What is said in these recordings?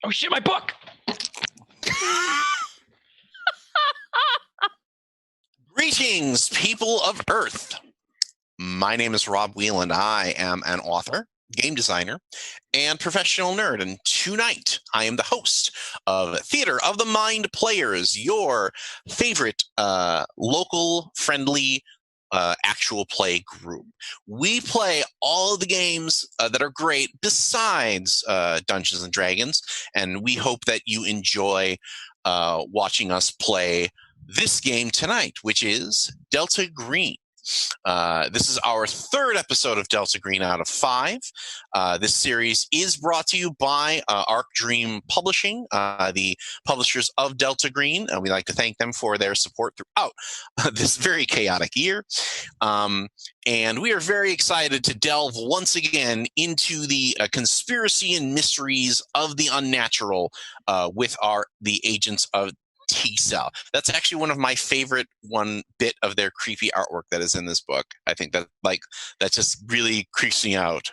Oh shit, my book! Greetings, people of Earth. My name is Rob Wheeland. I am an author, game designer, and professional nerd. And tonight, I am the host of Theater of the Mind Players, your favorite local, friendly, actual play group. We play all of the games that are great besides Dungeons and Dragons, and we hope that you enjoy watching us play this game tonight, which is Delta Green. This is our third episode of Delta Green out of 5. This series is brought to you by Arc Dream Publishing, the publishers of Delta Green. And we'd like to thank them for their support throughout this very chaotic year. And we are very excited to delve once again into the conspiracy and mysteries of the unnatural with the agents of T-Cell. That's actually one of my favorite bit of their creepy artwork that is in this book. I think that just really creeps me out.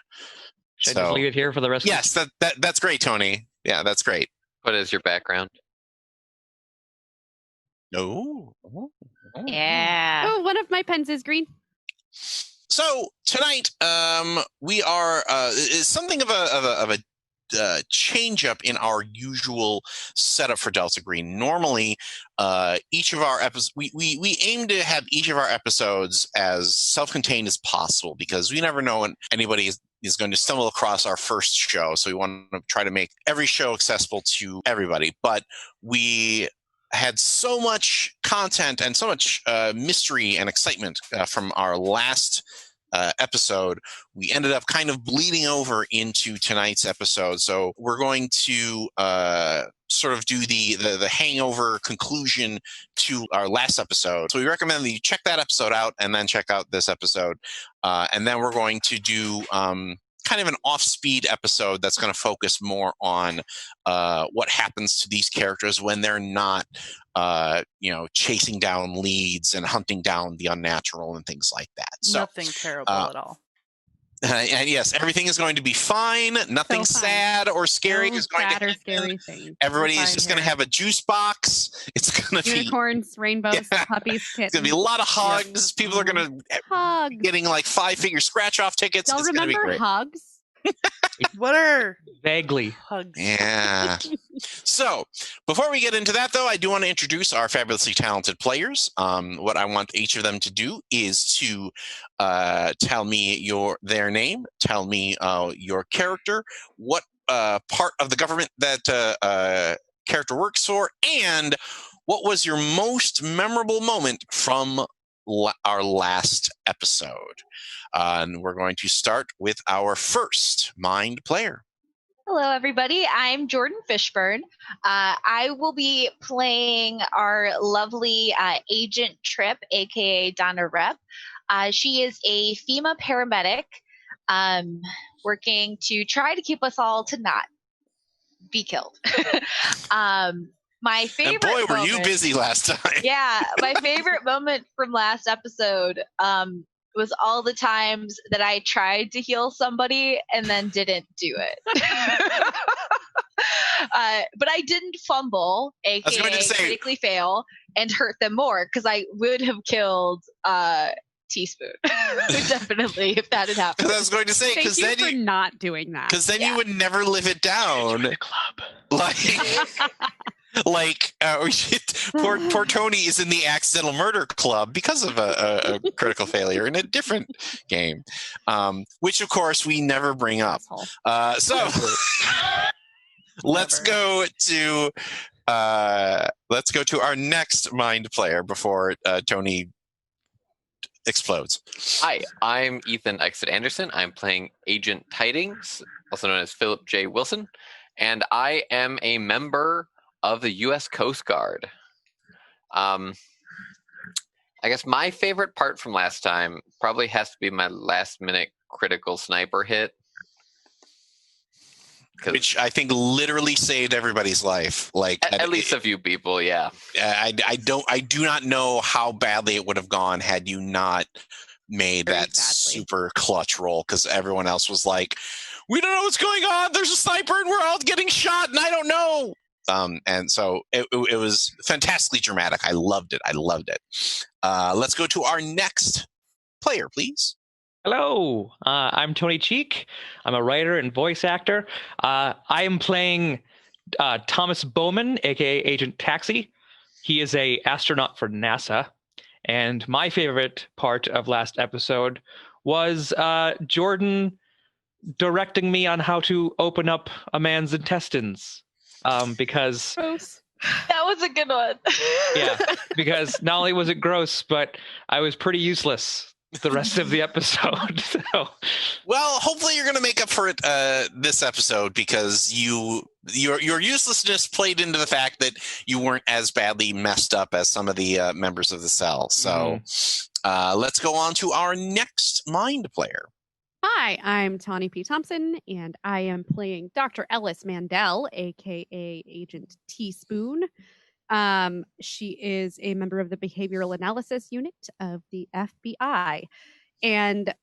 Should I just leave it here for the rest? Yes, that's great, Tony. Yeah, that's great. What is your background? No. Yeah. Oh, one of my pens is green. So tonight, we are is something of a change up in our usual setup for Delta Green. Normally, each of our episodes, we aim to have each of our episodes as self-contained as possible because we never know when anybody is going to stumble across our first show. So we want to try to make every show accessible to everybody. But we had so much content and so much mystery and excitement from our last episode, we ended up kind of bleeding over into tonight's episode. So we're going to sort of do the hangover conclusion to our last episode. So we recommend that you check that episode out and then check out this episode. And then we're going to do kind of an off-speed episode that's going to focus more on what happens to these characters when they're not, chasing down leads and hunting down the unnatural and things like that. So, nothing terrible at all. And yes, everything is going to be fine. Nothing sad or scary is going to happen. Scary things. Everybody is just going to have a juice box. It's going to be unicorns, rainbows, puppies, kittens. It's going to be a lot of hugs. Yep. People are going to be getting like 5-figure scratch-off tickets. Y'all remember hugs? What are vaguely hugs? Yeah. So before we get into that, though, I do want to introduce our fabulously talented players. What I want each of them to do is to tell me their name, tell me your character, what part of the government that character works for, and what was your most memorable moment from our last episode. And we're going to start with our first mind player. Hello, everybody. I'm Jordan Fishburne. I will be playing our lovely Agent Tripp, aka Donna Rep. She is a FEMA paramedic working to try to keep us all to not be killed. My favorite and boy, were moment, you busy last time. Yeah, my favorite moment from last episode was all the times that I tried to heal somebody and then didn't do it. But I didn't fumble, aka critically fail, and hurt them more, because I would have killed Teaspoon. Definitely, if that had happened. I was going to say, because then you not doing that. Because then you would never live it down. The club. Poor Tony is in the accidental murder club because of a critical failure in a different game, which of course we never bring up. So let's go to our next mind player before Tony explodes. Hi, I'm Ethan Exit Anderson. I'm playing Agent Tidings, also known as Philip J. Wilson, and I am a member of the U.S. Coast Guard. I guess my favorite part from last time probably has to be my last-minute critical sniper hit, which I think literally saved everybody's life. Like at least a few people, yeah. I do not know how badly it would have gone had you not made that super clutch roll, because everyone else was like, "We don't know what's going on. There's a sniper, and we're all getting shot, and I don't know." And so it was fantastically dramatic. I loved it. Let's go to our next player, please. Hello, I'm Tony Cheek. I'm a writer and voice actor. I am playing Thomas Bowman, aka Agent Taxi. He is an astronaut for NASA. And my favorite part of last episode was Jordan directing me on how to open up a man's intestines. Because gross. That was a good one. Yeah, because not only was it gross, but I was pretty useless the rest of the episode. So, well, hopefully you're going to make up for it this episode, because your uselessness played into the fact that you weren't as badly messed up as some of the members of the cell. So let's go on to our next mind player. Hi, I'm Tawny P. Thompson, and I am playing Dr. Ellis Mandel, aka Agent Teaspoon. She is a member of the Behavioral Analysis Unit of the FBI, and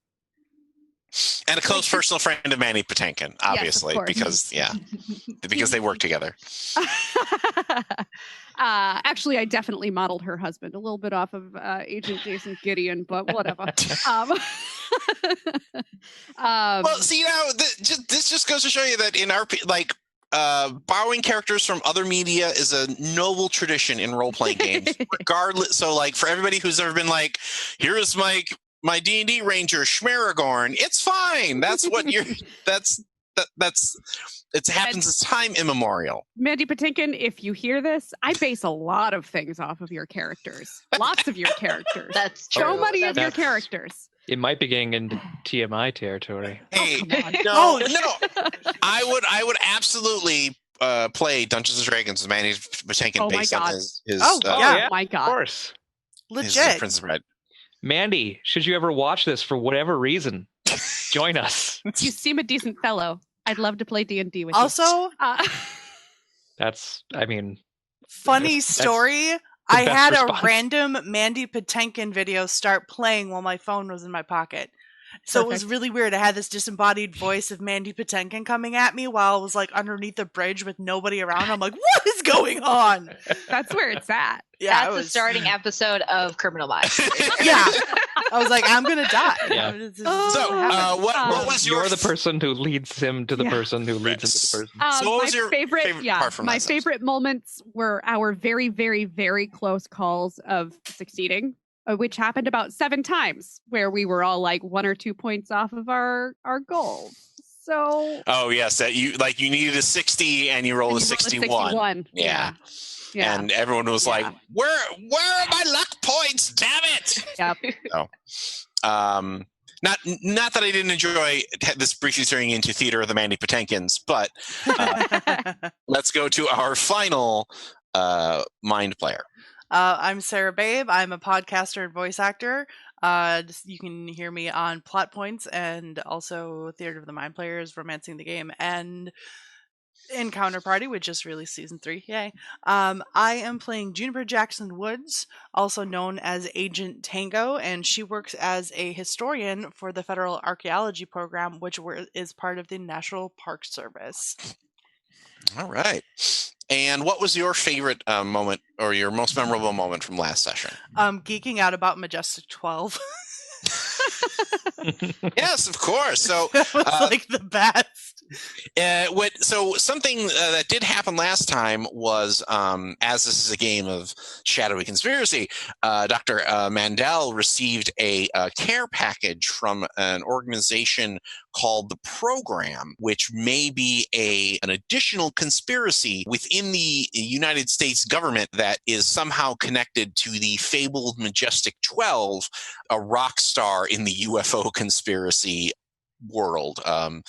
a close personal friend of Mandy Patinkin, obviously, because they work together. Actually, I definitely modeled her husband a little bit off of Agent Jason Gideon, but whatever. Well, see, this just goes to show you that in our borrowing characters from other media is a noble tradition in role-playing games, regardless. So, for everybody who's ever been like, "Here's my D&D ranger Schmeragorn," it's fine. That's what you're. It happens as time immemorial. Mandy Patinkin, if you hear this, I base a lot of things off of your characters. Lots of your characters. That's true. So many of your characters. It might be getting into TMI territory. Hey, come on. no, Oh, no. I would absolutely play Dungeons and Dragons with Manny Patinkin Oh my based on God. his Oh, Oh yeah. my Of God. course. his legit. Princess Bride. Mandy, should you ever watch this for whatever reason, join us. You seem a decent fellow. I'd love to play D&D with you. Also, That's, I mean, funny that's story. the I best had response. a random Mandy Patinkin video start playing while my phone was in my pocket. So it was Perfect. really weird. I had this disembodied voice of Mandy Patinkin coming at me while I was like underneath the bridge with nobody around. I'm like, what is going on? That's where it's at. Yeah, That's the starting episode of Criminal Minds. Yeah. I was like, I'm gonna die. Yeah. This is So, what happened. what was your You're the person who leads him to the Yeah. person who leads him to the person. So what my was your favorite, favorite part from my last episode? favorite moments were our very, very, very close calls of succeeding, which happened about 7 times, where we were all like 1 or 2 points off of our goal. So Oh yes, that you needed a 60 and you rolled and a you rolled a 61. Yeah. Yeah. And everyone was like, Yeah. where are my luck points? Damn it! Yep. Not that I didn't enjoy this briefly turning into Theater of the Mandy Patenkins, but let's go to our final mind player. I'm Sarah Babe. I'm a podcaster and voice actor. You can hear me on Plot Points and also Theater of the Mind Players, Romancing the Game, and Encounter Party, which just released season 3. Yay. I am playing Juniper Jackson Woods, also known as Agent Tango, and she works as a historian for the Federal Archaeology Program, which is part of the National Park Service. All right. And what was your favorite moment or your most memorable moment from last session? Geeking out about Majestic 12. Yes, of course. So That was like the best. So something that did happen last time was, as this is a game of shadowy conspiracy, Dr. Mandel received a care package from an organization called the Program, which may be an additional conspiracy within the United States government that is somehow connected to the fabled Majestic 12, a rock star in the UFO conspiracy world. An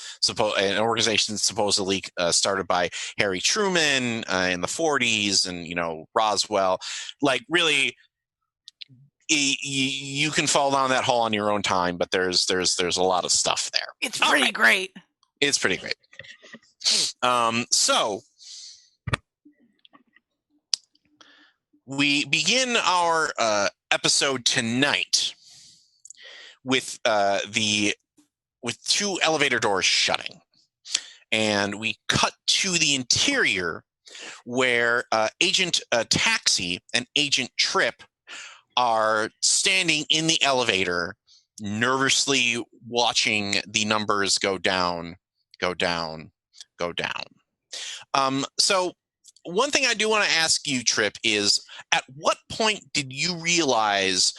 organization supposedly started by Harry Truman in the 40s, and Roswell. Like, really, you can fall down that hole on your own time, but there's a lot of stuff there. It's pretty great. It's pretty great. So we begin our episode tonight with 2 elevator doors shutting. And we cut to the interior where Agent Taxi and Agent Trip are standing in the elevator, nervously watching the numbers go down, go down, go down. So one thing I do want to ask you, Trip, is at what point did you realize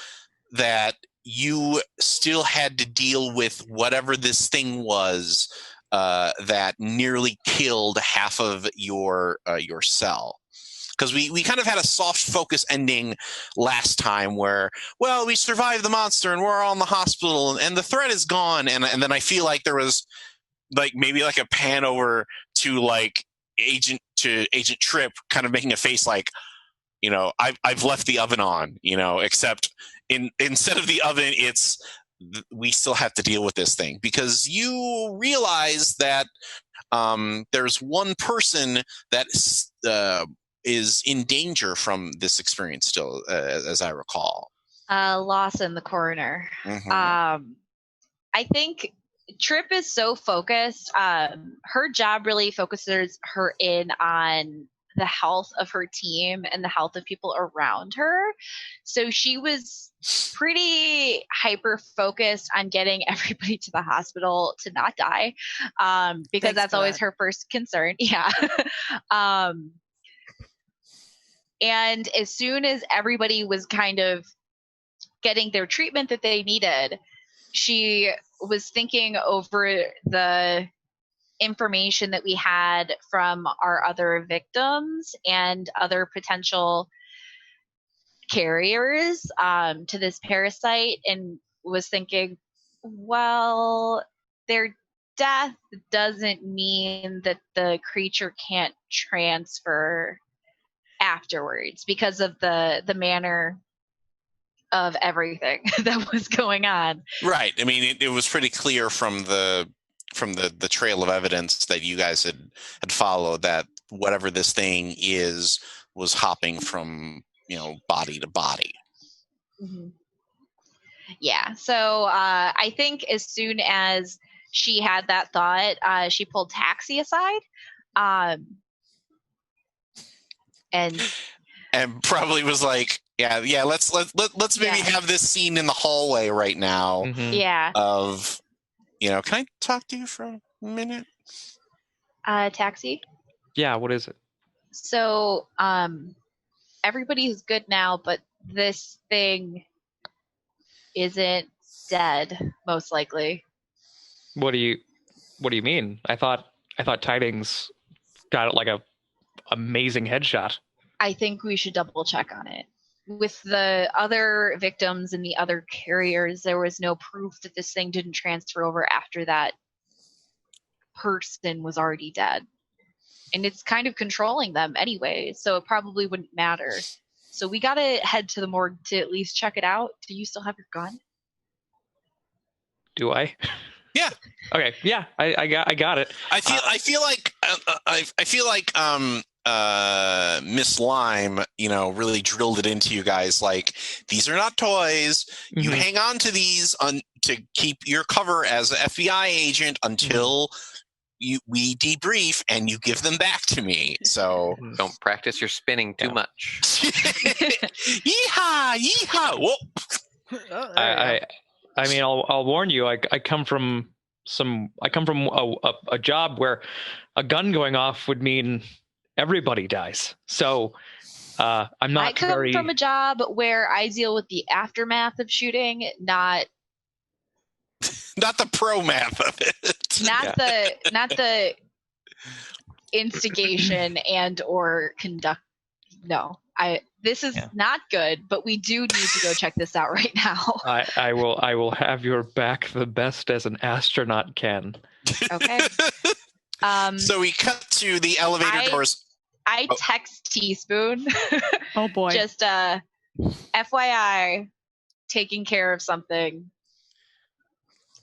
that you still had to deal with whatever this thing was that nearly killed half of your cell? Because we kind of had a soft focus ending last time where, well, we survived the monster and we're all in the hospital and the threat is gone. And then I feel like there was maybe a pan over to Agent Trip kind of making a face like, I've left the oven on, except instead of the oven, it's we still have to deal with this thing, because you realize that there's one person that is in danger from this experience still, as I recall. Lawson, the coroner. Mm-hmm. I think Trip is so focused. Her job really focuses her in on the health of her team and the health of people around her. So she was pretty hyper focused on getting everybody to the hospital to not die, because that's always her first concern. Yeah. And as soon as everybody was kind of getting their treatment that they needed, she was thinking over the information that we had from our other victims and other potential carriers to this parasite, and was thinking, Well, their death doesn't mean that the creature can't transfer afterwards because of the manner of everything that was going on. Right. I mean, it was pretty clear from the trail of evidence that you guys had followed that whatever this thing was hopping from, body to body. Mm-hmm. Yeah. So I think as soon as she had that thought, she pulled Taxi aside, and probably was like, yeah. Let's maybe have this scene in the hallway right now. Mhm. Yeah. Of, can I talk to you for a minute? Taxi. Yeah, what is it? So everybody's good now, but this thing isn't dead, most likely. What do you mean? I thought Tidings got like a amazing headshot. I think we should double check on it. With the other victims and the other carriers, there was no proof that this thing didn't transfer over after that person was already dead. And it's kind of controlling them anyway, so it probably wouldn't matter. So we gotta head to the morgue to at least check it out. Do you still have your gun? Do I? Yeah. Okay. Yeah, I got it. I feel like Miss Lime, really drilled it into you guys. Like, these are not toys. You Mhm. hang on to these to keep your cover as an FBI agent until we debrief and you give them back to me. So Don't practice your spinning too much. yeehaw, yeehaw. Whoa. I mean, I'll warn you. I come from a job where a gun going off would mean everybody dies. So I'm not. I come from a job where I deal with the aftermath of shooting, not the pro math of it. not the instigation and or conduct. No, this is not good, but we do need to go check this out right now. I will have your back the best as an astronaut can. Okay. So we cut to the elevator doors. I text Teaspoon. Oh boy. Just FYI, taking care of something.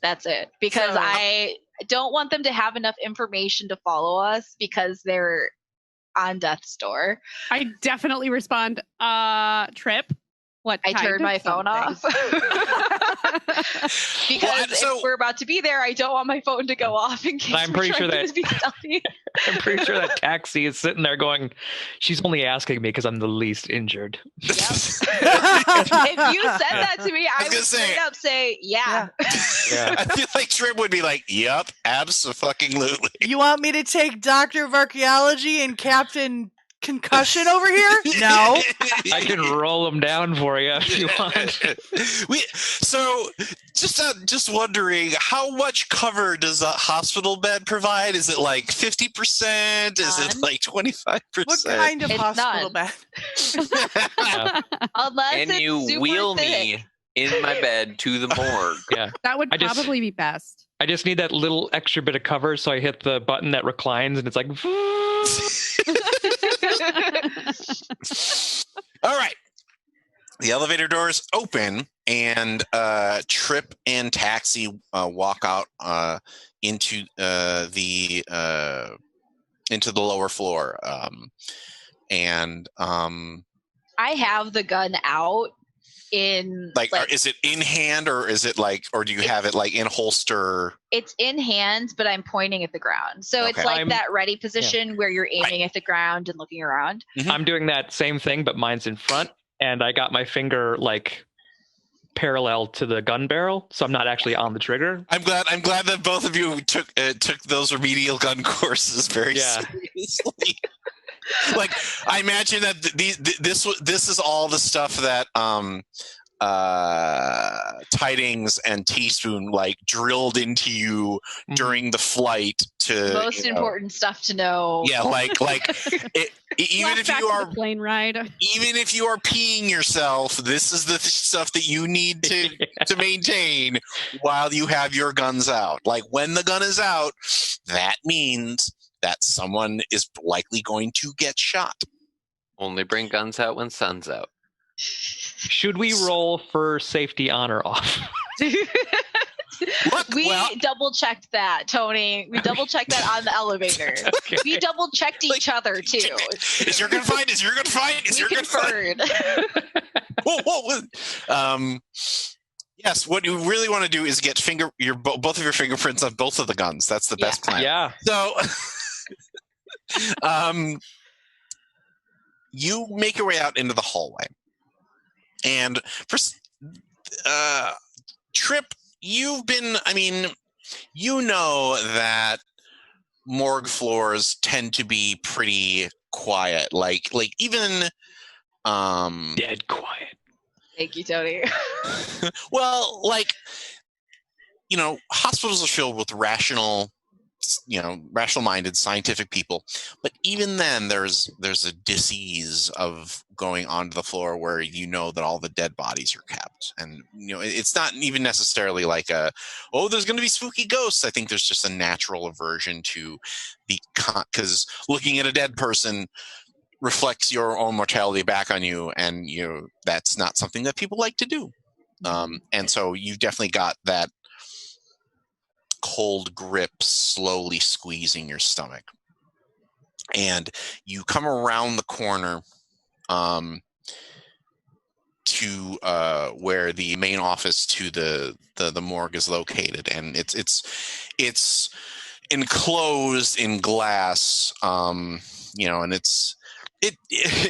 That's it. Because I don't want them to have enough information to follow us because they're on death's door. I definitely respond, Trip. What? I turned my phone off. Because if we're about to be there, I don't want my phone to go off in case I'm pretty sure that I'm pretty sure that Taxi is sitting there going, she's only asking me because I'm the least injured. Yep. If you said that to me, I would straight up say, yeah. I feel like Trip would be like, yep, abso-fucking-lutely. You want me to take Doctor of Archaeology and Captain Concussion over here? No. I can roll them down for you if you want. So, just wondering, how much cover does a hospital bed provide? Is it like 50%? Is it like 25%? What kind of hospital bed? Unless Can it's you super wheel thick. me in my bed to the morgue? Yeah. That would probably be best. I just need that little extra bit of cover, so I hit the button that reclines, and it's like. All right. The elevator doors open, and Trip and Taxi walk out into the lower floor, and I have the gun out in is it in hand, or is it or do you have it in holster? It's in hand, but I'm pointing at the ground. So Okay. it's like that ready position where you're aiming at the ground and looking around. Mm-hmm. I'm doing that same thing, but mine's in front, and I got my finger parallel to the gun barrel, so I'm not actually on the trigger. I'm glad that both of you took those remedial gun courses very seriously. I imagine that this is all the stuff that Tidings and Teaspoon like drilled into you during the flight to Most important stuff to know. Yeah, like even if you are plane ride, even if you are peeing yourself, this is the stuff that you need to maintain while you have your guns out. Like when the gun is out, that means that someone is likely going to get shot. Only bring guns out when sun's out. Should we roll for safety on or off? We double checked that, Tony. We double checked that on the elevator. Okay. We double checked each other too. Is your gun fine? Is your gun fine? Is your gun fine? Whoa. Yes, what you really want to do is get both of your fingerprints on both of the guns. That's the best plan. Yeah. So, you make your way out into the hallway, and first, Trip, you've been. I mean, you know that morgue floors tend to be pretty quiet. Like even Dead quiet. Thank you, Tony. well, like, hospitals are filled with rational-minded scientific people, but even then there's a disease of going onto the floor where that all the dead bodies are kept, and it's not even necessarily like there's going to be spooky ghosts. I think there's just a natural aversion to because looking at a dead person reflects your own mortality back on you, and that's not something that people like to do. And so you've definitely got that cold grip slowly squeezing your stomach. And you come around the corner to where the main office to the morgue is located, and it's enclosed in glass, and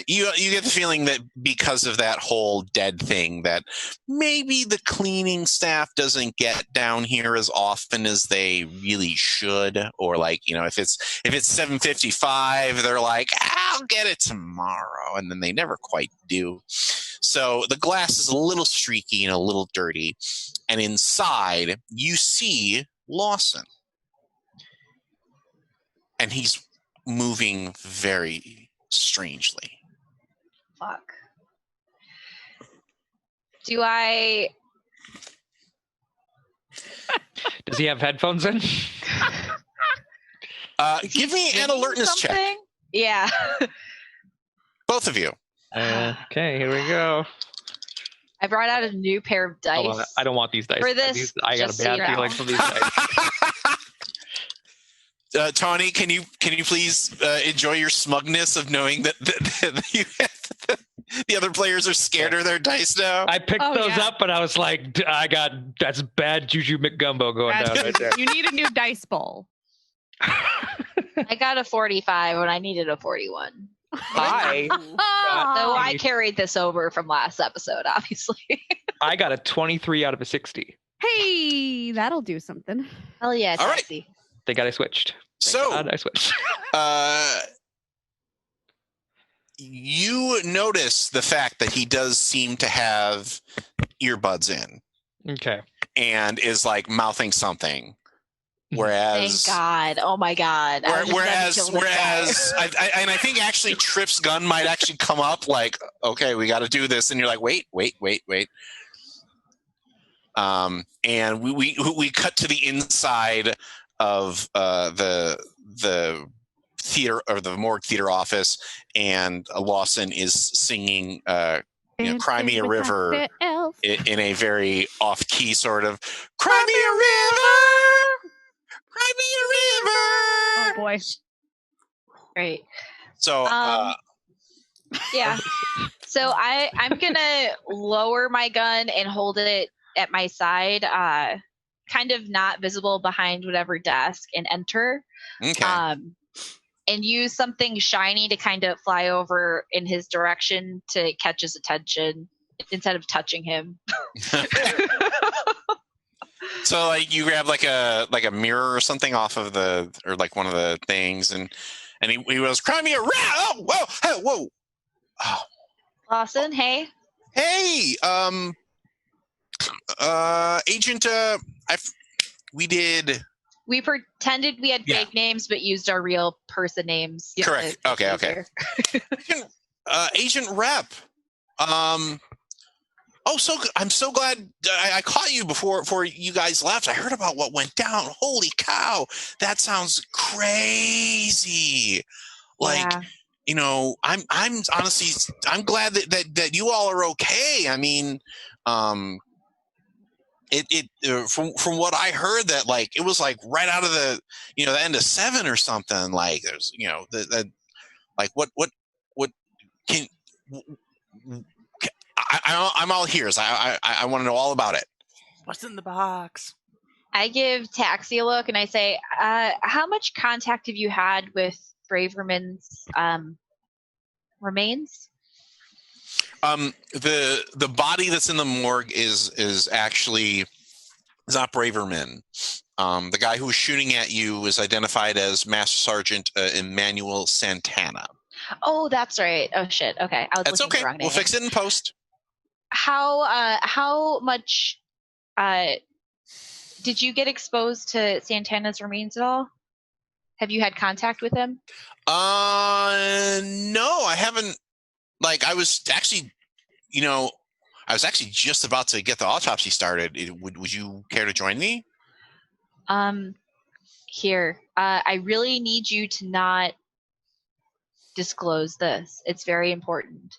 you get the feeling that because of that whole dead thing, that maybe the cleaning staff doesn't get down here as often as they really should, or if it's 7:55, they're like, I'll get it tomorrow, and then they never quite do. So the glass is a little streaky and a little dirty, and inside you see Lawson, and he's moving very strangely. Fuck. Do I... Does he have headphones in? Give me an alertness check. Yeah. Both of you. Okay, here we go. I brought out a new pair of dice. Hold on, I don't want these dice. For this, I got a bad feeling from these dice. Tawny, can you please enjoy your smugness of knowing that the other players are scared of their dice now? I picked those up, but I was like, that's bad Juju McGumbo going down right there. You need a new dice bowl. I got a 45 when I needed a 41. I So I carried this over from last episode, obviously. I got a 23 out of a 60. Hey, that'll do something. Hell yeah, All right. Taxi. Thank God I switched. I switched. You notice the fact that he does seem to have earbuds in. Okay. And is like mouthing something. Whereas, thank God! Oh my God! Whereas, I think actually Trip's gun might actually come up like, okay, we got to do this, and you're like, wait. And we cut to the inside of the theater, or the morgue theater office, and Lawson is singing Cry Me a River in a very off-key sort of, Cry Me a River, Cry Me a River. Oh boy. Great. So yeah. So I'm gonna lower my gun and hold it at my side, kind of not visible behind whatever desk, and enter. Okay. And use something shiny to kind of fly over in his direction to catch his attention instead of touching him. So like you grab like a mirror or something off of or like one of the things, and he was, Cry Me a River. Oh, whoa, hey, whoa. Oh. Lawson, hey. Hey, Agent, We pretended we had Yeah. fake names, but used our real person names. Correct. Okay. Agent Rep. I'm so glad I caught you before you guys left. I heard about what went down. Holy cow. That sounds crazy. Like, Yeah. I'm honestly, I'm glad that you all are okay. I mean, from what I heard, that like it was like right out of the the end of 7 or something. Like there's like what can I'm all ears. I want to know all about it. What's in the box? I give Taxi a look and I say, how much contact have you had with Braverman's remains? The body that's in the morgue is actually not Braverman. The guy who was shooting at you was identified as Master Sergeant Emmanuel Santana. Oh, that's right. Oh shit. Okay, I was That's looking at okay. the wrong name. We'll fix it in post. How much did you get exposed to Santana's remains at all? Have you had contact with him? No, I haven't. Like, I was actually just about to get the autopsy started. Would you care to join me? Here, I really need you to not disclose this. It's very important.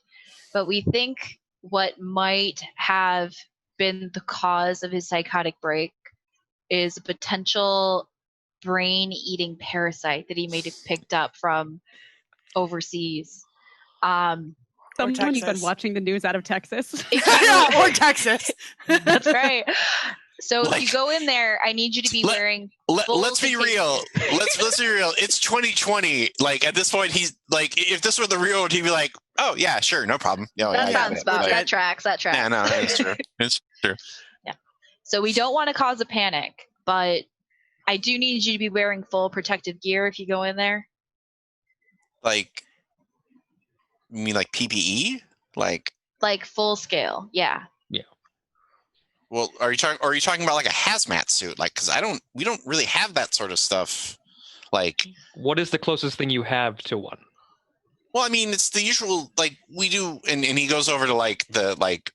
But we think what might have been the cause of his psychotic break is a potential brain-eating parasite that he may have picked up from overseas. Someone's been watching the news out of Texas. Or Texas. That's right. So if you go in there, I need you to be wearing. Let's be real. Let's be real. It's 2020. Like at this point, he's like, if this were the real one, he'd be like, "Oh yeah, sure, no problem." That sounds about. That tracks. Yeah, no, that's true. It's true. Yeah. So we don't want to cause a panic, but I do need you to be wearing full protective gear if you go in there. Like, you mean like PPE? Like full scale? Yeah. Well, are you talking about like a hazmat suit? Like, because we don't really have that sort of stuff. Like, what is the closest thing you have to one? Well, I mean, it's the usual. Like we do, and he goes over to like like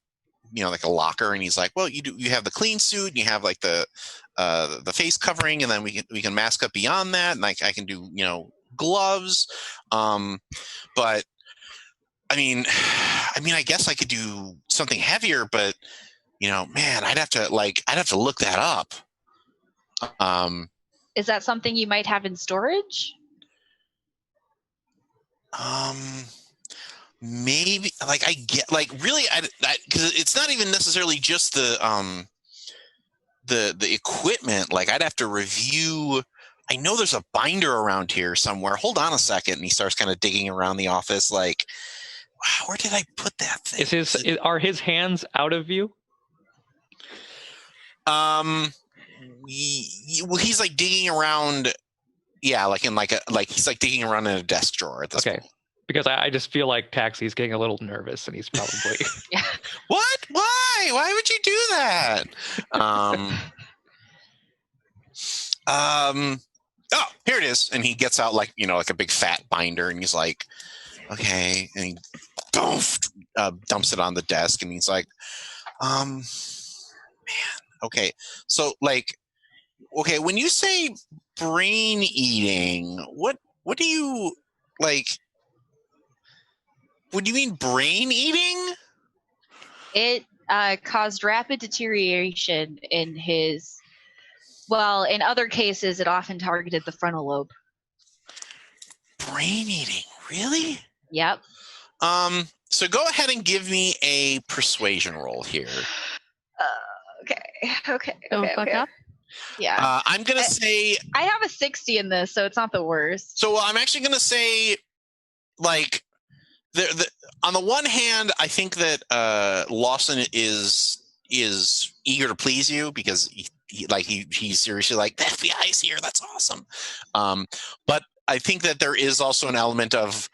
a locker, and he's like, well, you have the clean suit, and you have like the face covering, and then we can mask up beyond that, and like I can do gloves, but I mean, I guess I could do something heavier, but. Man, I'd have to look that up. Is that something you might have in storage? Maybe like I get like really because it's not even necessarily just the equipment. Like I'd have to review. I know there's a binder around here somewhere. Hold on a second, and he starts kind of digging around the office. Like, wow, where did I put that thing? Are his hands out of view? Well, he's like digging around. Yeah, like in he's like digging around in a desk drawer at this point. Because I just feel like Taxi's getting a little nervous, and he's probably. Yeah. What? Why? Why would you do that? Oh, here it is, and he gets out like a big fat binder, and he's like, okay, and he dumps it on the desk, and he's like, man. Okay, so when you say brain eating, what do you like? What do you mean brain eating? It caused rapid deterioration in his. Well, in other cases, it often targeted the frontal lobe. Brain eating, really? Yep. So go ahead and give me a persuasion roll here. Okay. Don't fuck up. Yeah. I'm gonna say I have a 60 in this, so it's not the worst. So I'm actually gonna say, like, on the one hand, I think that Lawson is eager to please you because he's seriously like, the FBI is here. That's awesome. But I think that there is also an element of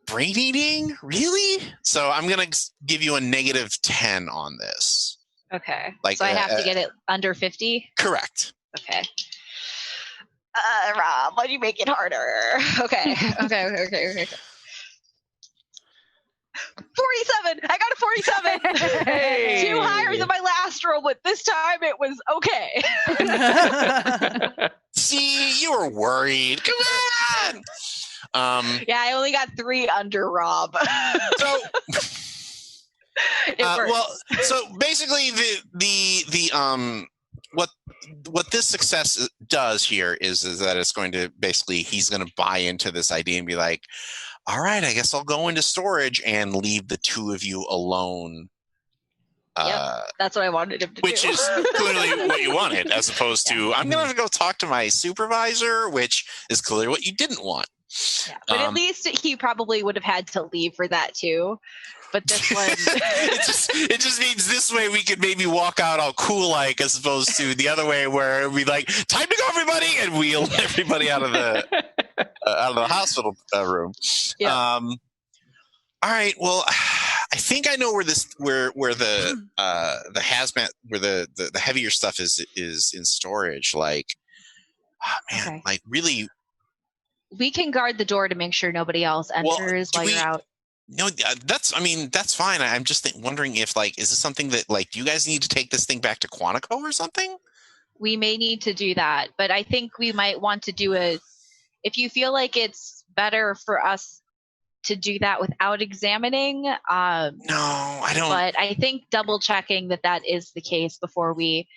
brain eating, really. So I'm gonna give you a -10 on this. Okay. Like, So I have to get it under 50? Correct. Okay. Rob, why do you make it harder? Okay. Okay. 47! I got a 47! Hey! Too higher than my last roll, but this time it was okay. See, you were worried. Come on. Yeah, I only got 3 under Rob. So, It worked. well, so basically, what this success does here is that it's going to basically he's going to buy into this idea and be like, all right, I guess I'll go into storage and leave the two of you alone. That's what I wanted him to Which do. is clearly what you wanted, as opposed to I'm going to go talk to my supervisor, which is clearly what you didn't want. Yeah, but at least he probably would have had to leave for that too. But this one, it just means this way we could maybe walk out all cool like, as opposed to the other way where we like time to go everybody and wheel everybody out of the hospital room. Yeah. All right. Well, I think I know where the hazmat, where the heavier stuff is in storage. Like, oh man, Okay. like really. we can guard the door to make sure nobody else enters while you're out. No, that's fine. I'm just wondering if, like, is this something that, like, do you guys need to take this thing back to Quantico or something? We may need to do that, but I think we might want to do if you feel like it's better for us to do that without examining. No, I don't. But I think double checking that is the case before we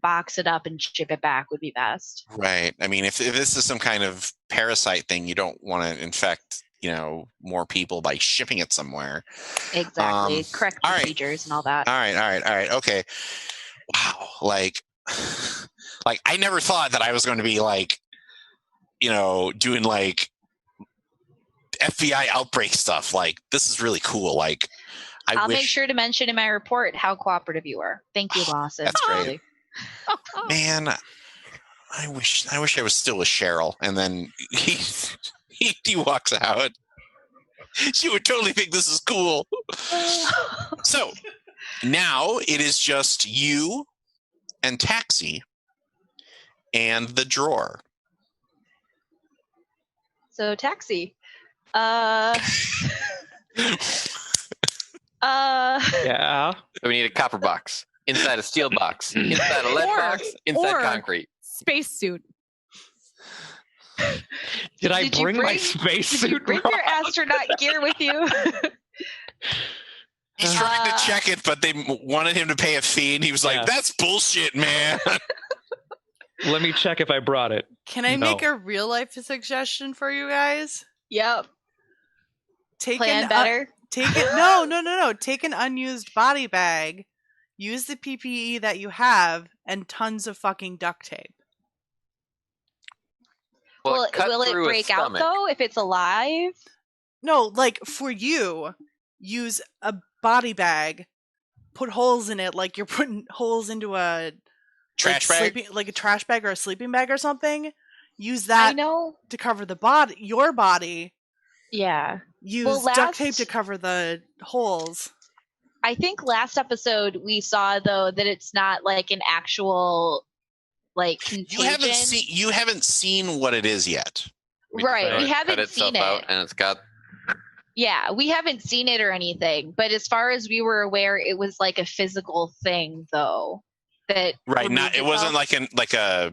box it up and ship it back would be best. Right. I mean, if this is some kind of parasite thing, you don't want to infect, more people by shipping it somewhere. Exactly. Correct all right. procedures and all that. All right. Okay. Wow. Like I never thought that I was going to be like, doing like FBI outbreak stuff. Like, this is really cool. Like, I'll make sure to mention in my report how cooperative you were. Thank you, Lawson. That's great. Man, I wish I was still with Cheryl, and then he walks out. She would totally think this is cool. So now it is just you and Taxi and the drawer. So Taxi. Yeah. So we need a copper box. Inside a steel box. Inside a lead box. Inside concrete. Spacesuit. Did I bring my spacesuit? Did you bring your astronaut gear with you? He's trying to check it, but they wanted him to pay a fee, and he was like, "That's bullshit, man." Let me check if I brought it. Can I make a real life suggestion for you guys? Yep. Plan better. No. Take an unused body bag. Use the PPE that you have and tons of fucking duct tape. Will it break out though if it's alive? No, like for you, use a body bag, put holes in it like you're putting holes into a trash bag, like a trash bag or a sleeping bag or something. Use that to cover your body. Yeah. Use duct tape to cover the holes. I think last episode we saw though that it's not like an actual like contagion. You haven't seen what it is yet. Right. We haven't seen it. Out and it's got. Yeah, we haven't seen it or anything, but as far as we were aware, it was like a physical thing though. That right. It wasn't like a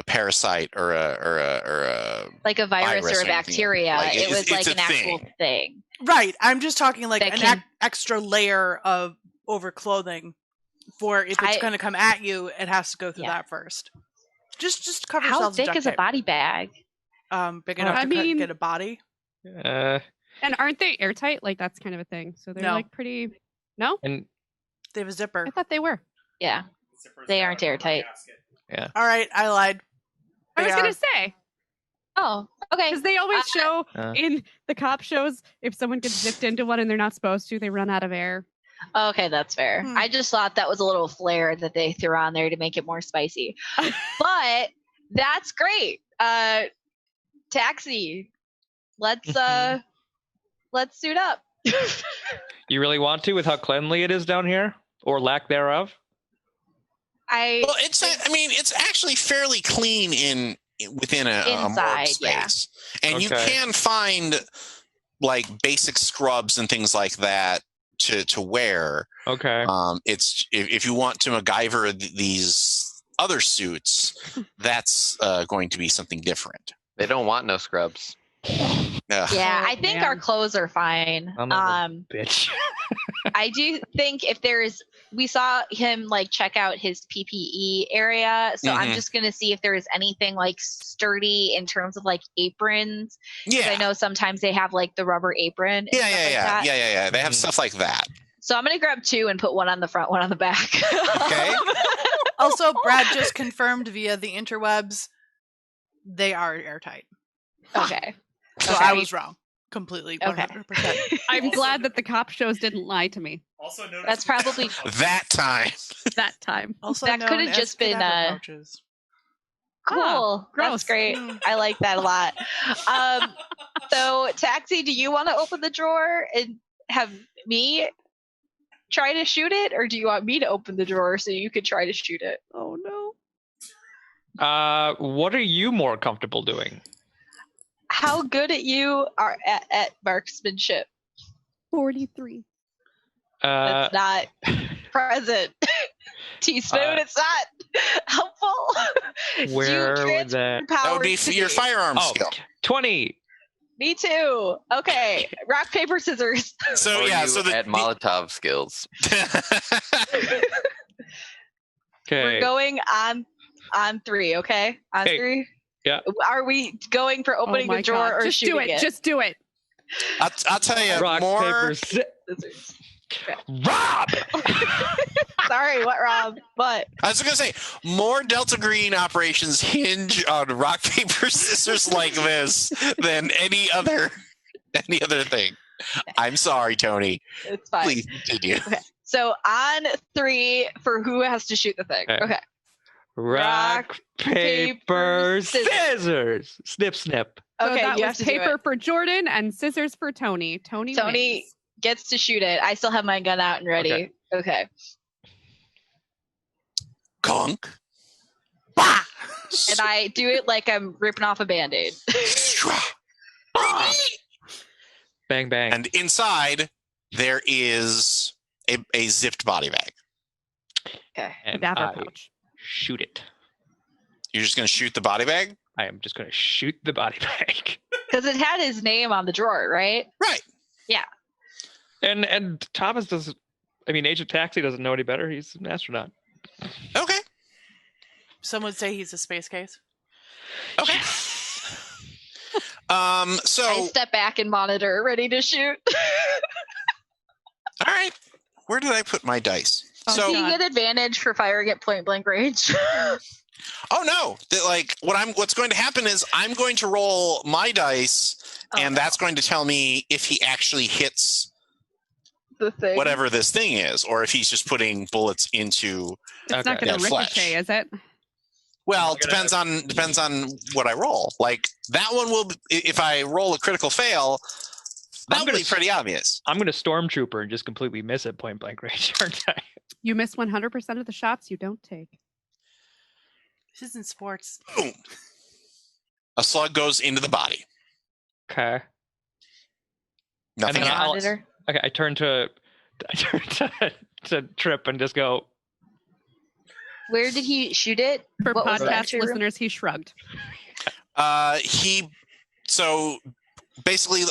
parasite or a like a virus or a bacteria. Like, it was like an actual thing. Right. I'm just talking like an extra layer of over clothing for if it's going to come at you, it has to go through that first. Just cover yourself. How thick is a body bag? Big enough to get a body. And aren't they airtight? Like that's kind of a thing. So they're like pretty. No. And they have a zipper. I thought they were. Yeah. They aren't airtight. Yeah. All right, I lied. I was gonna say. Oh, okay. Because they always show in the cop shows if someone gets zipped into one and they're not supposed to, they run out of air. Okay, that's fair. I just thought that was a little flair that they threw on there to make it more spicy. But that's great. Taxi. Let's suit up. You really want to with how cleanly it is down here? or lack thereof? Well, it's actually fairly clean within a morgue Inside, yeah. space, and you Okay. can find like basic scrubs and things like that to wear. Okay. It's if you want to MacGyver these other suits, that's going to be something different. They don't want no scrubs. Yeah, I think our man. clothes are fine. I'm a bitch. I do think we saw him like check out his PPE area, so I'm Mhm. just gonna see if there is anything like sturdy in terms of like aprons. 'Cause Yeah. I know sometimes they have like the rubber apron. And Yeah, stuff yeah, like yeah, that. yeah. They have Mhm. stuff like that. So I'm gonna grab 2 and put one on the front, one on the back. Okay. Also, Brad just confirmed via the interwebs they are airtight. Okay. So Okay. I was wrong. Completely, Okay. 100%. I'm Also- glad that the cop shows didn't lie to me Also notice That's probably- That time. that time. Also, That known could've as just been, cadaver pouches. Cool. gross. That's great. Mm. I like that a lot. So, Taxi, do you want to open the drawer and have me try to shoot it, or do you want me to open the drawer so you could try to shoot it? Oh no. What are you more comfortable doing? How good at you are at marksmanship? 43. Uh, That's not present. Teaspoon, it's not helpful. Do you where would transfer that? That would be powers to your me? firearm Oh, skill. 20. Me too. Okay, rock paper scissors. So Or yeah, you so at Molotov skills. Okay. We're going on 3. Okay, on Hey, 3. yeah. Are we going for opening oh my the drawer God. or Just shooting do it. Just do it. I'll tell you Rock, more. paper, Scissors. Rob! Sorry, what, Rob? What? I was going to say more Delta Green operations hinge on rock paper scissors like this than any other thing. I'm sorry, Tony. It's fine. Please continue. So on 3 for who has to shoot the thing. Okay. Okay. Rock, paper, paper, scissors. Snip, snip. So Okay, that you was have to do paper it. for Jordan and scissors for Tony. Tony wins. Gets to shoot it. I still have my gun out and ready. Okay. Gunk. Bah! And I do it like I'm ripping off a band-aid. Bang, bang. And inside there is a zipped body bag. Okay. And Cadaver I pouch. shoot it. You're just going to shoot the body bag? I am just going to shoot the body bag. Because it had his name on the drawer, right? Right. And Thomas doesn't. I mean, Agent Taxi doesn't know any better. He's an astronaut. Okay. Some would say he's a space case. Okay. I So step back and monitor, ready to shoot. all right. Where did I put my dice? Oh, So Do you get advantage for firing at point blank range? oh no. Like what's going to happen is I'm going to roll my dice and that's going to tell me if he actually hits the thing. whatever this thing is, or if he's just putting bullets into. It's not Okay. going to Yeah, flesh. ricochet, is it? Well, I'm gonna- depends on what I roll. Like that one will. If I roll a critical fail, that I'm will gonna be pretty obvious. I'm going to stormtrooper and just completely miss at point blank range, aren't I? You miss 100% of the shots you don't take. This isn't sports. Boom. A slug goes into the body. Okay. Nothing And then else. I'll- Monitor. Okay. I turn to Trip and just go. Where did he shoot it? For What was the podcast entry room? listeners, he shrugged. So basically,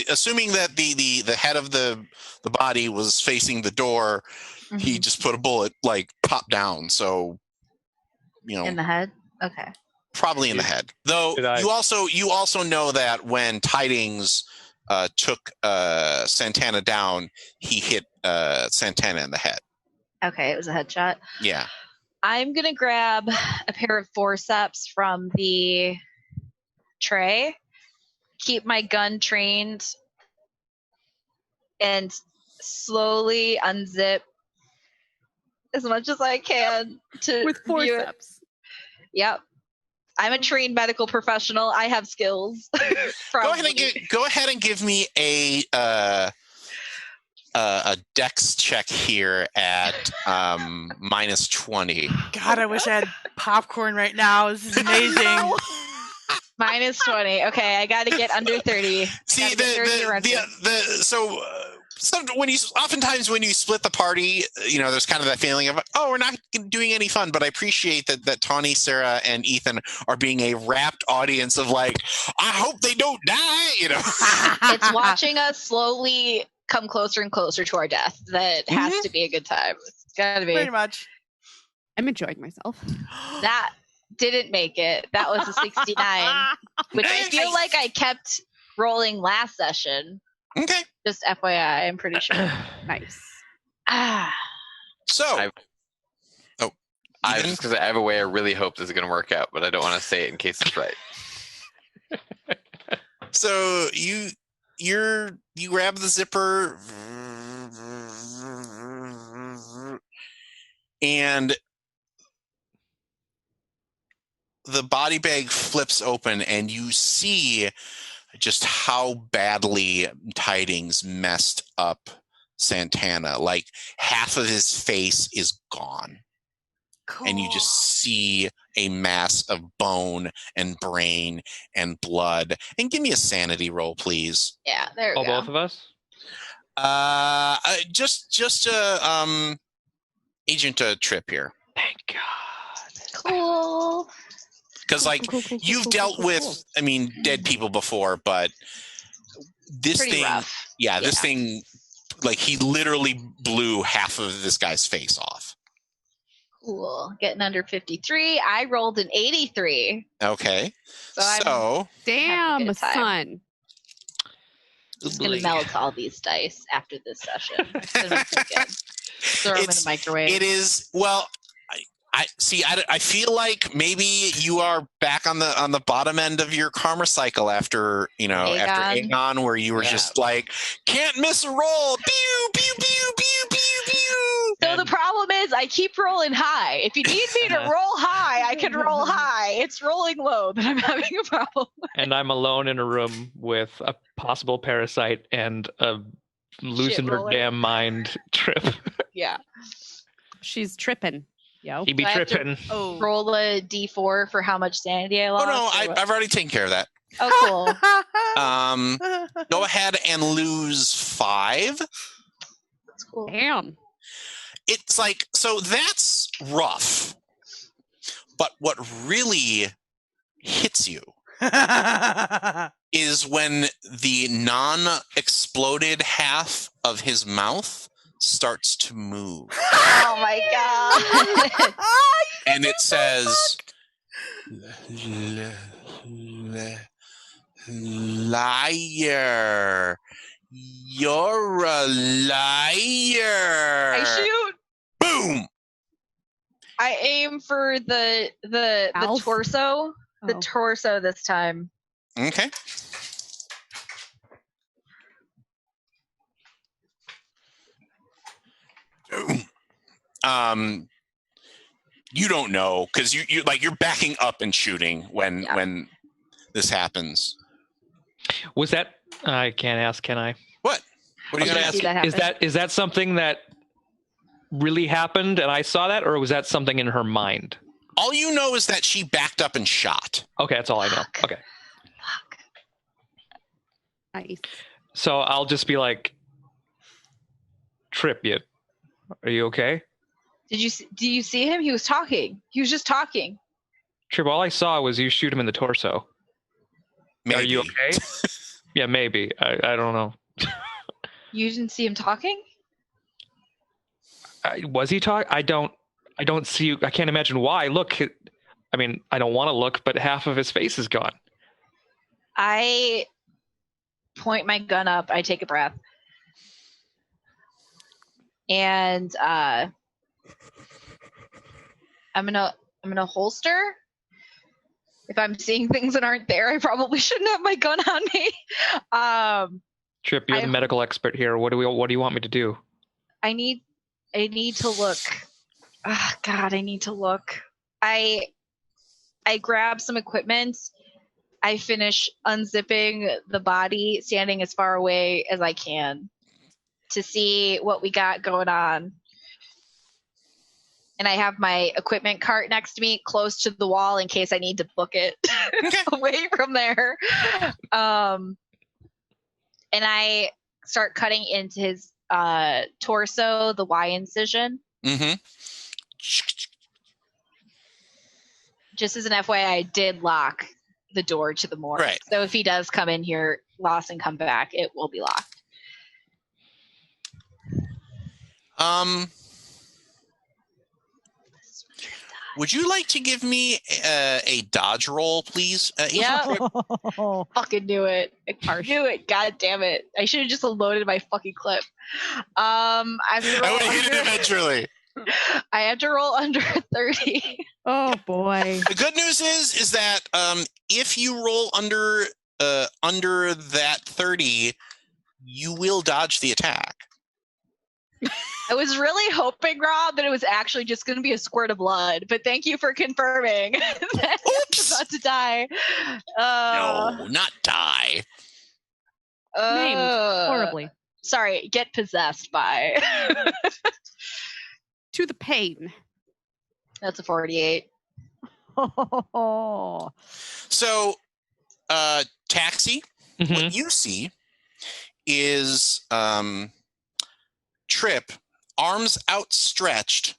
assuming that the head of the body was facing the door, he just put a bullet like pop down. So In the head? Okay. probably in the head. Though Did I- you also know that when Tidings took Santana down, he hit Santana in the head. Okay, it was a headshot. Yeah. I'm going to grab a pair of forceps from the tray, keep my gun trained, and slowly unzip as much as I can to With view it. forceps. Yep. I'm a trained medical professional. I have skills. Go ahead and give me a a dex check here at -20. God, I wish I had popcorn right now. This is amazing. -20. Okay, I got to get under 30. See, oftentimes when you split the party, there's kind of that feeling of, oh, we're not doing any fun. But I appreciate that Tawny, Sarah, and Ethan are being a rapt audience of like, I hope they don't die. It's watching us slowly come closer and closer to our death. That has to be a good time. It's gotta be. Pretty much. I'm enjoying myself. That didn't make it. That was a 69, which I feel like I kept rolling last session. Okay. Just FYI, I'm pretty sure. Nice. So, because I have a way I really hope this is going to work out, but I don't want to say it in case it's right. So you grab the zipper, and the body bag flips open, and you see just how badly Tidings messed up Santana. Like half of his face is gone. Cool. And you just see a mass of bone and brain and blood. And give me a sanity roll, please. Yeah, there we go. Both of us? Just Agent Trip here. Thank God. Cool. Because you've dealt with, dead people before, but this Pretty thing, rough. This thing, he literally blew half of this guy's face off. Cool. Getting under 53. I rolled an 83. Okay. So damn, son. Just going to melt all these dice after this session. It's gonna be pretty good. Throw them in the microwave. It is, I feel like maybe you are back on the bottom end of your karma cycle after Aegon, where you were just like, can't miss a roll. Pew, pew, pew, pew, pew, pew. So the problem is I keep rolling high. If you need me to roll high, I can roll high. It's rolling low that I'm having a problem with. And I'm alone in a room with a possible parasite and a losing her damn mind Trip. Yeah. She's tripping. Yo. He be tripping. Roll a d4 for how much sanity I lost. Oh no, I've already taken care of that. Oh, cool. Go ahead and lose 5. That's cool. Damn. It's so that's rough. But what really hits you is when the non-exploded half of his mouth starts to move. Oh my God. And it says, liar. You're a liar. I shoot. Boom. I aim for the torso. The torso this time. Okay. You don't know because you're backing up and shooting when this happens. Was that? I can't ask. Can I? What? What are you going to ask? Is that something that really happened and I saw that, or was that something in her mind? All you know is that she backed up and shot. Okay, that's all I know. Okay. Fuck. Nice. So I'll just be like, Trip, are you okay? Do you see him? He was talking. He was just talking. Trip, all I saw was you shoot him in the torso. Maybe. Are you okay? Yeah, maybe. I don't know. You didn't see him talking? Was he talking? I don't see you. I can't imagine why. Look, I don't want to look, but half of his face is gone. I point my gun up. I take a breath. And I'm gonna holster. If I'm seeing things that aren't there, I probably shouldn't have my gun on me. Trip, you're the medical expert here. What do you want me to do? I need to look. Oh, God, I need to look. I grab some equipment. I finish unzipping the body, standing as far away as I can to see what we got going on. And I have my equipment cart next to me, close to the wall in case I need to book it away from there. And I start cutting into his torso, the Y incision. Mm-hmm. Just as an FYI, I did lock the door to the morgue. Right. So if he does come in here, lost and come back, it will be locked. Would you like to give me a dodge roll, please? Yeah. Fucking do it. I knew it. God damn it. I should have just loaded my fucking clip. I would have hit it eventually. I have to roll under 30. Oh boy. The good news is that if you roll under that 30, you will dodge the attack. I was really hoping, Rob, that it was actually just going to be a squirt of blood, but thank you for confirming that Oops. I'm about to die. No, not die. Named horribly. Sorry, get possessed by. To the pain. That's a 48. So, Taxi, what you see is Trip, arms outstretched,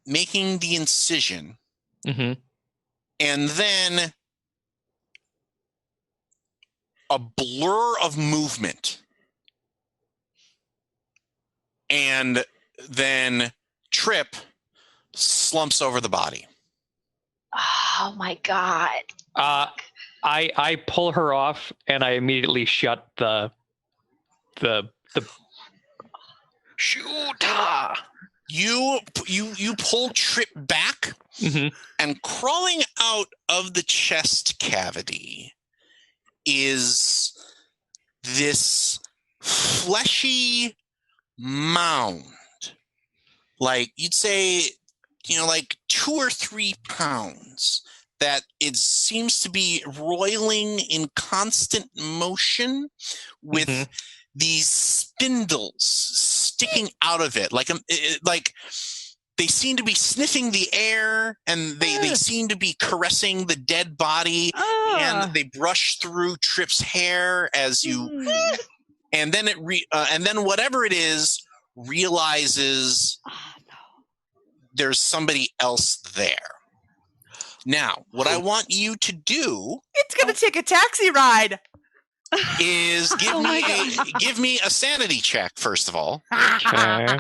making the incision, Mm-hmm. and then a blur of movement, and then Trip slumps over the body. Oh my god. I pull her off and I immediately shut the Shoota! You pull Trip back, and crawling out of the chest cavity is this fleshy mound. Like, you'd say, like 2 or 3 pounds, that it seems to be roiling in constant motion with these spindles sticking out of it. Like they seem to be sniffing the air, and they seem to be caressing the dead body, and they brush through Trip's hair as you, and then and then whatever it is realizes there's somebody else there. Now, what I want you to do, It's gonna take a taxi ride. is give me a sanity check first of all. Okay.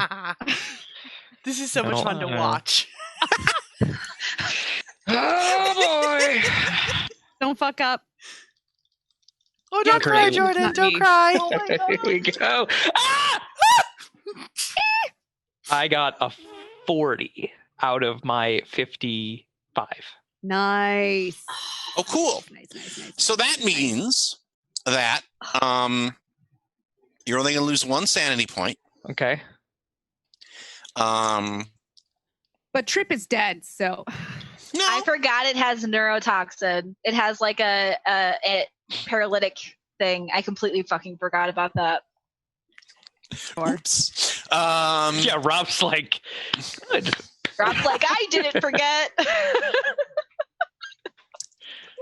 This is so much fun to watch. Oh boy! Don't fuck up. Oh, don't cry, Great. Jordan. Not Don't me. cry. Oh my god. Here we go. I got a 40 out of my 55. Nice. Oh, cool. Nice. So that means that you're only going to lose 1 sanity point. Okay. But Trip is dead, so No, I forgot it has neurotoxin. It has like a paralytic thing. I completely fucking forgot about that. oops. Yeah, Rob's like, good. Rob's like, I didn't forget.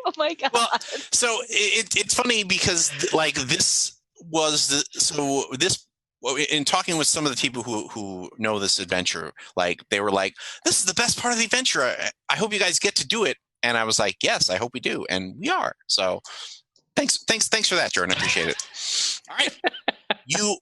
Oh my god. Well, so it's funny because like this was in talking with some of the people who know this adventure, like they were like, this is the best part of the adventure. I hope you guys get to do it. And I was like, yes, I hope we do. And we are. So thanks for that, Jordan. I appreciate it. All right.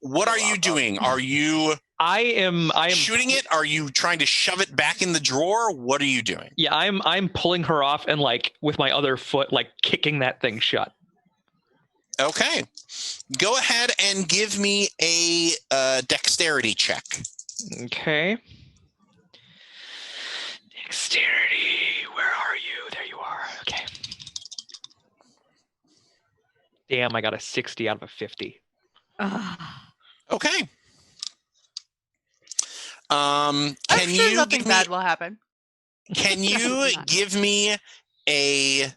What are you doing? Are you I am shooting it? Are you trying to shove it back in the drawer? What are you doing? Yeah, I'm pulling her off and like with my other foot, like kicking that thing shut. Okay. Go ahead and give me a dexterity check. Okay. Dexterity. Where are you? There you are. Okay. Damn, I got a 60 out of a 50. Okay. I'm Can sure you nothing give me? bad will happen. Can you give me a?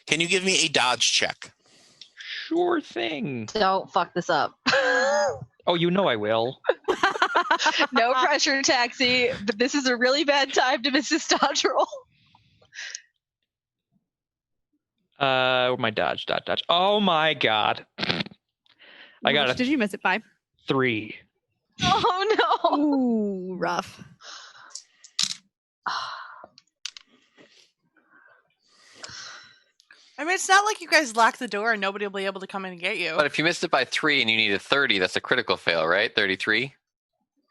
Can you give me a dodge check? Sure thing. Don't fuck this up. Oh, you know I will. No pressure, Taxi, but this is a really bad time to miss this dodge roll. My dodge. Oh my god. I got Which did you miss it by? 3. Oh no. Ooh, rough. I mean, it's not like you guys lock the door and nobody will be able to come in and get you. But if you missed it by 3 and you need a 30, that's a critical fail, right? 33?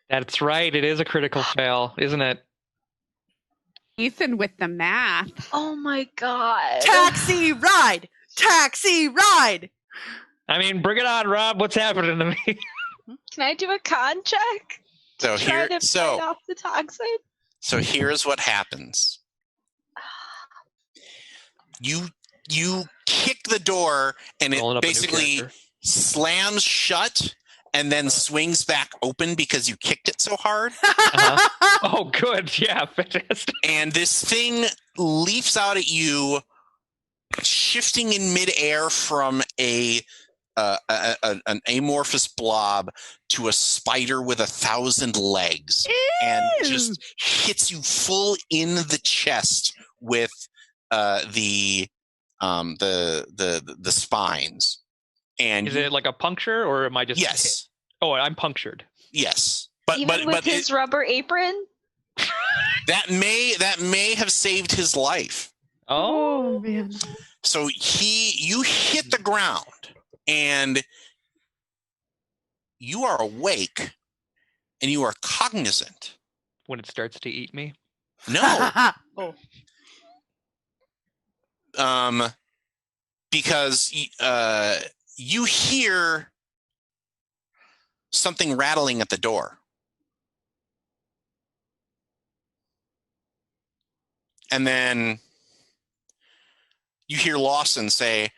That's right. It is a critical fail, isn't it? Ethan with the math. Oh my god. Taxi ride! Taxi ride! I mean, bring it on, Rob. What's happening to me? Can I do a con check? So Try to fight off the toxin? So here's what happens. You kick the door and Rolling it up a new basically character. slams shut and then swings back open because you kicked it so hard. Uh-huh. Oh, good. Yeah, fantastic. And this thing leaps out at you, shifting in midair from an amorphous blob to a spider with 1,000 legs, and just hits you full in the chest with the spines. And Is it like a puncture, or am I just yes, hit? Oh, I'm punctured. yes, Even with his rubber apron? that may have saved his life. Oh, man. So you hit the ground and you are awake and you are cognizant. when it starts to eat me. No. Oh. Because you hear something rattling at the door. And then you hear Lawson say,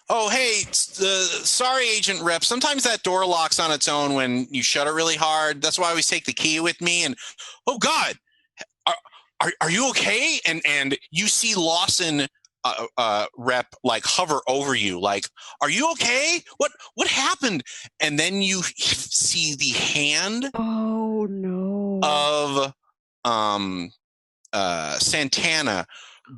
"Oh, hey, sorry, Agent Rep. Sometimes that door locks on its own when you shut it really hard. That's why I always take the key with me. And oh God, are you okay?" And you see Lawson Rep like hover over you, like, "Are you okay? What happened?" And then you see the hand Oh no. of Santana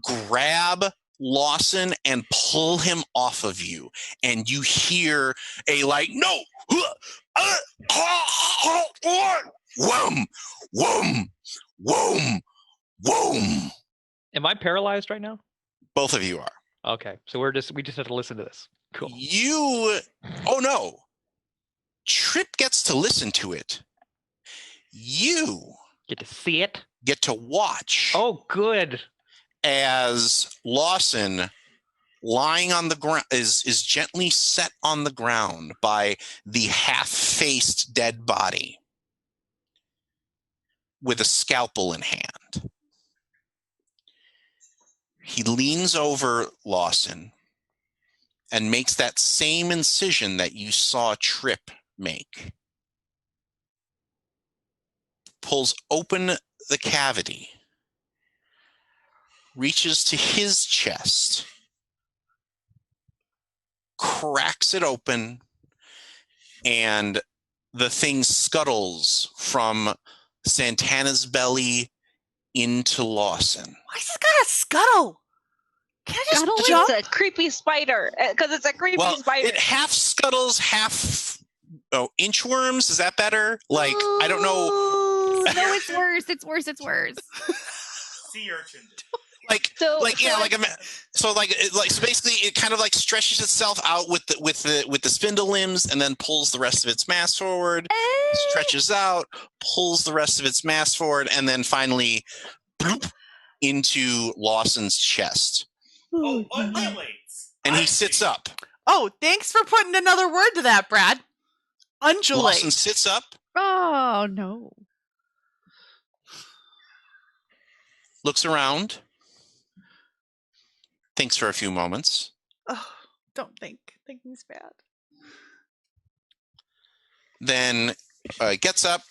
grab Lawson and pull him off of you, and you hear a like, "No, whoom, whoom, whoom, whoom." Am I paralyzed right now? Both of you are. Okay, so we just have to listen to this. Cool. Oh no, Trip gets to listen to it. You Get to see it. get to watch. Oh, good. As Lawson, lying on the ground, is gently set on the ground by the half-faced dead body with a scalpel in hand. He leans over Lawson and makes that same incision that you saw Trip make. Pulls open the cavity, reaches to his chest, cracks it open, and the thing scuttles from Santana's belly into Lawson. Why's this got a scuttle? Can I just Scuttle? jump? It's a creepy spider. Because it's a creepy spider. It half scuttles, half inchworms. Is that better? Like, I don't know. Oh, no, it's worse. It's worse. It's worse. Sea urchin. So basically it kind of like stretches itself out with the spindle limbs and then pulls the rest of its mass forward, stretches out, pulls the rest of its mass forward, and then finally bloop, into Lawson's chest. Oh, undulates. And he sits up. Oh, thanks for putting another word to that, Brad. Undulate. Lawson sits up, Oh no. looks around, thinks for a few moments, Oh, don't think. Thinking's bad. then gets up,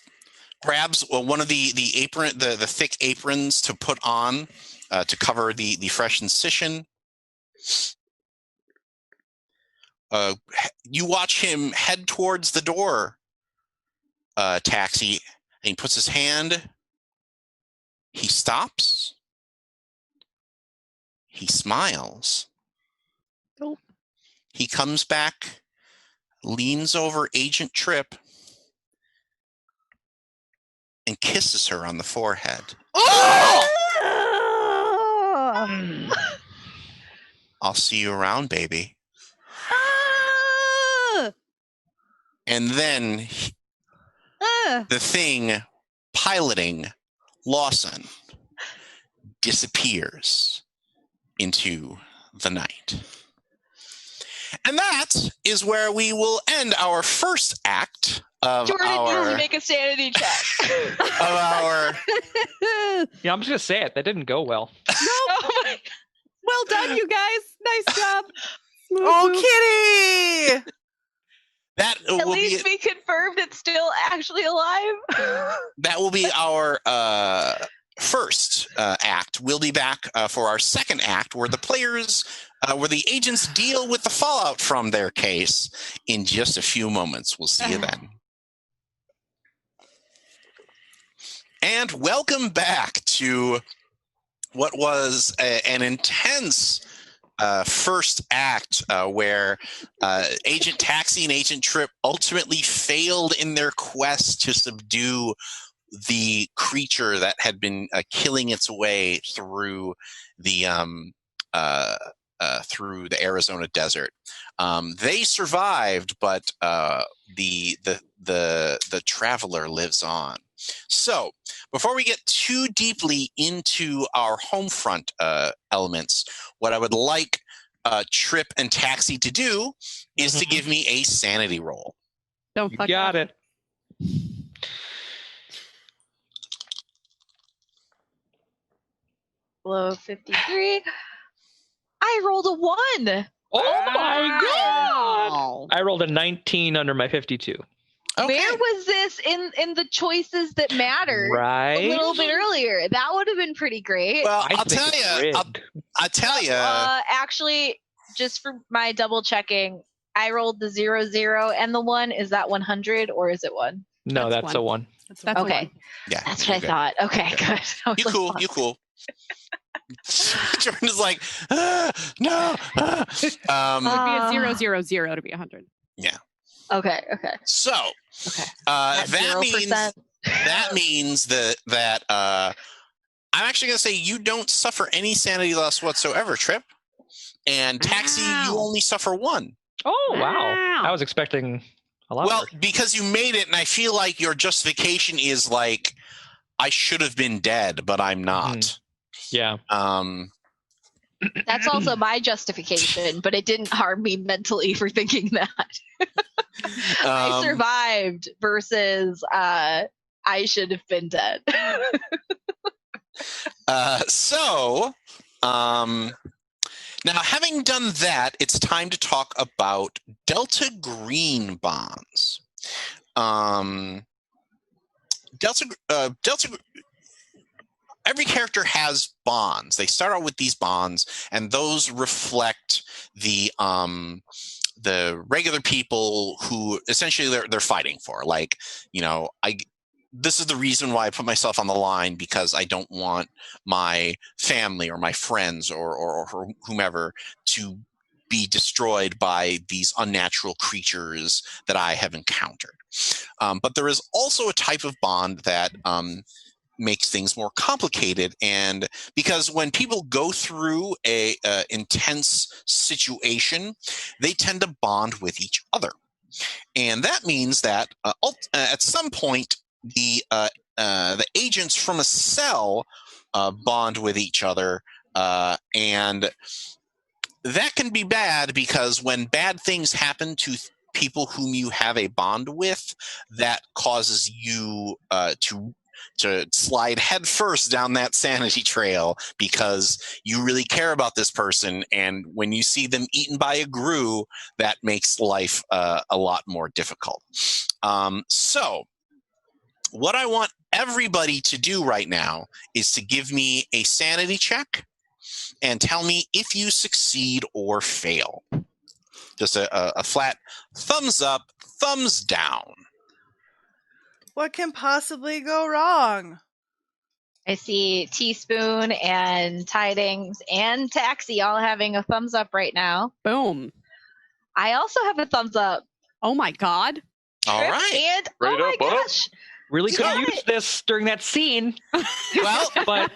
grabs one of the apron, the thick aprons to put on to cover the fresh incision, you watch him head towards the door, Taxi, and he puts his hand. He stops. He smiles. Nope. He comes back, leans over Agent Trip, and kisses her on the forehead. Oh! I'll see you around, baby. Ah! And then the thing piloting Lawson disappears into the night. And that is where we will end our first act of Jordan needs to our make a sanity check. of our Yeah, I'm just gonna say it. That didn't go well. Oh my- Well done, you guys. Nice job. Smooth Oh, move. kitty! that At will least be we confirmed it's still actually alive. that will be our first act. We'll be back for our second act, where the players, where the agents deal with the fallout from their case in just a few moments. We'll see you then. And welcome back to what was an intense first act where Agent Taxi and Agent Trip ultimately failed in their quest to subdue the creature that had been killing its way through the Arizona desert. They survived, but the traveler lives on. So, before we get too deeply into our home front elements, what I would like Trip and Taxi to do is to give me a sanity roll. Don't You fuck got up. it. Below 53. I rolled a 1. Oh my god! Wow. I rolled a 19 under my 52. Okay. Where was this in the choices that mattered Right? a little bit earlier? That would have been pretty great. Well, I I'll think tell it's you. rigged. I'll tell you. Actually, just for my double checking, I rolled the 0, and the 1. Is that 100 or is it 1? No, That's that's a one. That's Okay. one. Yeah, That's you're what I good. thought. Okay, good. I was You like, cool. fuck. You cool. Jordan is like, no. It would be Ah. a 0, 0, 0 to be 100. Okay. So Okay. that 0%. means that I'm actually going to say you don't suffer any sanity loss whatsoever, Trip. And Taxi, you Wow. only suffer 1. Oh, wow. Wow. I was expecting a lot Well, worse. because you made it, and I feel like your justification is like, I should have been dead, but I'm not. Yeah. That's also my justification, but it didn't harm me mentally for thinking that. I survived versus I should have been dead. Now, having done that, it's time to talk about Delta Green bonds. Every character has bonds. They start out with these bonds, and those reflect the regular people who essentially they're fighting for. Like, this is the reason why I put myself on the line, because I don't want my family or my friends or whomever to be destroyed by these unnatural creatures that I have encountered. But there is also a type of bond that makes things more complicated, and because when people go through a intense situation, they tend to bond with each other, and that means that at some point the agents from a cell bond with each other, and that can be bad, because when bad things happen to people whom you have a bond with, that causes you to slide headfirst down that sanity trail, because you really care about this person, and when you see them eaten by a grue, that makes life a lot more difficult. So what I want everybody to do right now is to give me a sanity check and tell me if you succeed or fail. Just a flat thumbs up, thumbs down. What can possibly go wrong? I see Teaspoon and Tidings and Taxi all having a thumbs up right now. Boom. I also have a thumbs up. Oh my God. All Trip right. And Right oh my up, up. gosh. Really You could got use it. this during that scene, Well, but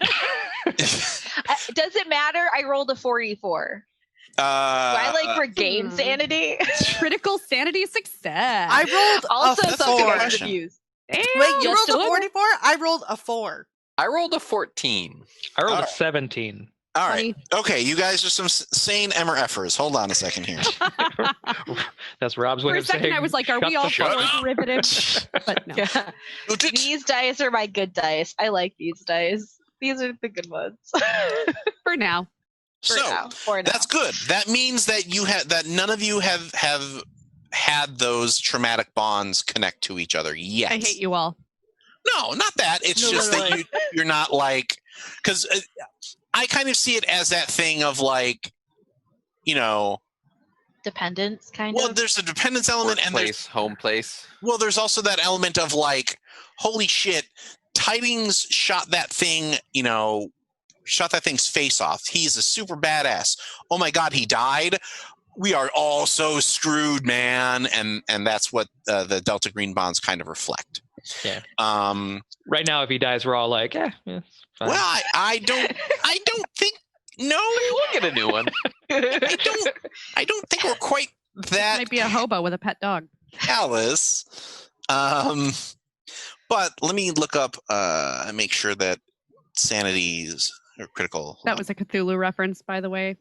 Does it matter? I rolled a 44. Do I like regain sanity? Critical sanity success. I rolled Also, a that's a good something I 4. question. could have used. Damn, Wait, you just rolled a little. 44? I rolled a 4. I rolled a 14. I rolled All a right. 17. All right. Funny. Okay, you guys are some sane MRFers. Hold on a second here. That's Rob's way For a of second, saying. I was like, are shut we the all fuck four up. derivatives? But no. Yeah. These dice are my good dice. I like these dice. These are the good ones. For now. For So now. For now. that's good. That means that none of you have had those traumatic bonds connect to each other yet. I hate you all. No, not that. It's No, just literally. that you're not like, because I kind of see it as that thing of like, you know, Dependence, kind well, of. there's a dependence element, and Workplace, home place. there's also that element of like, holy shit, Tidings shot that thing, shot that thing's face off. He's a super badass. Oh my god, he died. We are all so screwed, man. And that's what the Delta Green bonds kind of reflect. Yeah. Right now, if he dies, we're all like, yeah, it's fine. Well, I don't think. No, We'll get a new one. I don't think we're quite that Might be a hobo with a pet dog. callous. But let me look up and make sure that sanity's or critical. That was a Cthulhu reference, by the way.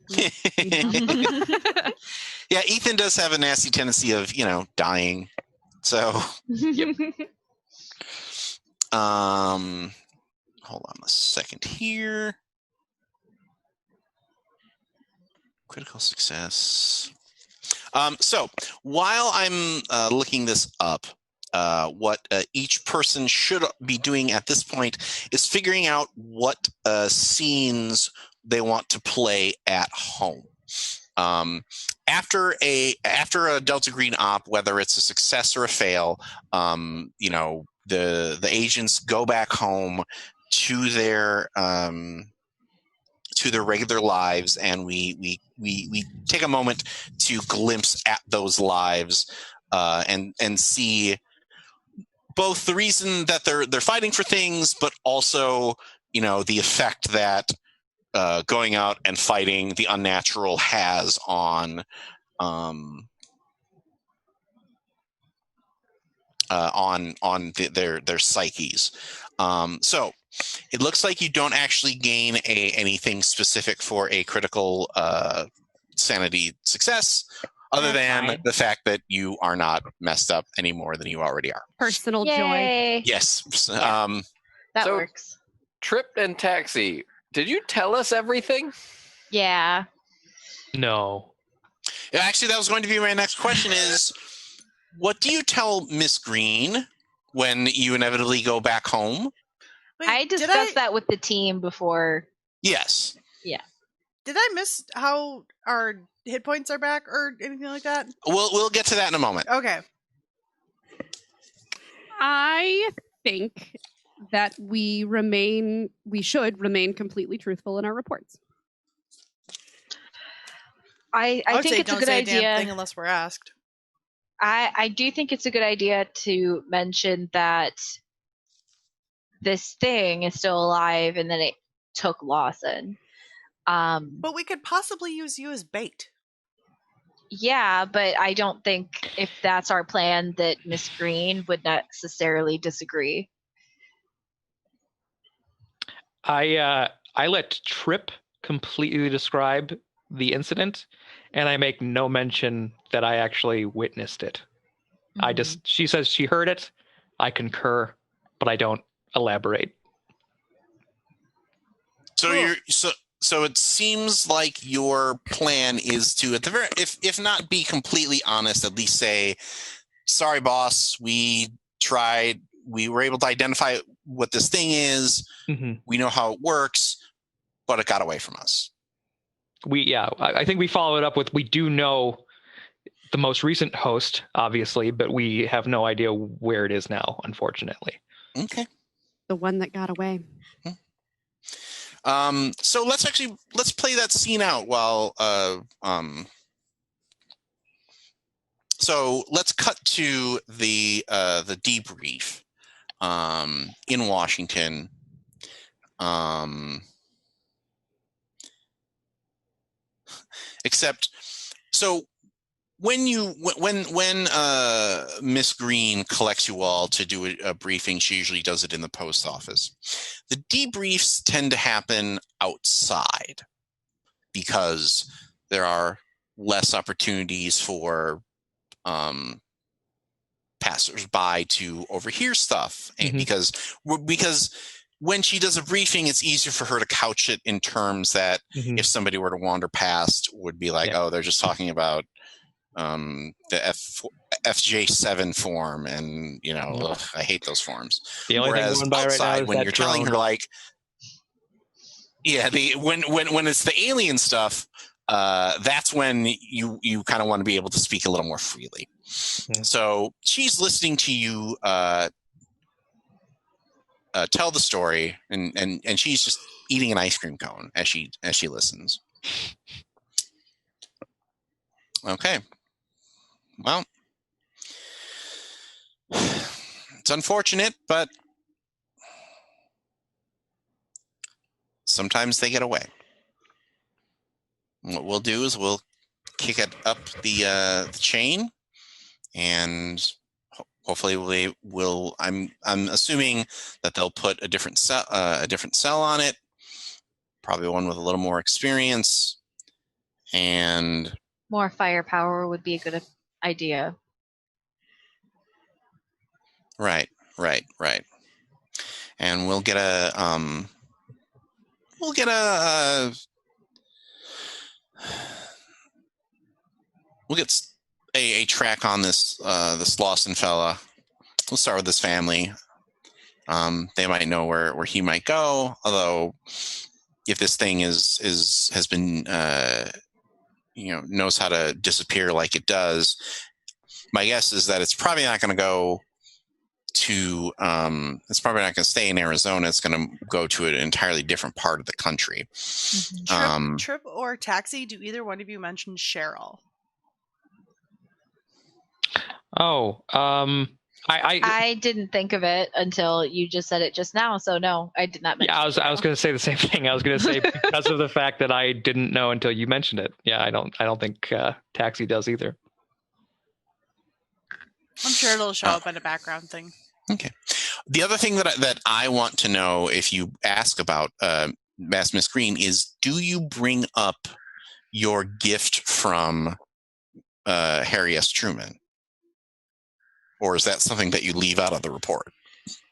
Yeah, Ethan does have a nasty tendency of, dying. So, hold on a second here. Critical success. So while I'm looking this up, what each person should be doing at this point is figuring out what scenes they want to play at home. After a Delta Green op, whether it's a success or a fail, the agents go back home to their regular lives, and we take a moment to glimpse at those lives and see both the reason that they're fighting for things, but also the effect that going out and fighting the unnatural has on their psyches. So it looks like you don't actually gain anything specific for a critical sanity success, other That's than fine. the fact that you are not messed up any more than you already are. Personal joy. Yay. Yes. Yeah. That So- works. Trip and Taxi. Did you tell us everything? Yeah. No. Actually, that was going to be my next question is, what do you tell Miss Green when you inevitably go back home? Wait, I did discussed that with the team before. Yes. Did I miss how our hit points are back or anything like that? We'll get to that in a moment. Okay. I think that we should remain completely truthful in our reports. I would think say it's a don't good say a damn idea. thing unless we're asked. I do think it's a good idea to mention that this thing is still alive and that it took Lawson. But we could possibly use you as bait. Yeah, but I don't think if that's our plan that Miss Green would necessarily disagree. I let Trip completely describe the incident, and I make no mention that I actually witnessed it. She says she heard it. I concur, but I don't elaborate. So Cool. so it seems like your plan is to, at the very, if not be completely honest, at least say, sorry, boss, we tried, we were able to identify what this thing is. Mm-hmm. We know how it works, but it got away from us. I think we follow it up with, we do know the most recent host, obviously, but we have no idea where it is now, unfortunately. Okay. The one that got away. So let's play that scene out while so let's cut to the debrief in Washington. Except so when Miss Green collects you all to do a briefing, she usually does it in the post office. The debriefs tend to happen outside because there are less opportunities for passersby to overhear stuff, and because when she does a briefing, it's easier for her to couch it in terms that if somebody were to wander past, would be like, oh, they're just talking about the FJ7 form, and ugh, I hate those forms. The only Whereas thing going by outside, right now is when that you're telling her drone. like, when it's the alien stuff, that's when you kind of want to be able to speak a little more freely. So she's listening to you tell the story, and she's just eating an ice cream cone as she listens. Okay. Well, it's unfortunate, but sometimes they get away. What we'll do is we'll kick it up the chain, and hopefully we will. I'm assuming that they'll put a different cell on it, probably one with a little more experience, and More firepower would be a good idea. Right. And we'll get a track on this Lawson fella. We'll start with this family. They might know where he might go, although if this thing has been knows how to disappear like it does, my guess is that it's probably not going to go to it's probably not going to stay in Arizona. It's going to go to an entirely different part of the country. Trip or taxi? Do either one of you mention Cheryl? Oh, I didn't think of it until you just said it just now. So no, I did not mention I was going to say the same thing. I was going to say because of the fact that I didn't know until you mentioned it. Yeah, I don't think Taxi does either. I'm sure it'll show up in a background thing. Okay. The other thing that I want to know, if you ask about Miss Green, is do you bring up your gift from Harry S. Truman? Or is that something that you leave out of the report?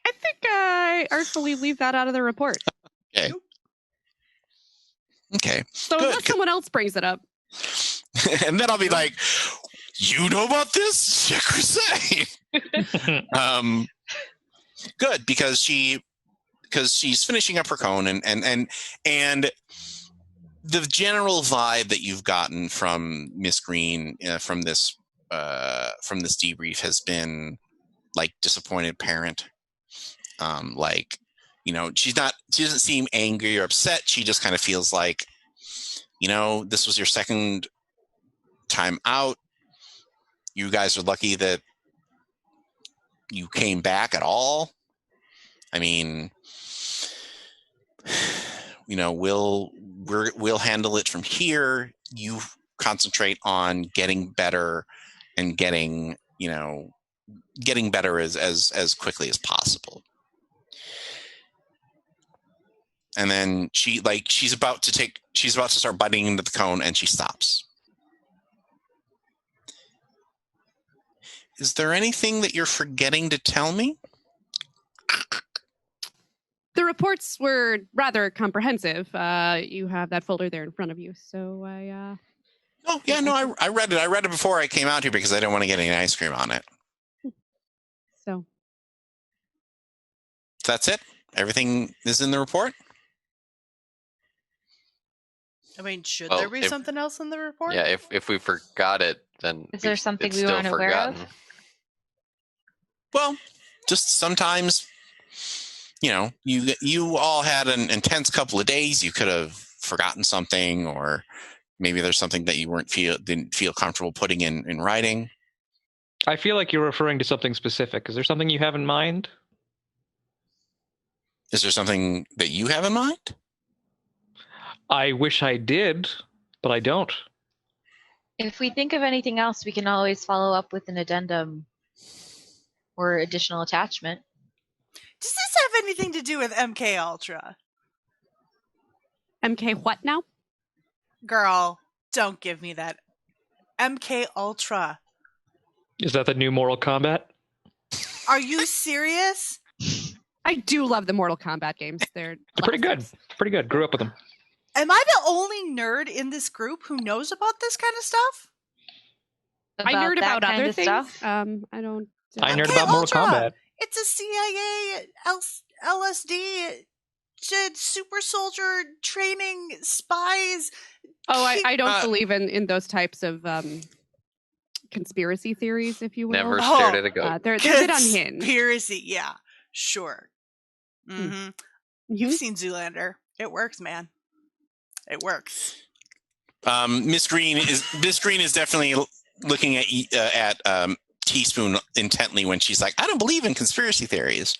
I think I artfully leave that out of the report. Okay. Okay. So unless someone else brings it up. And then I'll be like, you know about this? Good, because she's finishing up her cone, and the general vibe that you've gotten from Miss Green from this debrief has been like disappointed parent. She doesn't seem angry or upset. She just kind of feels like, this was your second time out. You guys are lucky that you came back at all. I mean, we'll handle it from here. You concentrate on getting better and getting better as quickly as possible. And then she's about to start biting into the cone, and she stops. Is there anything that you're forgetting to tell me? The reports were rather comprehensive. You have that folder there in front of you. So I Oh yeah, no, I read it. I read it before I came out here because I didn't want to get any ice cream on it. So that's it? Everything is in the report? I mean, should there be something else in the report? Yeah, if we forgot it, then Is there something it's we still weren't aware of? forgotten. Well, just sometimes, you all had an intense couple of days. You could have forgotten something, or maybe there's something that you didn't feel comfortable putting in writing. I feel like you're referring to something specific. Is there something you have in mind? Is there something that you have in mind? I wish I did, but I don't. If we think of anything else, we can always follow up with an addendum or additional attachment. Does this have anything to do with MK Ultra? MK what now? Girl, don't give me that. MK Ultra. Is that the new Mortal Kombat? Are you serious? I do love the Mortal Kombat games. They're Pretty good. classics. Pretty good. Grew up with them. Am I the only nerd in this group who knows about this kind of stuff? I nerd that about kind other of things. stuff? I don't. I nerd MK about Mortal Ultra. Kombat. It's a CIA LSD super soldier training spies. Oh, I don't believe in those types of conspiracy theories, if you will. Never Oh, stared at a goat. They're a bit unhinged. Conspiracy, yeah, sure. Mm-hmm. Mhm. You've seen Zoolander. It works, man. It works. Miss Green is definitely looking at Teaspoon intently when she's like, "I don't believe in conspiracy theories,"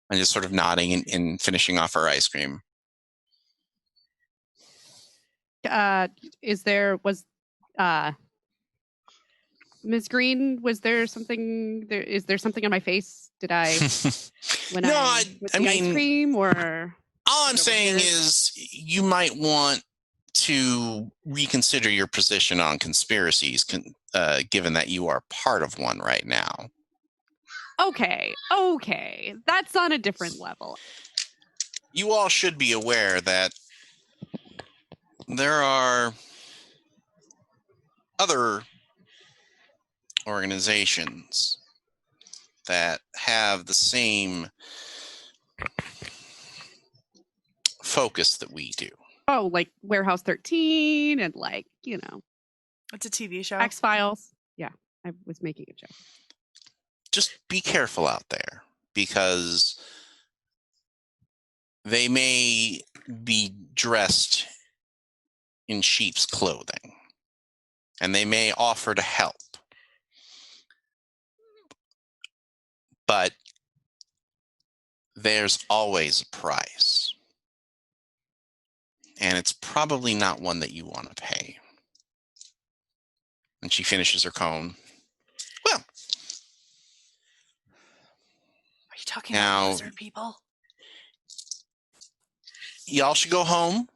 and just sort of nodding and finishing off her ice cream. Ms. Green, was there something there? Is there something on my face? Did I when No, I with I the mean, ice cream or all I'm over saying here? is you might want to reconsider your position on conspiracies, given that you are part of one right now. Okay, that's on a different level. You all should be aware that there are other organizations that have the same focus that we do. Oh, like Warehouse 13 and It's a TV show. X-Files. Yeah, I was making a joke. Just be careful out there, because they may be dressed in sheep's clothing, and they may offer to help. But there's always a price. And it's probably not one that you want to pay. And she finishes her cone. Well, Are you talking Now- about lizard people? y'all should go home,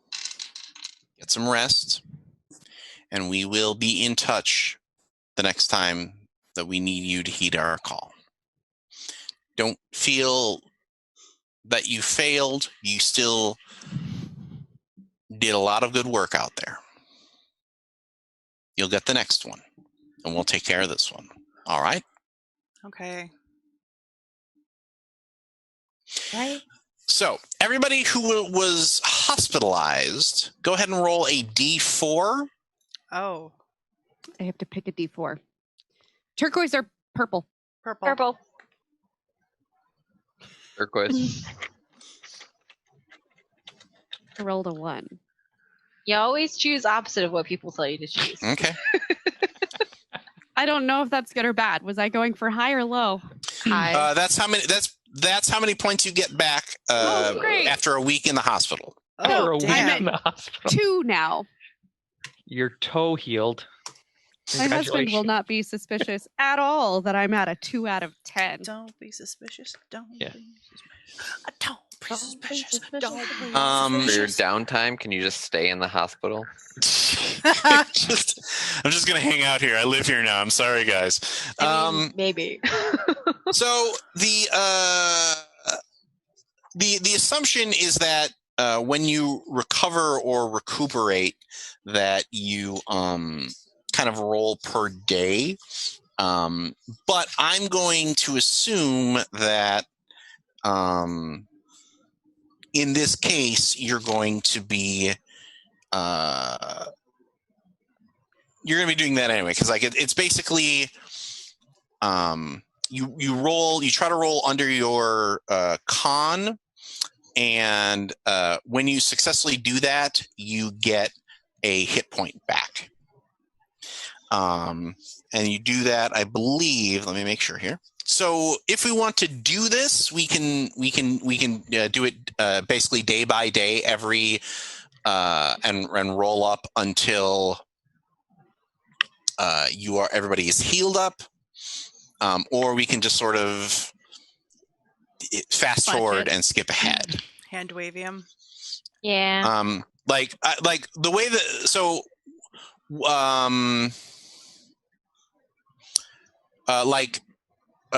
get some rest, and we will be in touch the next time that we need you to heed our call. Don't feel that you failed. You still did a lot of good work out there. You'll get the next one, and we'll take care of this one. All right? Okay. Right? So, everybody who was hospitalized, go ahead and roll a D4. Oh, I have to pick a D4. Turquoise or purple? purple. Purple. Turquoise. I rolled a 1. You always choose opposite of what people tell you to choose. Okay. I don't know if that's good or bad. Was I going for high or low? High. That's how many points you get back Oh, great. after a week in the hospital. Oh, Or a week damn. in the hospital. 2 now. Your toe healed. My husband will Congratulations. not be suspicious at all that I'm at a 2 out of 10. Don't be suspicious. Don't Yeah. be suspicious. Don't be suspicious. suspicious. Don't be For your suspicious. downtime, can you just stay in the hospital? I'm just gonna hang out here. I live here now. I'm sorry, guys. I mean, maybe. So the assumption is that when you recover or recuperate, that you kind of roll per day. But I'm going to assume that in this case, you're going to be you're going to be doing that anyway, because like it's basically you try to roll under your con, and when you successfully do that, you get a hit point back. And you do that, I believe. Let me make sure here. So if we want to do this, we can do it basically day by day, every and roll up until everybody is healed up, or we can just sort of fast forward and skip ahead. Hand wave him. Yeah. Like the way that so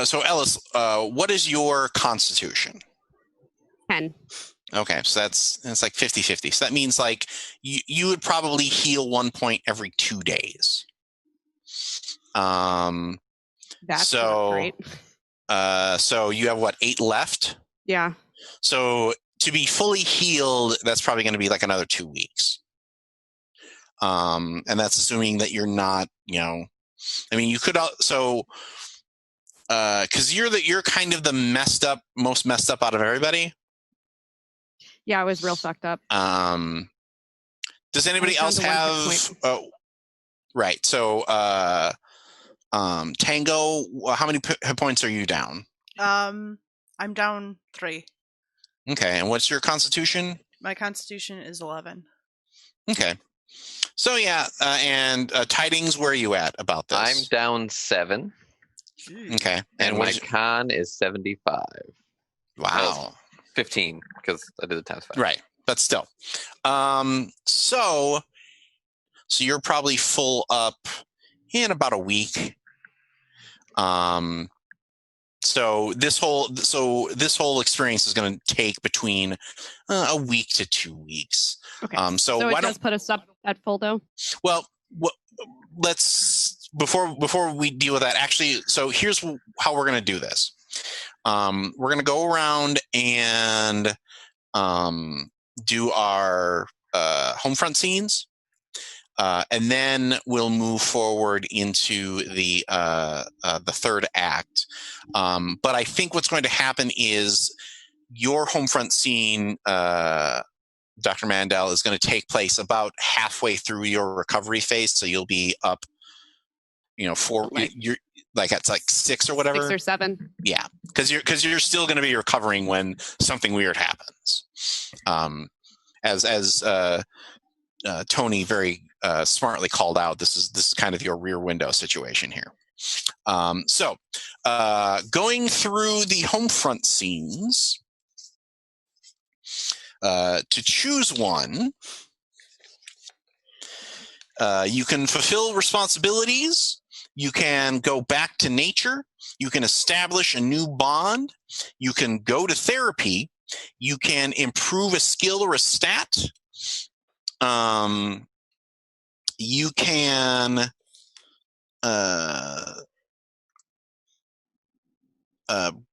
so Ellis, what is your constitution? 10. Okay, so that's like 50-50. So that means like you would probably heal 1 point every 2 days. That's so not great. So you have what, 8 left? Yeah. So to be fully healed, that's probably going to be like another 2 weeks. And that's assuming that you're not, I mean, you could because you're kind of the most messed up out of everybody. Yeah, I was real fucked up. Does anybody else have? Right. So, Tango, how many hit points are you down? I'm down 3. Okay, and what's your constitution? My constitution is 11. Okay. So yeah, and Tidings, where are you at about this? I'm down 7. Okay, and my con is 75. Wow. Well, 15 because I did the times 5. Right, but still, so you're probably full up in about a week. So this whole experience is going to take between a week to 2 weeks. Okay. So it why does put us up at full though? Well, let's before we deal with that. Actually, so here's how we're going to do this. We're going to go around and do our home front scenes, and then we'll move forward into the third act. But I think what's going to happen is your home front scene, Dr. Mandel, is going to take place about halfway through your recovery phase. So you'll be up, 4. You're like it's like 6 or whatever, 6 or 7. Yeah, because you're still going to be recovering when something weird happens. As Tony very smartly called out, this is kind of your rear window situation here. So going through the home front scenes, to choose one, you can fulfill responsibilities, you can go back to nature, you can establish a new bond, you can go to therapy, you can improve a skill or a stat, you can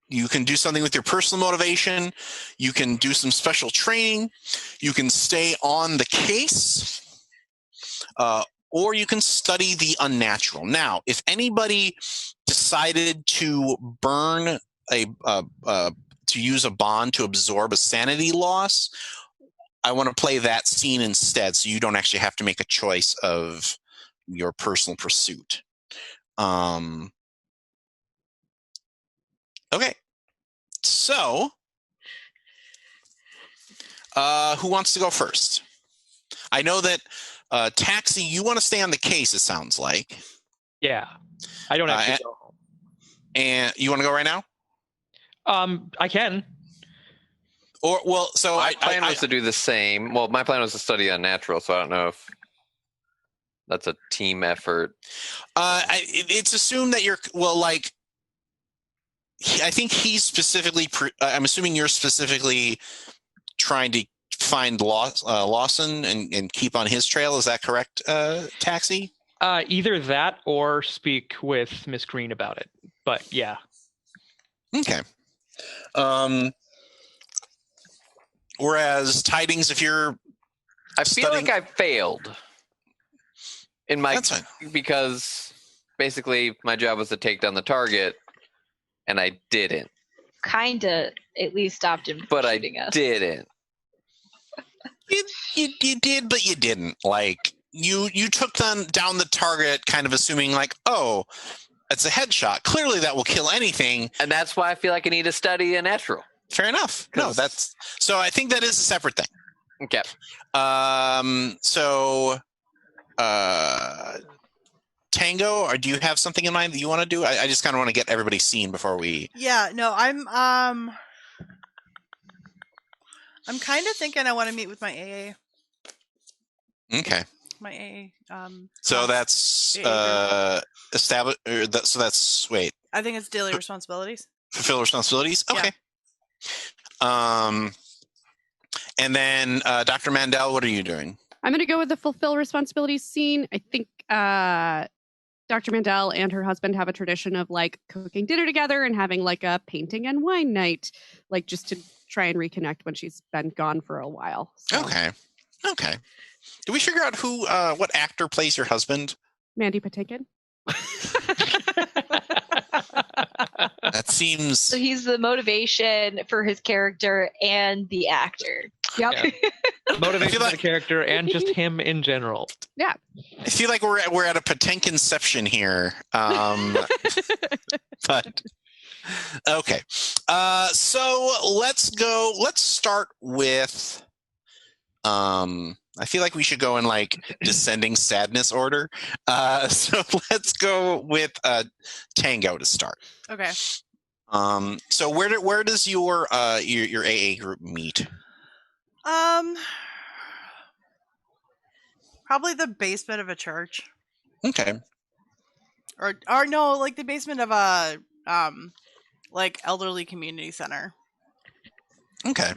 you can do something with your personal motivation, you can do some special training, you can stay on the case, or you can study the unnatural. Now, if anybody decided to burn to use a bond to absorb a sanity loss, I want to play that scene instead, so you don't actually have to make a choice of your personal pursuit. Okay. So, who wants to go first? I know that Taxi, you want to stay on the case, it sounds like. Yeah. I don't have to go home. And you want to go right now? I can. Or well, so my plan was to do the same. Well, my plan was to study unnatural, so I don't know if that's a team effort. It's assumed that you're I think he's specifically. I'm assuming you're specifically trying to find Lawson and keep on his trail. Is that correct, Taxi? Either that or speak with Miss Green about it. But yeah. Okay. Whereas Tidings, if you're I feel like I failed. In my That's fine. because basically my job was to take down the target, and I didn't. Kinda at least stopped him from But I shooting us. didn't. You did, but you didn't. Like you took down the target, kind of assuming like, oh, it's a headshot. Clearly, that will kill anything. And that's why I feel like I need to study unnatural. Fair enough. No, 'Cause- that's so. I think that is a separate thing. Okay. So, Tango, or do you have something in mind that you want to do? I just kind of want to get everybody seen before we. Yeah, no, I'm kind of thinking I want to meet with my AA. Okay. My AA. So class. that's establish. So that's wait. I think it's daily responsibilities. Fulfill responsibilities. Yeah. Okay. And then Dr. Mandel, what are you doing? I'm going to go with the fulfill responsibilities scene. I think Dr. Mandel and her husband have a tradition of like cooking dinner together and having like a painting and wine night, like just to try and reconnect when she's been gone for a while. So, Okay. Did we figure out what actor plays your husband? Mandy Patinkin. That seems. So he's the motivation for his character and the actor. Yep. Yeah. Motivation like- for the character and just him in general. I feel like we're at a Patinkinception here. But okay. So let's go. Let's start with. I feel like we should go in like descending sadness order. So let's go with Tango to start. Okay. So where does your AA group meet? Probably the basement of a church, Okay. or no, like the basement of a like elderly community center. Okay.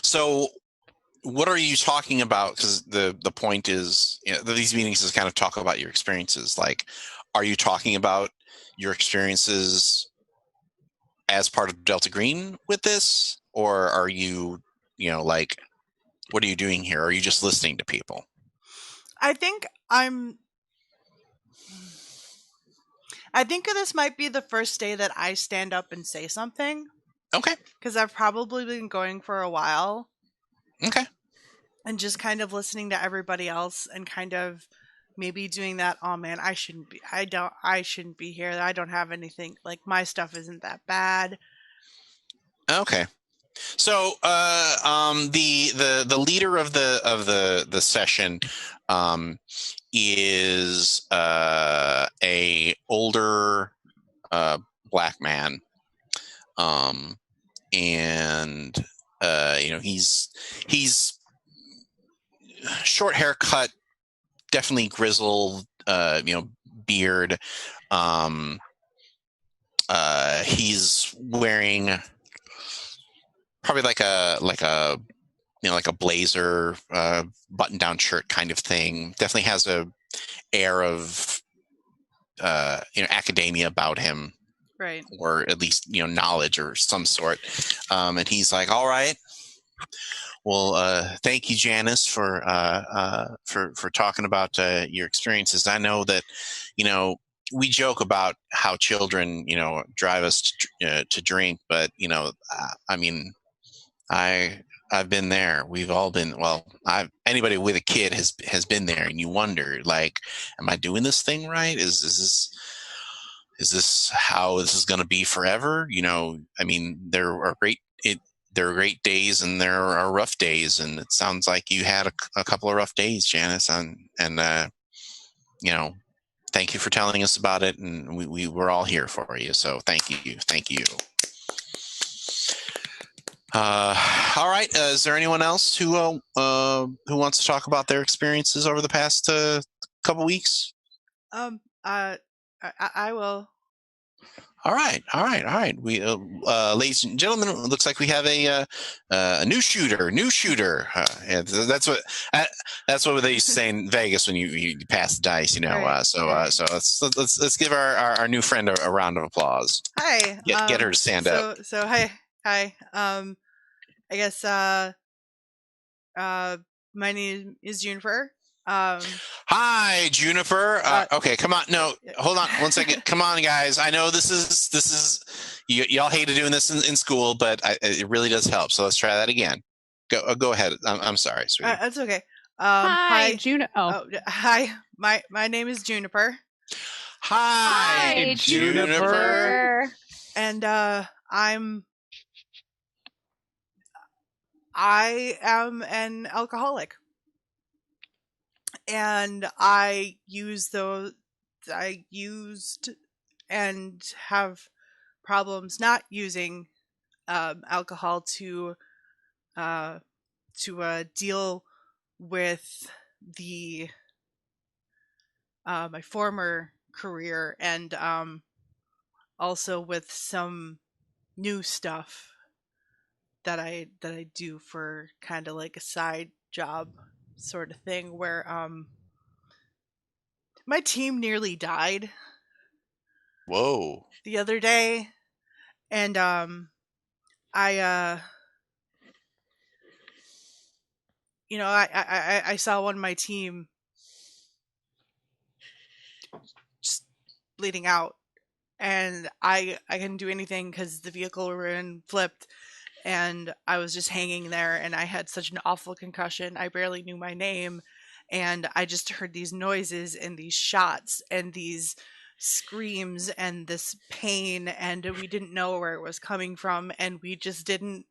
So what are you talking about? Because the point is, these meetings is kind of talk about your experiences. Like, are you talking about your experiences as part of Delta Green with this, or are you, like, what are you doing here? Or are you just listening to people? I think this might be the first day that I stand up and say something, Okay. because I've probably been going for a while. Okay. And just kind of listening to everybody else and kind of maybe doing that. Oh man, I shouldn't be here. I don't have anything, like my stuff isn't that bad. Okay. So the leader of the session is a older black man, and he's short haircut, definitely grizzled, beard. He's wearing probably like a blazer, button-down shirt kind of thing. Definitely has a air of academia about him, Right. or at least knowledge or some sort. And he's like, "All right, well, thank you, Janice, for talking about your experiences. I know that we joke about how children drive us to drink, but I mean, I've been there. We've all been. Well, anybody with a kid has been there, and you wonder, like, am I doing this thing right? Is this how this is going to be forever? I mean, there are great days and there are rough days, and it sounds like you had a couple of rough days, Janice, and thank you for telling us about it, and we were all here for you. So thank you. All right. Is there anyone else who wants to talk about their experiences over the past couple weeks? I will. All right. We, ladies and gentlemen, it looks like we have a new shooter. Yeah, that's what they used to say in Vegas when you pass the dice. Right. So let's give our new friend a round of applause. Hi. Get her to stand up. So hi. I guess My name is Juniper. Hi, Juniper. Okay, come on. No, hold on 1 second. Come on, guys. I know this is y'all hated doing this in school, but it really does help. So let's try that again. Go ahead. I'm sorry, sweetie. That's okay. Hi, Hi. My name is Juniper. Hi, Juniper. And I am an alcoholic. And I used and have problems not using alcohol to deal with the my former career, and also with some new stuff that I do for kind of like a side job sort of thing, where my team nearly died. Whoa. The other day, and I saw one of my team just bleeding out, and I couldn't do anything because the vehicle we were in flipped, and I was just hanging there, and I had such an awful concussion. I barely knew my name, and I just heard these noises and these shots and these screams and this pain, and we didn't know where it was coming from, and we just didn't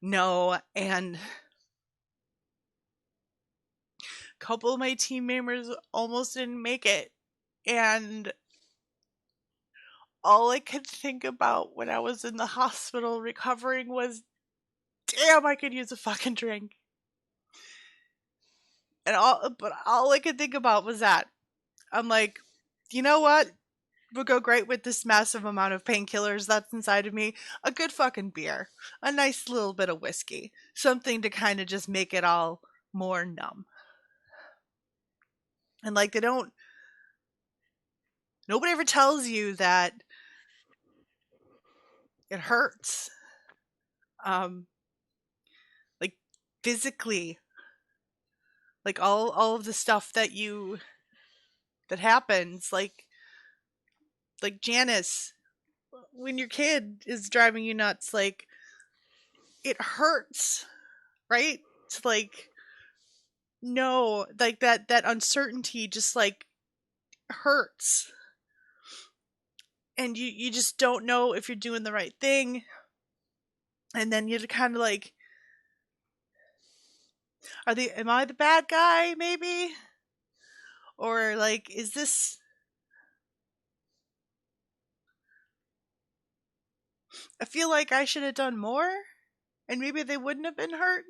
know. And a couple of my team members almost didn't make it, and all I could think about when I was in the hospital recovering was, damn, I could use a fucking drink. And all I could think about was that. I'm like, you know what would go great with this massive amount of painkillers that's inside of me? A good fucking beer. A nice little bit of whiskey. Something to kind of just make it all more numb. And like, nobody ever tells you that it hurts. Like physically. Like all of the stuff that happens, like Janice, when your kid is driving you nuts, like, it hurts, right? To like know, like that uncertainty just like hurts, and you just don't know if you're doing the right thing, and then you're kind of like, am I the bad guy, maybe? Or like, is this, I feel like I should have done more, and maybe they wouldn't have been hurt.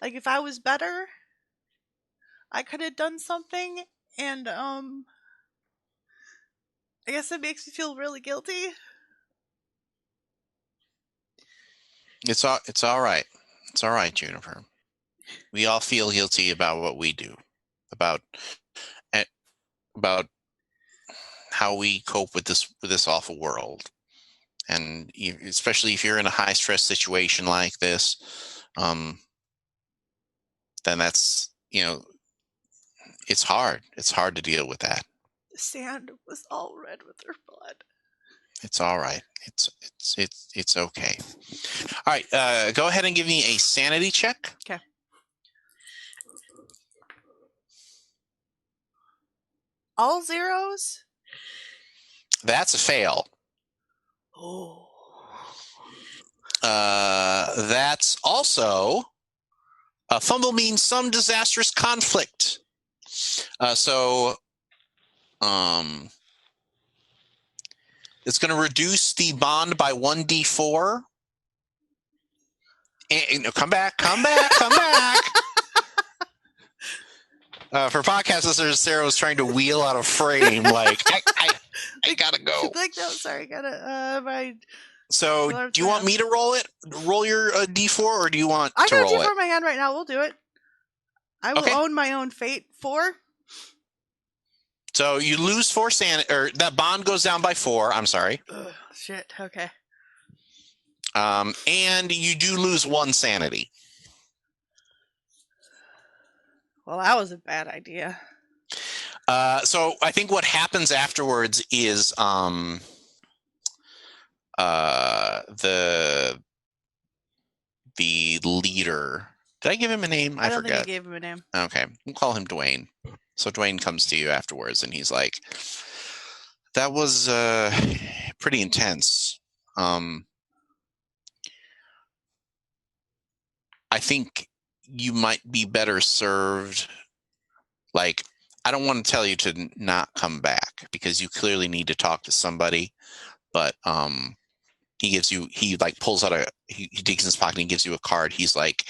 Like, if I was better, I could have done something, and I guess it makes me feel really guilty. It's all right. It's all right, Juniper. We all feel guilty about what we do, about how we cope with this awful world, and especially if you're in a high stress situation like this, then that's, it's hard. It's hard to deal with that. The sand was all red with her blood. It's all right. It's okay. All right. Go ahead and give me a sanity check. Okay. All zeros? That's a fail. Oh. That's also a fumble means some disastrous conflict. So it's going to reduce the bond by 1d4. And come back. For podcast listeners, Sarah was trying to wheel out of frame. Like, I gotta go. Like, no, sorry, gotta. So, do you want me to roll it? Roll your d4, or do you want to roll it? I got a d4 in my hand right now. We'll do it. I will own my own fate. 4. So you lose 4 sanity, or that bond goes down by 4. I'm sorry. Ugh, shit. Okay. And you do lose 1 sanity. Well, that was a bad idea. So I think what happens afterwards is the leader. Did I give him a name? I don't think forget. you gave him a name. Okay, we'll call him Dwayne. So Dwayne comes to you afterwards, and he's like, "That was pretty intense. I think you might be better served. Like, I don't want to tell you to not come back because you clearly need to talk to somebody, but he like pulls out he digs in his pocket and he gives you a card. He's like,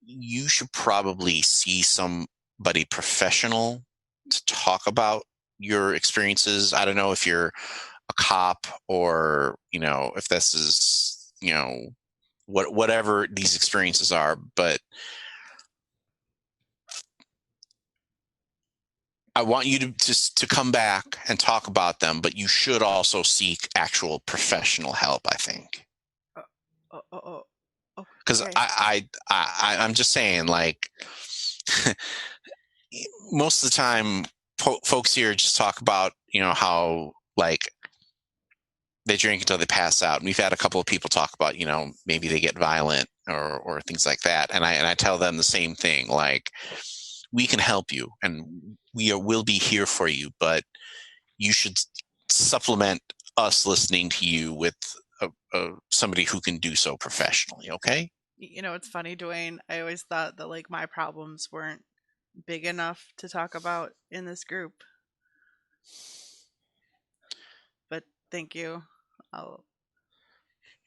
you should probably see somebody professional to talk about your experiences. I don't know if you're a cop or, if this is, whatever these experiences are, but I want you to come back and talk about them, but you should also seek actual professional help, I think. Because Okay. I'm just saying, like, most of the time, folks here just talk about, how, like, they drink until they pass out. And we've had a couple of people talk about, maybe they get violent or things like that. And I tell them the same thing, like, we can help you and we'll be here for you, but you should supplement us listening to you with somebody who can do so professionally. Okay. It's funny, Dwayne. I always thought that like my problems weren't big enough to talk about in this group. But thank you.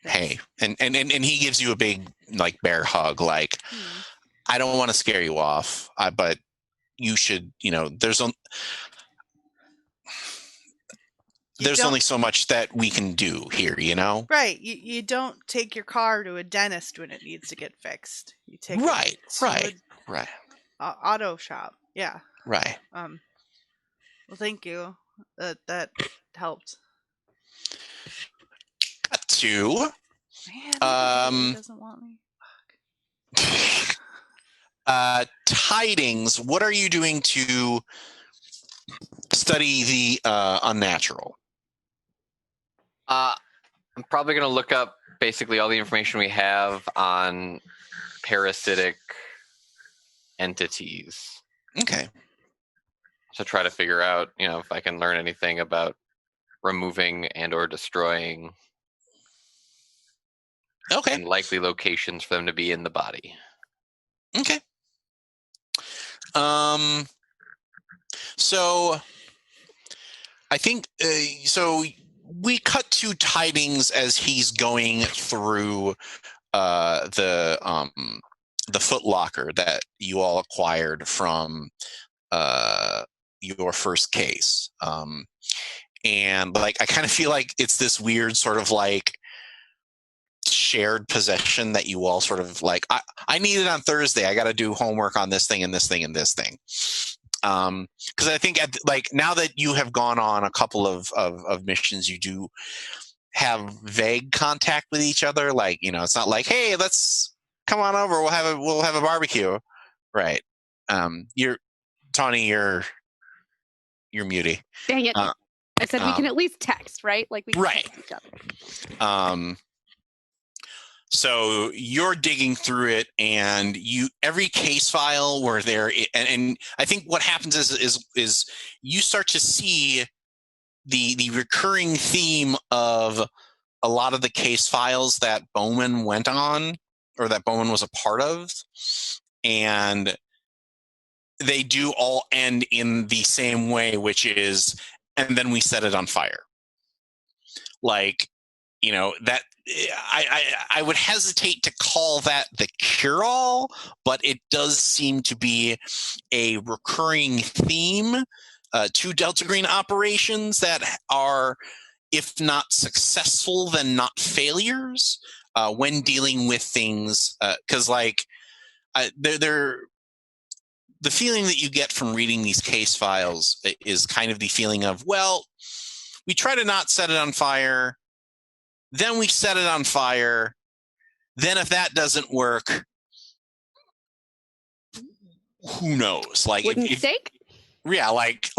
Hey, and he gives you a big like bear hug. Like, I don't want to scare you off, but you should. There's only so much that we can do here. Right. You don't take your car to a dentist when it needs to get fixed. You take right, it to auto shop. Yeah. Right. Well, thank you. That helped. Cut to. Man, he doesn't want me. Tidings. What are you doing to study the unnatural? I'm probably going to look up basically all the information we have on parasitic entities. Okay. To try to figure out, if I can learn anything about removing and or destroying. Okay. And likely locations for them to be in the body. Okay. So I think so we cut to Tidings as he's going through the Foot Locker that you all acquired from your first case. And like I kind of feel like it's this weird sort of like shared possession that you all sort of like, I need it on Thursday. I got to do homework on this thing and this thing and this thing. Because I think now that you have gone on a couple of missions, you do have vague contact with each other. Like, it's not like, hey, let's come on over. We'll have a barbecue. Right. Tawny, you're muty. Dang it. I said we can at least text, right? Like we can text each other. So you're digging through it, and every case file where and I think what happens is you start to see the recurring theme of a lot of the case files that Bowman went on, or that Bowman was a part of, and they do all end in the same way, which is, and then we set it on fire. Like, that I would hesitate to call that the cure-all, but it does seem to be a recurring theme to Delta Green operations that are, if not successful, then not failures when dealing with things. Because the feeling that you get from reading these case files is kind of the feeling of, well, we try to not set it on fire. Then we set it on fire. Then if that doesn't work, who knows? Like, Wooden if, stake? yeah, like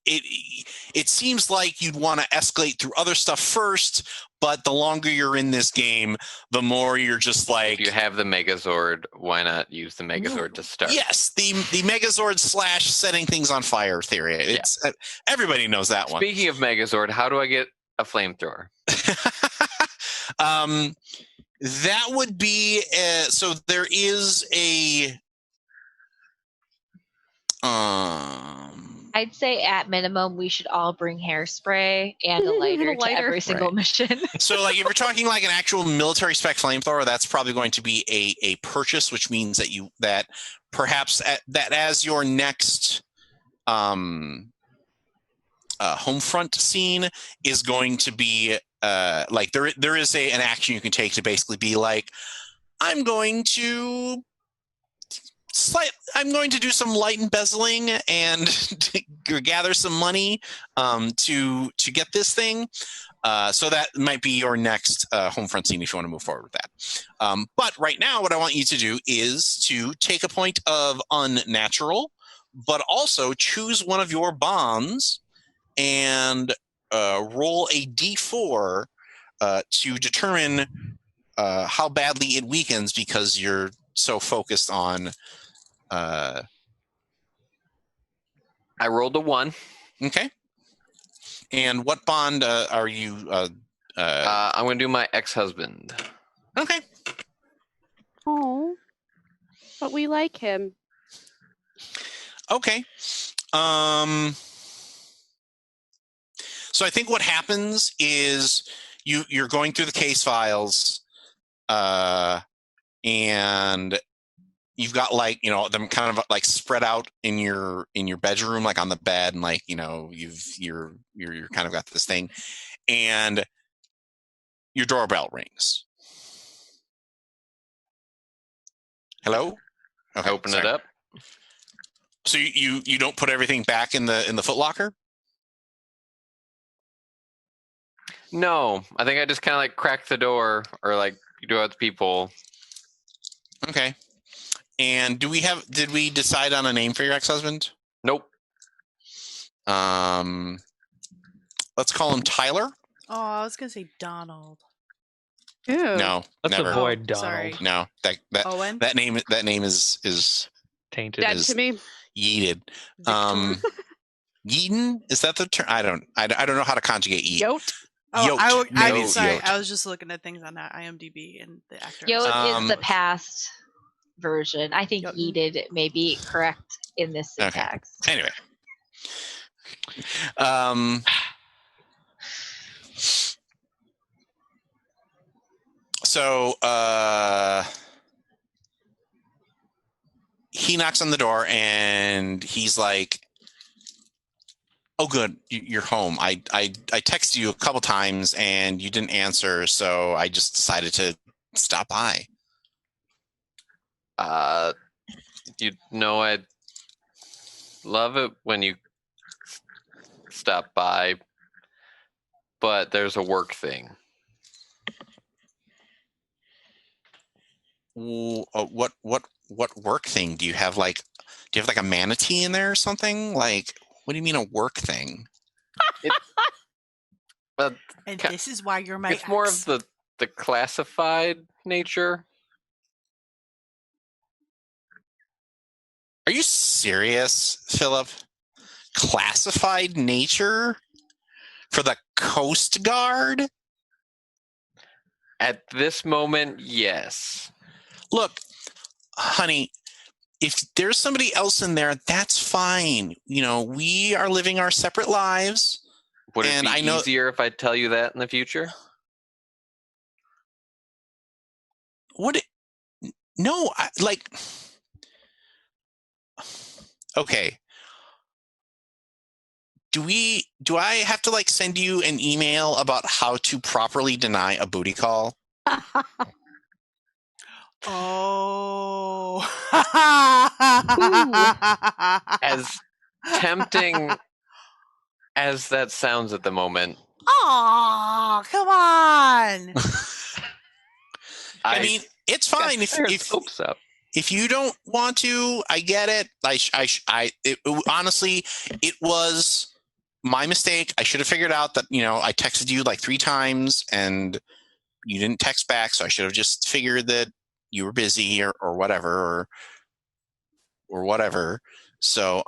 it seems like you'd want to escalate through other stuff first, but the longer you're in this game, the more you're just like, If you have the Megazord, why not use the Megazord to start? yes, the Megazord / setting things on fire theory. It's everybody knows that one. Speaking of Megazord, how do I get a flamethrower? That would be so there is a I'd say at minimum we should all bring hairspray and a lighter, to Lighter. every single mission. so like if you're talking like an actual military spec flamethrower, that's probably going to be a purchase, which means that perhaps that as your next home front scene is going to be like there is an action you can take to basically be like, I'm going to do some light embezzling and gather some money to get this thing. So that might be your next home front scene if you want to move forward with that. But right now, what I want you to do is to take a point of unnatural, but also choose one of your bonds and roll a d4 to determine how badly it weakens because you're so focused on. I rolled a 1. Okay. And what bond are you? I'm going to do my ex-husband. Okay. Oh, but we like him. Okay. So I think what happens is you're going through the case files, and you've got like, them kind of like spread out in your bedroom, like on the bed, and like, you're kind of got this thing, and your doorbell rings. Hello? Okay, I open it up. So you don't put everything back in the footlocker? No, I think I just kind of like crack the door or like do other people. Okay. And did we decide on a name for your ex-husband? Nope. Let's call him Tyler. Oh, I was gonna say Donald. Ew. No, Let's never. avoid Donald. Sorry. No, Owen. that name is Tainted. Dead is- to me. yeeted. Victor. Yeaton, is that the term? I don't know how to conjugate yeet. Yote. Oh, Yote. Maybe it's sorry. yote. I was just looking at things on that IMDb and the actor. Yote is the past version. I think Yote. yeeted may be correct in this syntax. Anyway. So he knocks on the door and he's like, "Oh, good, you're home. I texted you a couple times and you didn't answer, so I just decided to stop by." I'd love it when you stop by, but there's a work thing. What work thing? Do you have like a manatee in there or something? Like, what do you mean a work thing? And this is why you're my It's more of the classified nature. Are you serious, Philip? Classified nature for the Coast Guard? At this moment, yes. Look, honey, if there's somebody else in there, that's fine. We are living our separate lives. Would it And be I know- easier if I tell you that in the future? No, okay. Do I have to like send you an email about how to properly deny a booty call? Oh. As tempting as that sounds at the moment, Oh, come on. I mean, it's fine there's hopes up. if you don't want to, I get it. Honestly, it was my mistake. I should have figured out that, I texted you like 3 times and you didn't text back. So I should have just figured that you were busy or whatever, or whatever. So,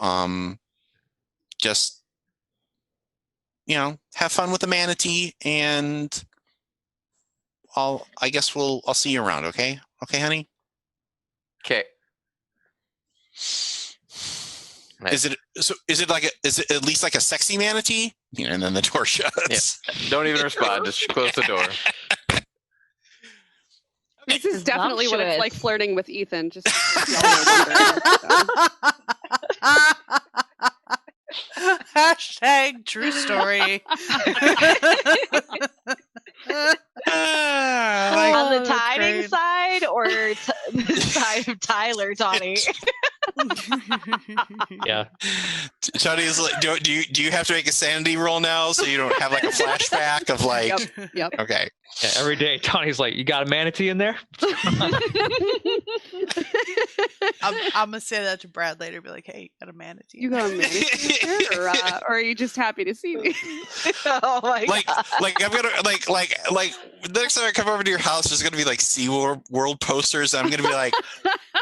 just, have fun with the manatee, and I'll see you around. Okay. Okay, honey. Okay. Is it at least like a sexy manatee? And then the door shuts. Yeah. Don't even respond. Just close the door. This is definitely what it's like flirting with Ethan. Just Hashtag true story. On the tiding side or the side of Tyler, Tawny? Yeah. Tony is like, do you have to make a sanity roll now so you don't have like a flashback of like? Yep. Okay. Yeah, every day, Tony's like, "You got a manatee in there?" I'm gonna say that to Brad later. Be like, "Hey, you got a manatee? You got a manatee, or are you just happy to see me?" Oh my god! Like I'm gonna like the next time I come over to your house, there's gonna be like SeaWorld posters. And I'm gonna be like,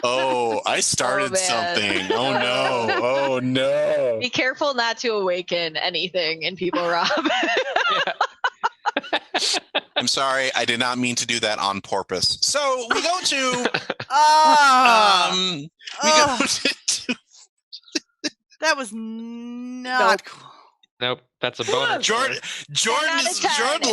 "Oh, I started something. Oh no! Be careful not to awaken anything in people, Rob." I'm sorry, I did not mean to do that on purpose. So we go to that was not cool. Nope, that's a bonus. Jordan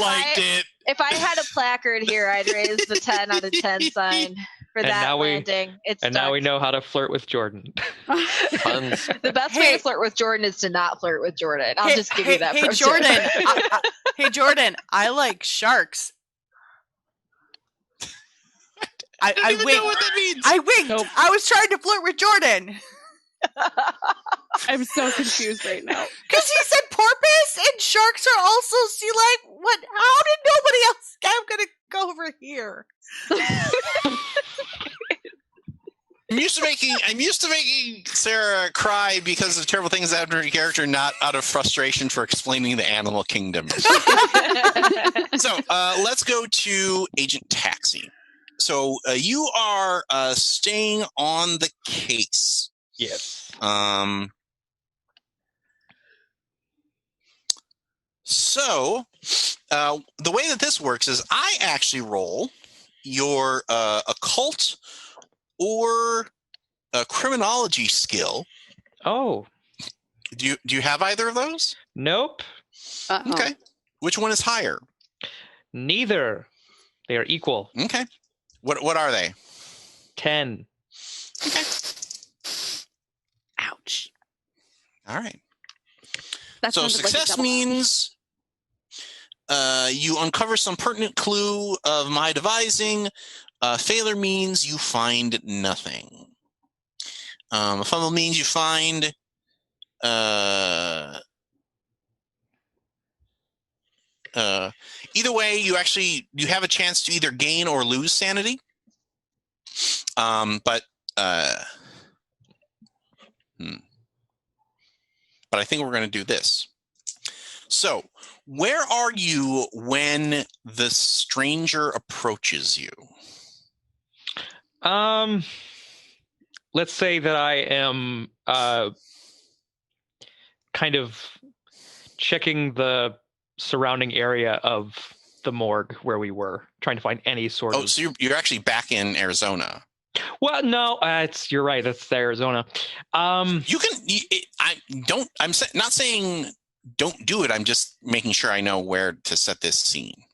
liked it. If I had a placard here, I'd raise the 10 out of 10 sign for that landing. Now we know how to flirt with Jordan. The best way to flirt with Jordan is to not flirt with Jordan. I'll just give you that. Hey, Jordan. Hey, Jordan. I like sharks. I don't even know what that means. I winked. Nope. I was trying to flirt with Jordan. I'm so confused right now. Because he said porpoise and sharks are also sea like. What? How did nobody else? I'm gonna go over here. I'm used to making Sarah cry because of terrible things that happen to her character, not out of frustration for explaining the animal kingdom. So let's go to Agent Taxi. So you are staying on the case. Yes. So the way that this works is I actually roll your occult or a criminology skill. Oh. Do you have either of those? Nope. Uh-oh. Okay. Which one is higher? Neither. They are equal. Okay. What are they? 10. Okay. Ouch. All right. That So success means you uncover some pertinent clue of my devising. Failure means you find nothing. A fumble means you find either way, you have a chance to either gain or lose sanity. But I think we're going to do this. So, where are you when the stranger approaches you? Let's say that I am kind of checking the surrounding area of the morgue where we were, trying to find any sort of... Oh, so you're actually back in Arizona. Well, no, you're right. That's Arizona. You can. I'm not saying don't do it. I'm just making sure I know where to set this scene.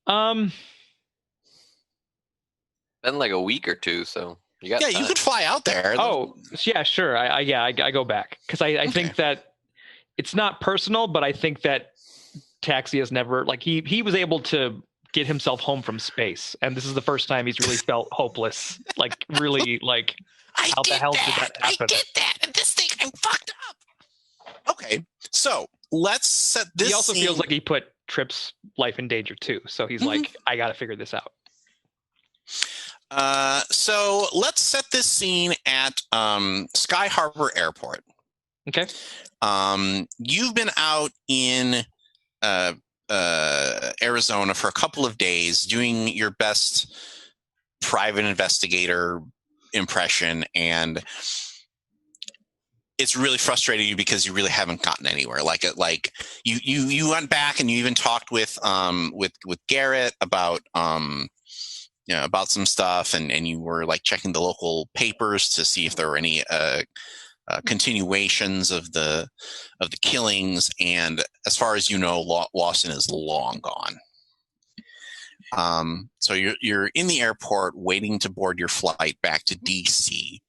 Been like a week or two, so you got. Yeah, time. you could fly out there. Oh, yeah, sure. I go back because I think that it's not personal, but I think that Taxi has never he was able to get himself home from space, and this is the first time he's really felt hopeless. How the hell did that happen? I did that, and this thing, I'm fucked up. Okay, so let's set this. He also scene. feels like he put Trip's life in danger too, so he's like, I got to figure this out. So let's set this scene at Sky Harbor Airport. Okay. You've been out in Arizona for a couple of days doing your best private investigator impression, and it's really frustrating you because you really haven't gotten anywhere. Like you went back and you even talked with Garrett about about some stuff, and you were like checking the local papers to see if there were any continuations of the killings, and as far as you know, Lawson is long gone. So you're in the airport waiting to board your flight back to DC,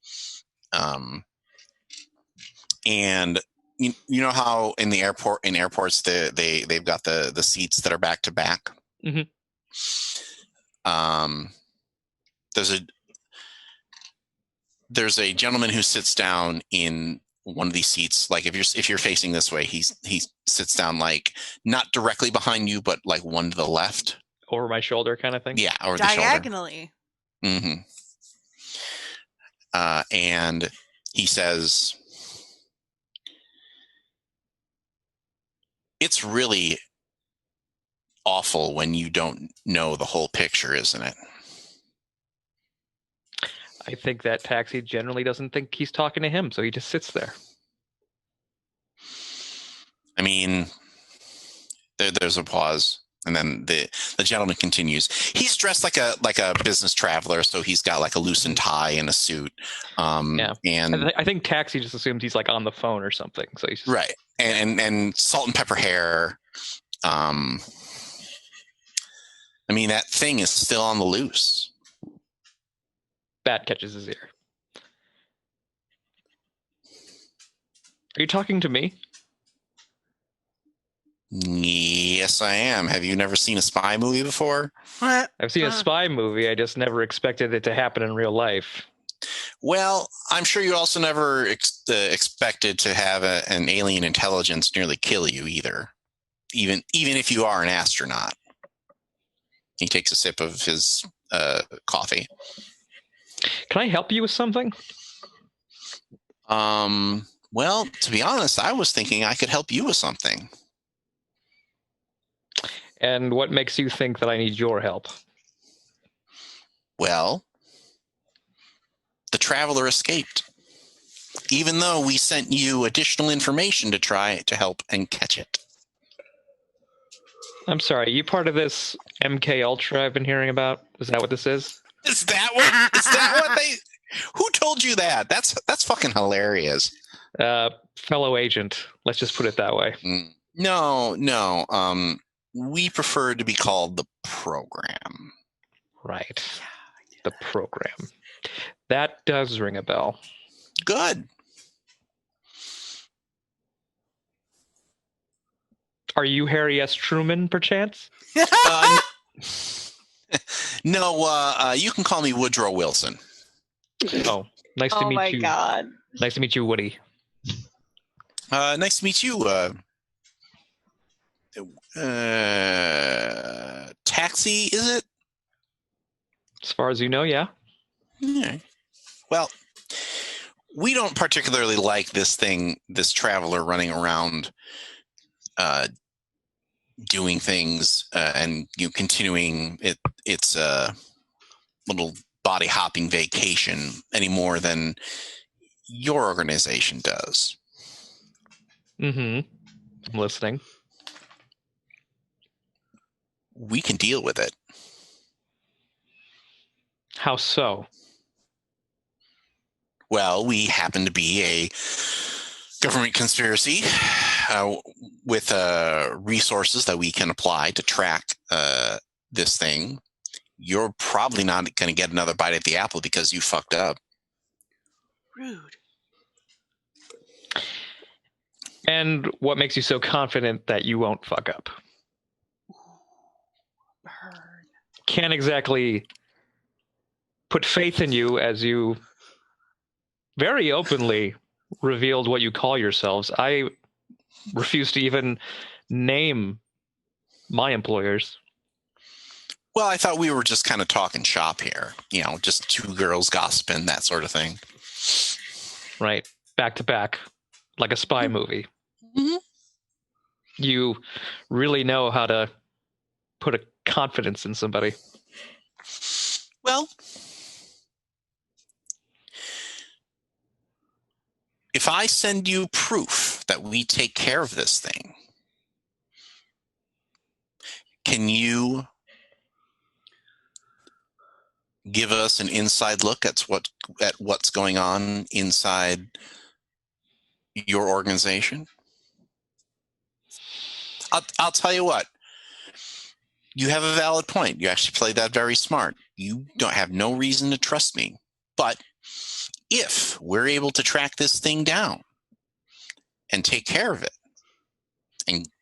and you know how in airports they've got the seats that are back to back. Mm-hmm. There's a gentleman who sits down in one of these seats. Like if you're facing this way, he sits down like not directly behind you, but like one to the left, over my shoulder, kind of thing. Yeah, over the shoulder. Diagonally. Mm-hmm. And he says, "It's really awful when you don't know the whole picture, isn't it?" I think that taxi generally doesn't think he's talking to him, so he just sits there. I mean, there's a pause, and then the gentleman continues. He's dressed like a business traveler, so he's got like a loosened tie and a suit. Yeah, and I think taxi just assumes he's like on the phone or something. So he's just... right, and salt and pepper hair. I mean, that thing is still on the loose. Bat catches his ear. Are you talking to me? Yes, I am. Have you never seen a spy movie before? I've seen a spy movie. I just never expected it to happen in real life. Well, I'm sure you also never expected to have an alien intelligence nearly kill you either, even if you are an astronaut. He takes a sip of his coffee. Can I help you with something? Well, to be honest, I was thinking I could help you with something. And what makes you think that I need your help? Well, the traveler escaped, even though we sent you additional information to try to help and catch it. I'm sorry, you part of this MK Ultra I've been hearing about? Is that what this is? Is that what they? Who told you that? That's fucking hilarious. Fellow agent. Let's just put it that way. No. We prefer to be called the program. Right. The program. That does ring a bell. Good. Are you Harry S. Truman, perchance? No, you can call me Woodrow Wilson. Oh, nice to meet you. Oh my god. Nice to meet you, Woody. Nice to meet you. Taxi, is it? As far as you know, yeah. Yeah. Well, we don't particularly like this traveler running around doing things and continuing its little body hopping vacation any more than your organization does. Mm-hmm. I'm listening. We can deal with it. How so? Well, we happen to be a government conspiracy with resources that we can apply to track this thing. You're probably not going to get another bite at the apple because you fucked up. Rude. And what makes you so confident that you won't fuck up? Burn. Can't exactly put faith in you as you very openly revealed what you call yourselves. I refuse to even name my employers. Well, I thought we were just kind of talking shop here. Just two girls gossiping, that sort of thing. Right. Back to back, like a spy movie. Mhm. You really know how to put a confidence in somebody. Well, if I send you proof that we take care of this thing, can you give us an inside look at what's going on inside your organization? I'll tell you what. You have a valid point. You actually played that very smart. You don't have no reason to trust me. But if we're able to track this thing down and take care of it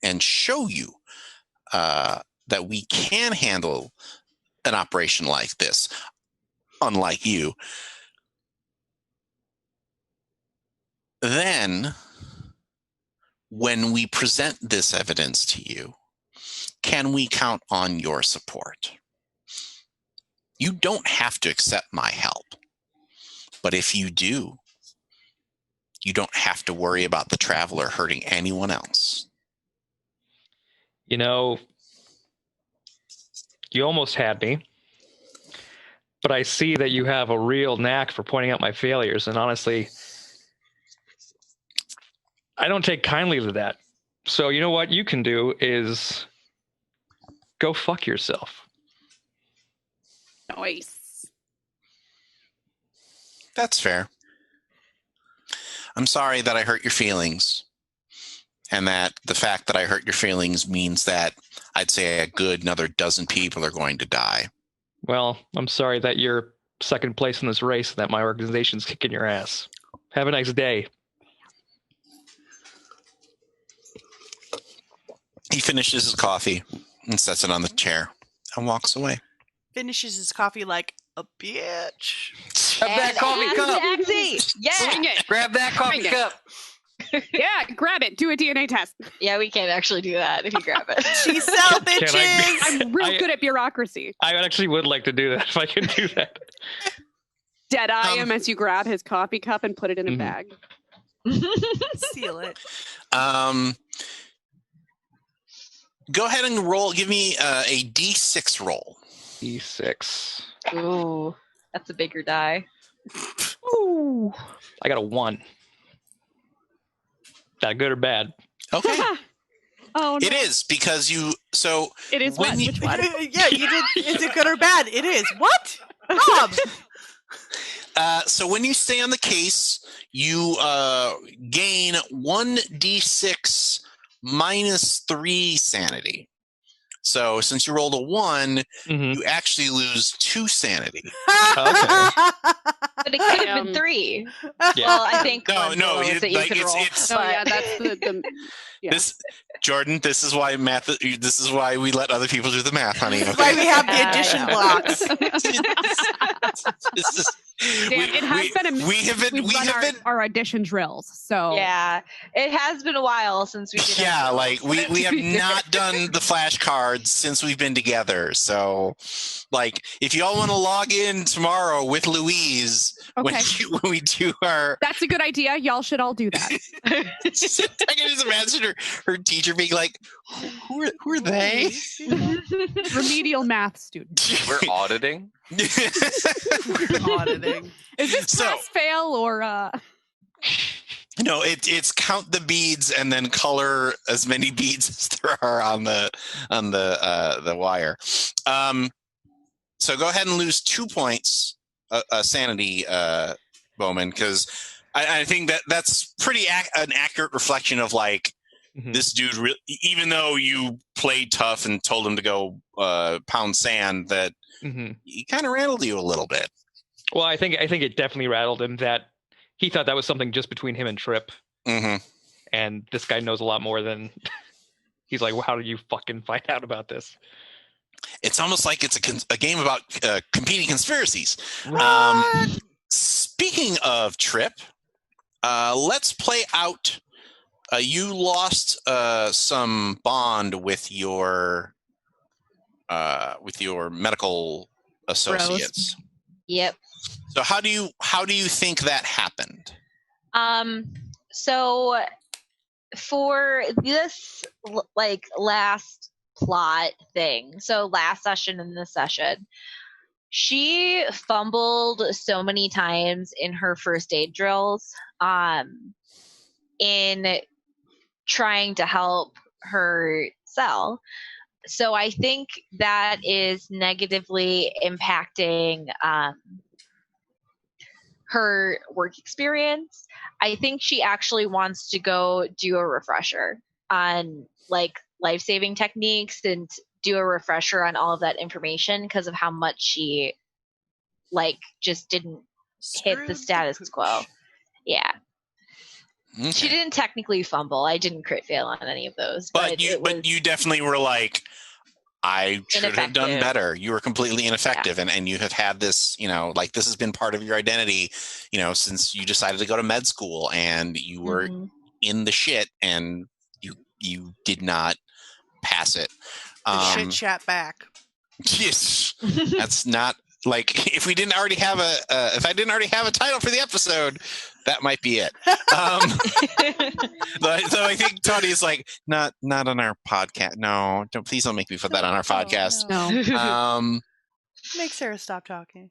and show you that we can handle an operation like this, unlike you, then when we present this evidence to you, can we count on your support? You don't have to accept my help. But if you do, you don't have to worry about the traveler hurting anyone else. You almost had me. But I see that you have a real knack for pointing out my failures. And honestly, I don't take kindly to that. So you know what you can do is go fuck yourself. Nice. That's fair. I'm sorry that I hurt your feelings. And that the fact that I hurt your feelings means that I'd say a good another dozen people are going to die. Well, I'm sorry that you're second place in this race and that my organization's kicking your ass. Have a nice day. He finishes his coffee and sets it on the chair and walks away. Finishes his coffee like a bitch. Grab that coffee cup. Taxi. Yeah. Bring it. Grab that coffee Bring it. cup. Yeah, grab it. Do a DNA test. Yeah, we can actually do that if you grab it. She sell Can bitches. I'm real good at bureaucracy. I actually would like to do that if I can do that. Dead eye him as you grab his coffee cup and put it in a Mhm. bag. Seal it. Go ahead and roll. Give me a D6 roll. E6. Ooh, that's a bigger die. Ooh. I got a 1. That good or bad? Okay. Oh, no. It is because you. So It is when what? you- Which one? Yeah, you did. Is it good or bad? It is. What? Rob. So when you stay on the case, you gain 1d6 minus 3 sanity. So since you rolled a 1, Mhm. you actually lose 2 sanity. But it could have been 3. Yeah. Well, I think No, one no, bonus it- that you like, can it's- roll. it's- Oh, yeah, but- that's the yeah. This, Jordan, this is why math. This is why we let other people do the math, honey. This is why we have the I addition know. blocks. This is, Damn, it has been a we have been We've we run have been our audition drills, so Yeah, it has been a while since we did our yeah, drills. like we have not done the flashcards since we've been together. So, like, if you all want to log in tomorrow with Louise okay. when we do our, That's a good idea. Y'all should all do that. I can just imagine her teacher being like, "Who are they?" Remedial math students. We're auditing. Auditing. Is this So- pass fail or No, it's count the beads and then color as many beads as there are on the wire. So go ahead and lose 2 points sanity, Bowman, because I think that's pretty an accurate reflection of like Mhm. this dude. Even though you played tough and told him to go pound sand, that Mhm. he kind of rattled you a little bit. Well, I think it definitely rattled him that he thought that was something just between him and Trip, Mm-hmm. and this guy knows a lot more than. He's like, well, how did you fucking find out about this? It's almost like it's a game about competing conspiracies. Speaking of Trip, let's play out. You lost some bond with your medical associates. Yep. So how do you think that happened? So for this like last plot thing, so last session and this session, she fumbled so many times in her first aid drills, in trying to help her cell. So I think that is negatively impacting her work experience. I think she actually wants to go do a refresher on like life-saving techniques and do a refresher on all of that information because of how much she like just didn't hit the status quo. Yeah. Okay. She didn't technically fumble. I didn't crit fail on any of those. But you definitely were like, I should have done better. You were completely ineffective, and you have had this, like this has been part of your identity, since you decided to go to med school, and you were in the shit, and you did not pass it. Shit chat back. Yes, that's not like if I didn't already have a title for the episode, that might be it. So I think Tony is like, not on our podcast. No, please don't make me put that on our podcast. No. Make Sarah stop talking.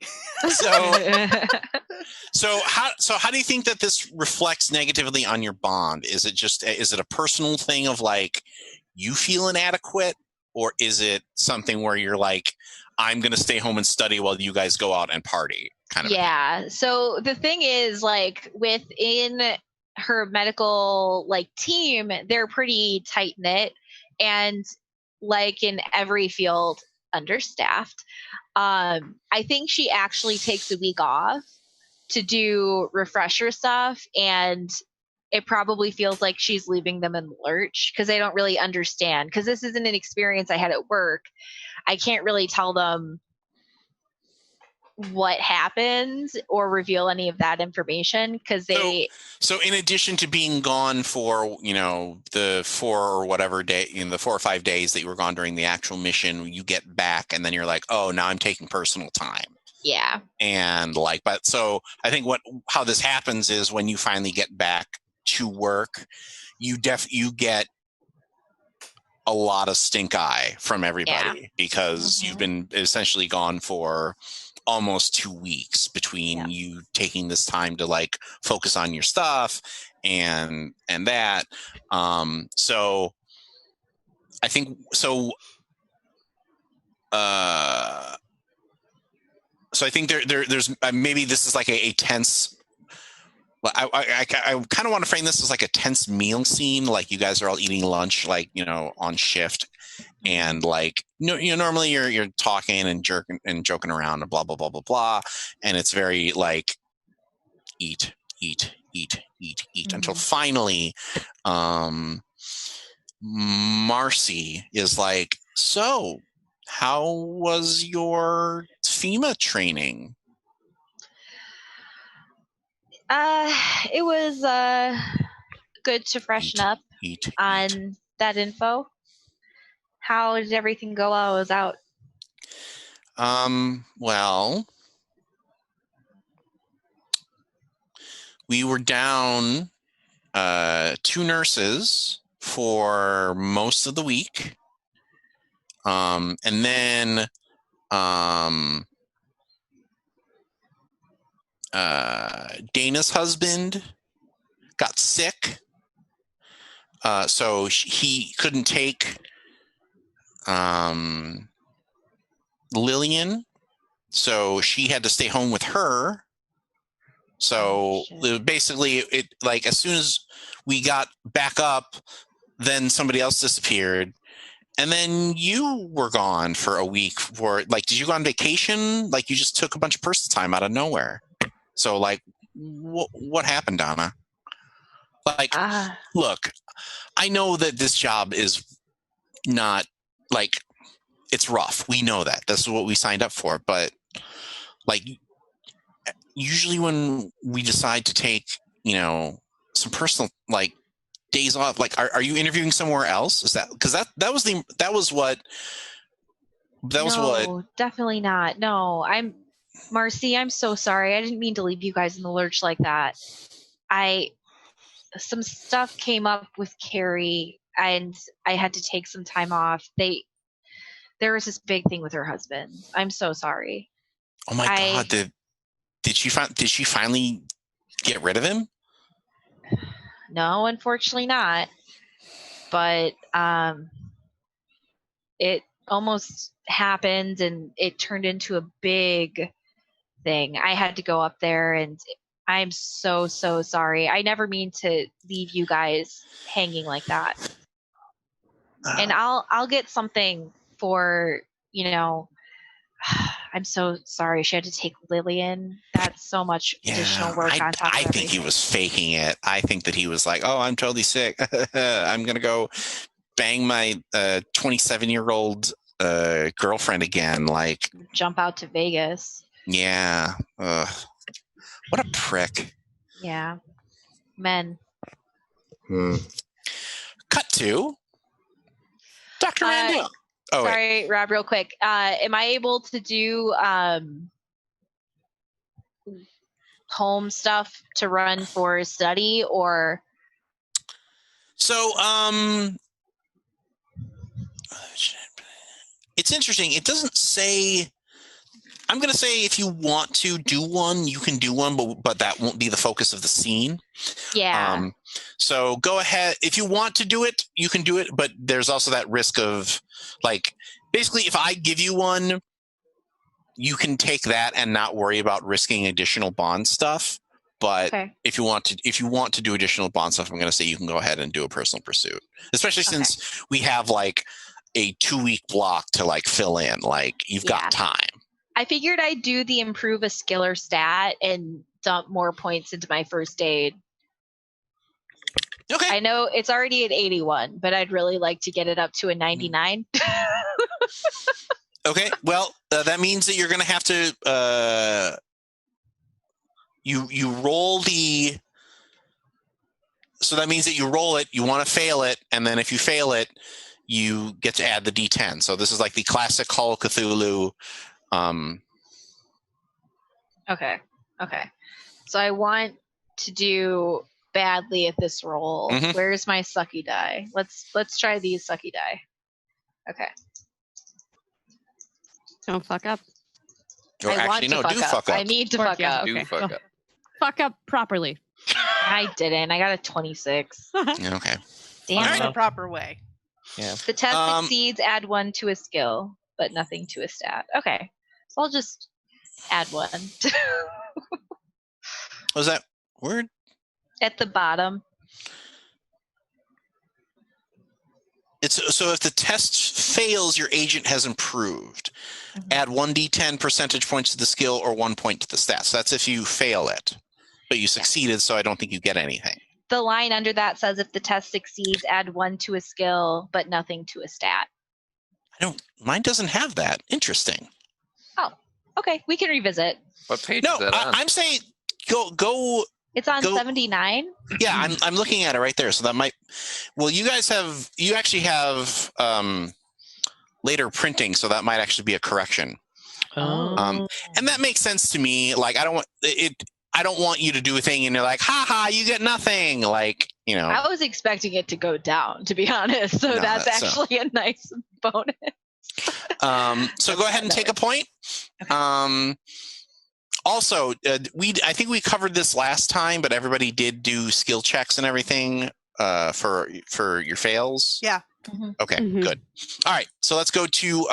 So how do you think that this reflects negatively on your bond? Is it a personal thing of like you feel inadequate, or is it something where you're like, I'm going to stay home and study while you guys go out and party? Kind of. Yeah. So the thing is, like, within her medical team, they're pretty tight knit, and like in every field, understaffed. I think she actually takes a week off to do refresher stuff, and it probably feels like she's leaving them in the lurch because they don't really understand. Because this isn't an experience I had at work. I can't really tell them what happens or reveal any of that information because they. So in addition to being gone for the 4 or 5 days that you were gone during the actual mission, you get back and then you're like, oh, now I'm taking personal time. Yeah. And but so I think how this happens is when you finally get back to work, you get a lot of stink eye from everybody because you've been essentially gone for almost 2 weeks between you taking this time to focus on your stuff and that. So I think so. So I think there's maybe this is like a tense. I kind of want to frame this as like a tense meal scene. Like you guys are all eating lunch, on shift, and normally you're talking and joking around and blah blah blah blah blah, and it's very eat until finally, Marcy is like, so how was your FEMA training? It was good to freshen up on that info. How did everything go while I was out? Well, we were down 2 nurses for most of the week. And then Dana's husband got sick, so he couldn't take Lillian, so she had to stay home with her. So basically, it as soon as we got back up, then somebody else disappeared. And then you were gone for a week did you go on vacation? You just took a bunch of personal time out of nowhere. So what happened, Donna? Look, I know that this job is not it's rough. We know that. That's what we signed up for. But usually when we decide to take, some personal days off, are you interviewing somewhere else? Is that because that was what That was what? No, definitely not. No, Marcy, I'm so sorry. I didn't mean to leave you guys in the lurch like that. Some stuff came up with Carrie and I had to take some time off. There was this big thing with her husband. I'm so sorry. Oh my God! Did she finally get rid of him? No, unfortunately not. But it almost happened and it turned into a big thing. I had to go up there and I'm so sorry. I never mean to leave you guys hanging like that. And I'll get something for, I'm so sorry she had to take Lillian. That's so much additional work on top of I think he everything. was faking it. I think that he was like, oh, I'm totally sick. I'm going to go bang my 27-year-old girlfriend again. Like, jump out to Vegas. Yeah. What a prick. Yeah. Men. Cut to Dr. Mandel. Oh, sorry, Rob, real quick. Am I able to do home stuff to run for study or? So, it's interesting. It doesn't say. I'm going to say if you want to do one, you can do one, but that won't be the focus of the scene. Yeah. So go ahead. If you want to do it, you can do it, but there's also that risk of, like, basically if I give you one, you can take that and not worry about risking additional bond stuff. But if you want to do additional bond stuff, I'm going to say you can go ahead and do a personal pursuit, especially since we have like a 2-week block to like fill in. Like you've got time. I figured I'd do the improve a skill or stat and dump more points into my first aid. Okay. I know it's already at 81, but I'd really like to get it up to a 99. Okay. Well, that means that you're going to have to you roll the. So that means that you roll it. You want to fail it, and then if you fail it, you get to add the D10. So this is like the classic Call of Cthulhu. Okay. So I want to do badly at this roll. Mm-hmm. Where's my sucky die? Let's try these sucky die. Okay. Don't fuck up. I want to fuck up. I need to fuck up. Do fuck up. Fuck up properly. I didn't. I got a 26. Okay. Damn. The proper way. Yeah. The test succeeds, add 1 to a skill, but nothing to a stat. Okay. So I'll just add 1. Was that word? At the bottom. It's so if the test fails, your agent has improved. Add 1d10 percentage points to the skill or 1 point to the stat. So that's if you fail it, but you succeeded. So I don't think you get anything. The line under that says if the test succeeds, add 1 to a skill, but nothing to a stat. Mine doesn't have that. Interesting. Oh, okay. We can revisit. What page is that on? I'm saying go. It's on 79. Yeah, I'm looking at it right there. So that might. Well, you actually have later printing, so that might actually be a correction. And that makes sense to me. Like I don't want you to do a thing and you're like, ha, you get nothing. Like, I was expecting it to go down, to be honest. So that's actually a nice bonus. So go ahead and take a point. Okay. Also, I think we covered this last time, but everybody did do skill checks and everything for your fails. Yeah. Mm-hmm. Okay, good. All right, so let's go to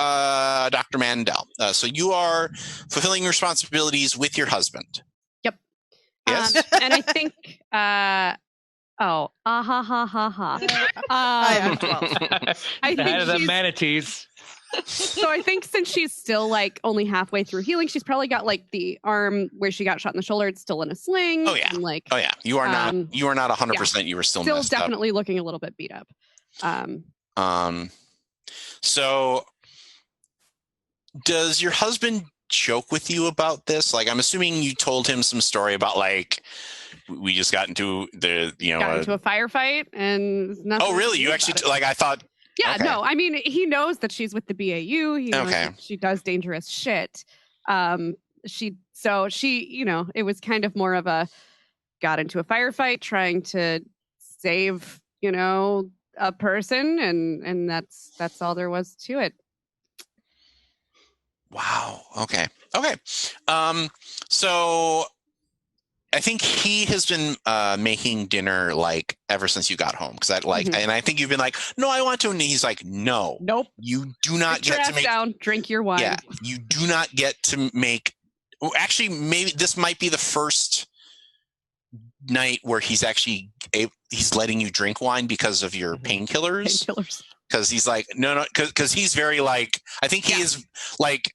Dr. Mandel. So you are fulfilling responsibilities with your husband. Yep. Yes. And I think. Ha ha. I have 12. I think Ahead of the manatees. So I think since she's still like only halfway through healing, she's probably got like the arm where she got shot in the shoulder. It's still in a sling. Oh yeah. And, You are not 100%. Yeah. You were still messed definitely looking a little bit beat up. So does your husband joke with you about this? Like, I'm assuming you told him some story about like we just got into into a firefight and nothing. Oh really? You actually I thought Yeah, Okay. no, I mean, he knows that she's with the BAU. He knows Okay. that she does dangerous shit. She, it was kind of more of a got into a firefight trying to save, a person, and that's all there was to it. Wow. Okay. So I think he has been making dinner like ever since you got home, because and I think you've been like, no, I want to, and he's like, no, Nope. you do not Sit your get to ass make. down, drink your wine. Yeah, you do not get to make. Well, actually, maybe this might be the first night where he's actually he's letting you drink wine because of your painkillers. Painkillers. Because he's like, no, because he's very like, I think he is like,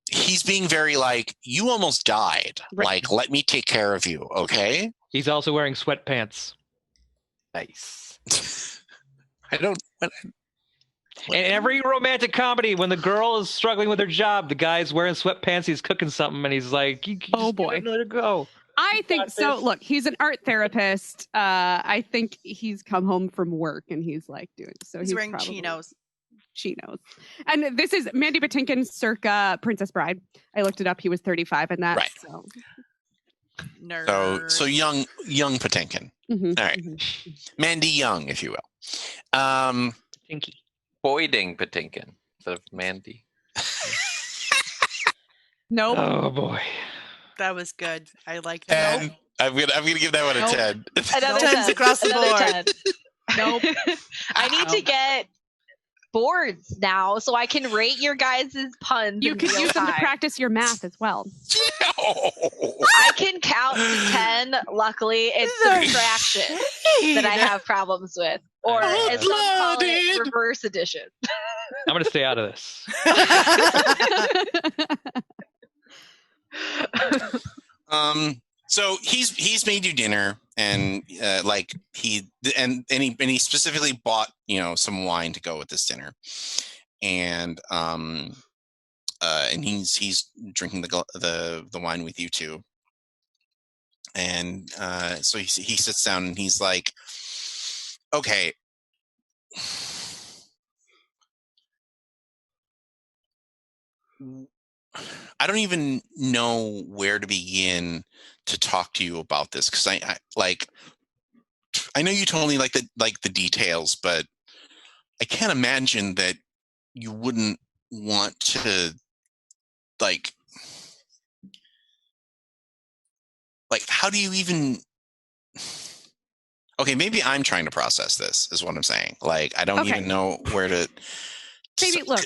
he's being very like, you almost died. Right. Like, let me take care of you, okay? He's also wearing sweatpants. Nice. I don't. In every romantic comedy, when the girl is struggling with her job, the guy's wearing sweatpants, he's cooking something, and he's like, Oh, boy. Let her go. I think got so. this. Look, he's an art therapist. I think he's come home from work and he's like doing so. He's wearing probably chinos. Chinos. And this is Mandy Patinkin circa Princess Bride. I looked it up. He was 35 in that. Right. So. Nerd. So young Patinkin. Mhm, All right. mhm. Mandy Young, if you will. Stinky. Boyding Patinkin instead of Mandy. Nope. Oh boy. That was good. I like that. And I'm gonna give that one a Nope. 10. Another Tens 10. across the Another board. 10. Nope. I need to get boards now so I can rate your guys' puns. You in could real use them to time. practice your math as well. I can count to 10. Luckily, it's subtraction that I have problems with. Or as some call it, Blooded. reverse addition. I'm gonna stay out of this. So he's made you dinner, and he specifically bought some wine to go with this dinner, and he's drinking the wine with you too, and so he sits down and he's like, okay. I don't even know where to begin to talk to you about this, because I know you told me like the details, but I can't imagine that you wouldn't want to like how do you even. Okay, maybe I'm trying to process this, is what I'm saying. Like, I don't even know where to. Maybe look,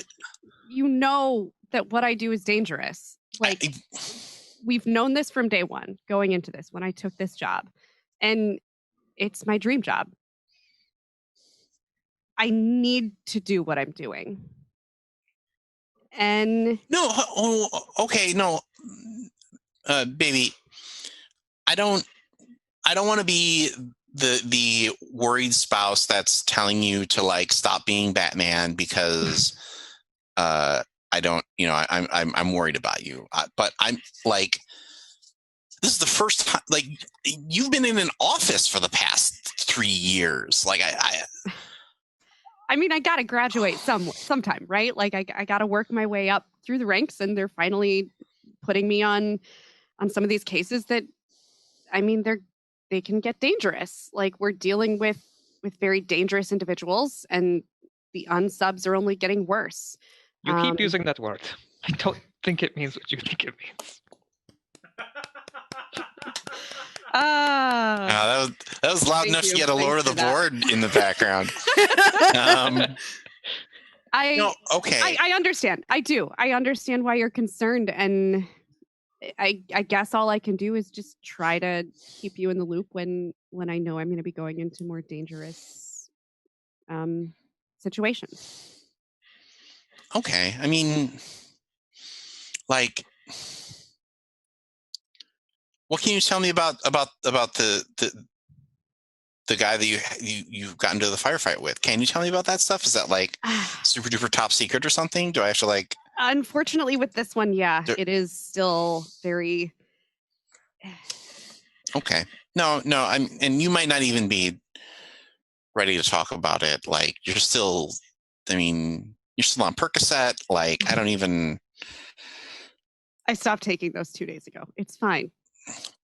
you know that what I do is dangerous. Like, we've known this from day one going into this when I took this job, and it's my dream job. I need to do what I'm doing. And no, okay, no, baby, I don't want to be the worried spouse that's telling you to like stop being Batman because I don't, I'm worried about you. But I'm like, this is the first time, like, you've been in an office for the past 3 years. Like, I mean, I got to graduate sometime, right? Like, I got to work my way up through the ranks, and they're finally putting me on some of these cases that, I mean, they can get dangerous. Like, we're dealing with very dangerous individuals, and the unsubs are only getting worse. You keep using that word. I don't think it means what you think it means. that was loud enough to get a Lord of the Board in the background. I understand. I do. I understand why you're concerned, and I guess all I can do is just try to keep you in the loop when I know I'm going to be going into more dangerous situations. Okay, I mean, like, what can you tell me about the guy that you got into the firefight with? Can you tell me about that stuff? Is that like super duper top secret or something? Do I have to like? Unfortunately, with this one, yeah, it is still very. Okay, no, and you might not even be ready to talk about it. Like, you're still I mean, you're still on Percocet. Like, I don't even. I stopped taking those 2 days ago. It's fine.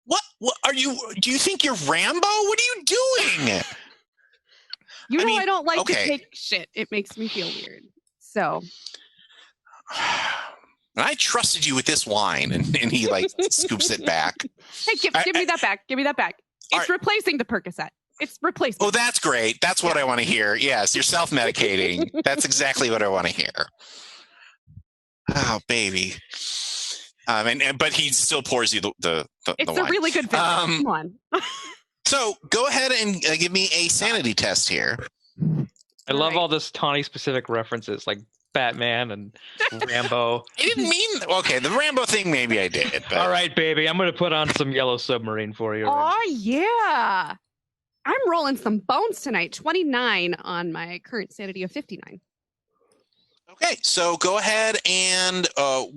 What are you? Do you think you're Rambo? What are you doing? I don't like to okay. take shit. It makes me feel weird. So. And I trusted you with this wine, and he like scoops it back. Hey, give me that back. Give me that back. It's replacing the Percocet. It's replacement. Oh, that's great. That's what I want to hear. Yes, you're self-medicating. That's exactly what I want to hear. Oh, baby. But he still pours you the It's wine. a really good vintage. Come on. So go ahead and give me a sanity test here. I love all this Tawny-specific references, like Batman and Rambo. I didn't mean... Okay, the Rambo thing, maybe I did. But... All right, baby. I'm going to put on some Yellow Submarine for you. Oh, yeah. I'm rolling some bones tonight. 29 on my current sanity of 59. Okay, so go ahead and go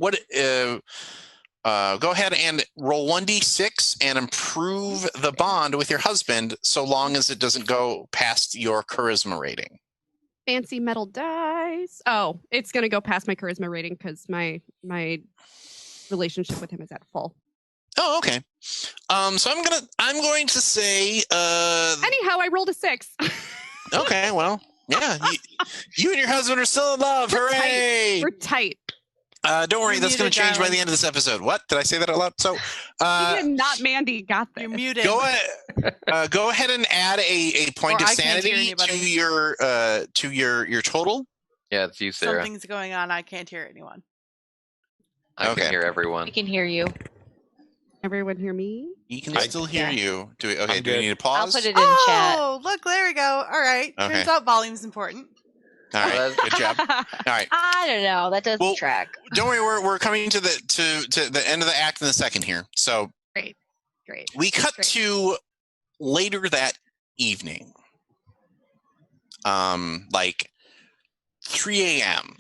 ahead and roll 1d6 and improve the bond with your husband, so long as it doesn't go past your charisma rating. Fancy metal dice. Oh, it's gonna go past my charisma rating because my relationship with him is at full. Oh, okay. So I'm going to say. Anyhow, I rolled a 6. Okay, well, yeah, you and your husband are still in love. Hooray! We're tight. Don't worry, that's going to change by darling. the end of this episode. What? Did I say that out loud? So, Even not Mandy got this. You're muted. go ahead and add a point Or of I can't hear sanity anybody. to your total. Yeah, it's you, Sarah. Something's going on. I can't hear anyone. I Okay. can hear everyone. I can hear you. Everyone hear me? He can still hear you. Do we I'm need good. to I'll pause? put it in chat. Oh, look, there we go. All right. Okay. Turns out volume's important. All right, good job. All right, I don't know. That doesn't track. don't worry. We're coming to the end of the act in a second here. So Great. we cut to later that evening, like 3 a.m.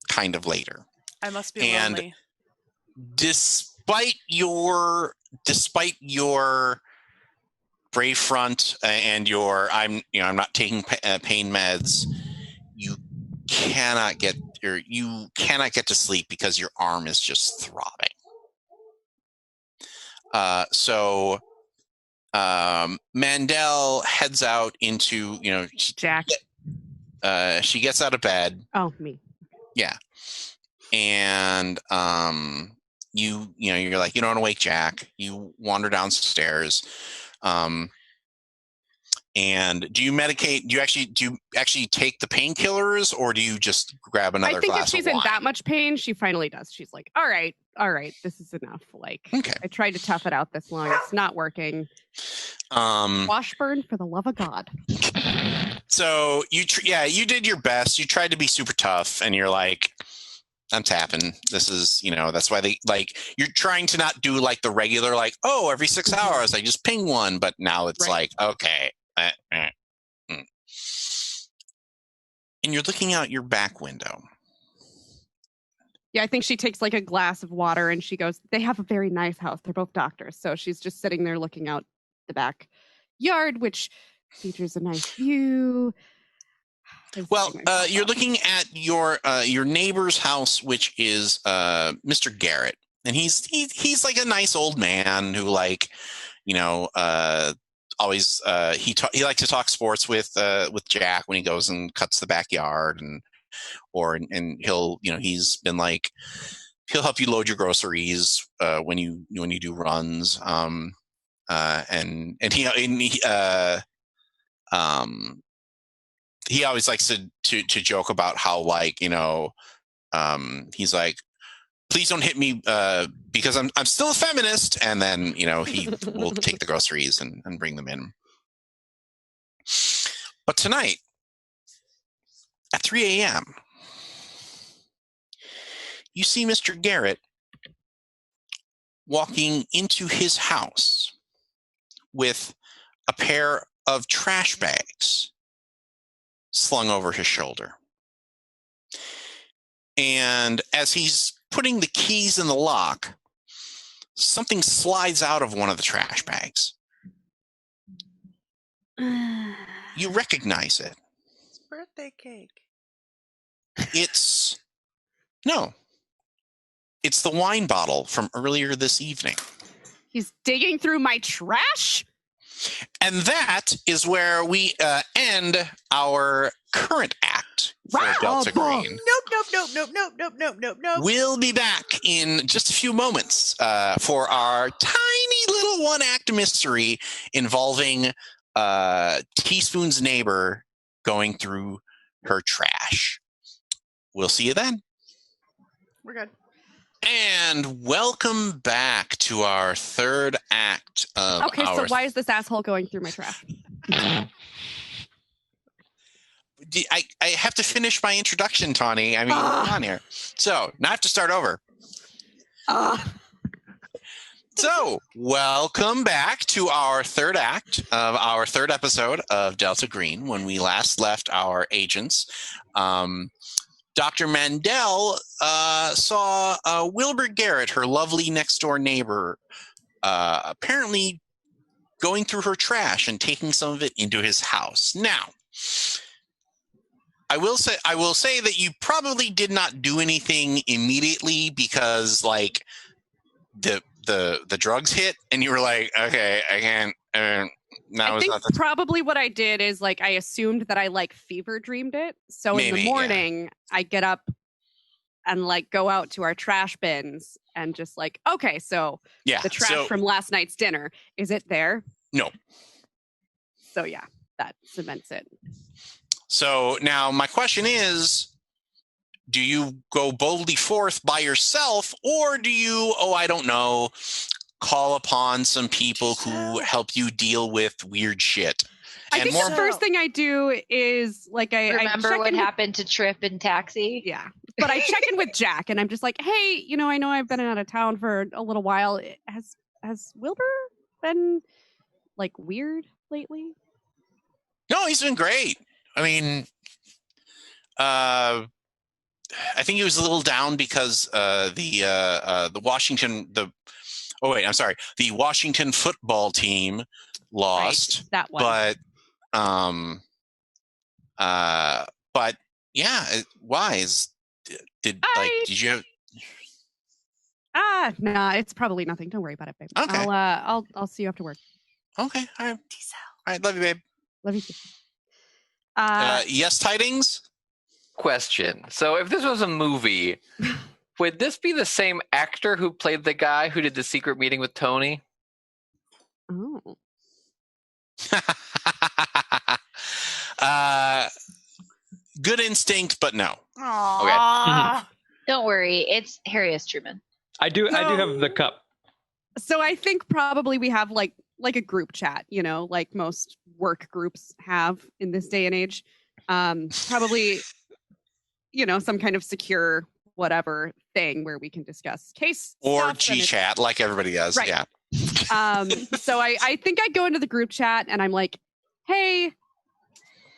kind of later. I must be And lonely. Despite your brave front and your I'm not taking pain meds, you cannot get to sleep because your arm is just throbbing. So Mandel heads out into Jack. She gets out of bed. Oh, me. Yeah. And you're like, you don't want to wake Jack. You wander downstairs. And do you medicate? Do you actually take the painkillers, or do you just grab another glass of wine? I think if she's in that much pain, she finally does. She's like, all right, this is enough. Like, okay. I tried to tough it out this long. It's not working. Washburn, for the love of God. So you did your best. You tried to be super tough, and you're like, I'm tapping. This is, that's why they you're trying to not do like the regular, like, oh, every 6 hours I just ping one, but now it's like, okay. And you're looking out your back window. Yeah, I think she takes like a glass of water and she goes, they have a very nice house. They're both doctors. So she's just sitting there looking out the back yard, which features a nice view. Well, you're looking at your neighbor's house, which is Mr. Garrett. And he's like a nice old man who always he likes to talk sports with Jack when he goes and cuts the backyard and he'll he's been like he'll help you load your groceries when you do runs he always likes to joke about how he's like, please don't hit me because I'm still a feminist. And then, he will take the groceries and bring them in. But tonight at 3 a.m., you see Mr. Garrett walking into his house with a pair of trash bags slung over his shoulder. And as he's putting the keys in the lock, something slides out of one of the trash bags. You recognize it. It's birthday cake. It's the wine bottle from earlier this evening. He's digging through my trash? And that is where we end our current act for Delta Green. Nope. We'll be back in just a few moments for our tiny little one-act mystery involving Teaspoon's neighbor going through her trash. We'll see you then. We're good. And welcome back to our third act of Okay, so why is this asshole going through my trash? I have to finish my introduction, Tawny. I mean, come on here. So, now I have to start over. So, welcome back to our third act of our third episode of Delta Green. When we last left our agents, Dr. Mandel saw Wilbur Garrett, her lovely next-door neighbor, apparently going through her trash and taking some of it into his house. Now, I will say that you probably did not do anything immediately because, like, the drugs hit, and you were like, okay, I can't. I think probably what I did is like I assumed that I like fever dreamed it. So in the morning, I get up and like go out to our trash bins and just like, okay, so the trash from last night's dinner, is it there? No. So yeah, that cements it. So now my question is, do you go boldly forth by yourself, or do you, I don't know, call upon some people who help you deal with weird shit? I think the first thing I do is like I remember what happened to Trip in Taxi. Yeah, but I check in with Jack, and I'm just like, hey, I know I've been out of town for a little while. Has Wilbur been like weird lately? No, he's been great. I mean, I think he was a little down because the Washington football team lost. Right, that one. But yeah, why did you have? Nah, it's probably nothing. Don't worry about it, babe. Okay. I'll see you after work. Okay. All right. All right. Love you, babe. Love you too. Yes, tidings. Question. So if this was a movie, would this be the same actor who played the guy who did the secret meeting with Tony? Oh. Good instinct, but no. Aww. Okay. Don't worry, it's Harry S. Truman. I do have the cup. So I think probably we have like a group chat, like most work groups have in this day and age. Probably, some kind of secure whatever thing where we can discuss case or G-chat like everybody does. Right. Yeah. So I think I go into the group chat and I'm like, hey,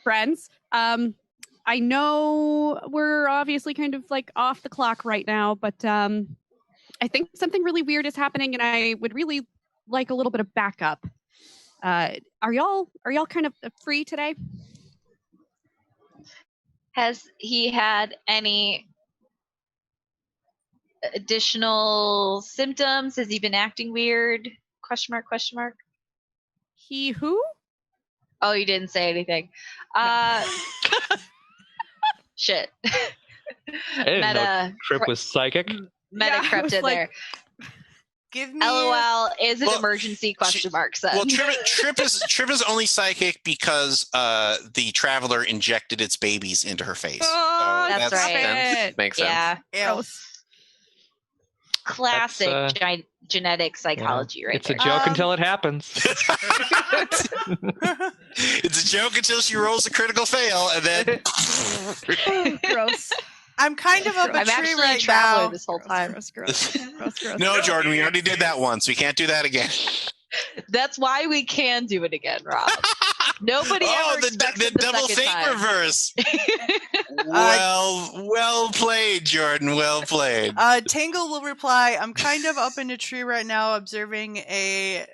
friends, I know we're obviously kind of like off the clock right now, but I think something really weird is happening and I would really like a little bit of backup. Are y'all kind of free today? Has he had any additional symptoms? Has he been acting weird? Question mark. He who? Oh, you didn't say anything. Shit. I didn't know Trip was psychic. Meta crept in there. Give me LOL is an emergency question mark. So. Well, Trip is only psychic because the traveler injected its babies into her face. Oh, so that's right. Makes sense. Yeah. Gross. Classic genetic psychology, right? It's a joke until it happens. It's a joke until she rolls a critical fail, and then Gross. I'm kind of up a I'm tree actually right a traveler now. this whole time. Gross. No, Jordan, we already did that once. We can't do that again. That's why we can do it again, Rob. Nobody ever expected the double second fake time. reverse. Well played, Jordan. Well played. Tangle will reply, I'm kind of up in a tree right now observing a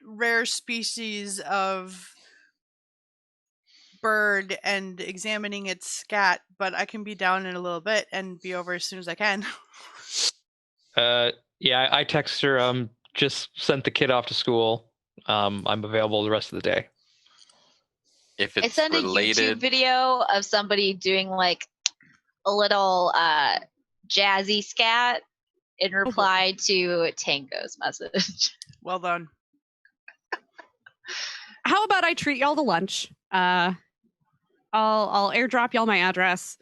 rare species of bird and examining its scat, but I can be down in a little bit and be over as soon as I can. Yeah, I text her. Just sent the kid off to school. I'm available the rest of the day. If I it's sent a YouTube related, video of somebody doing like a little jazzy scat in reply to Tango's message. Well done. How about I treat y'all to lunch? I'll airdrop y'all my address,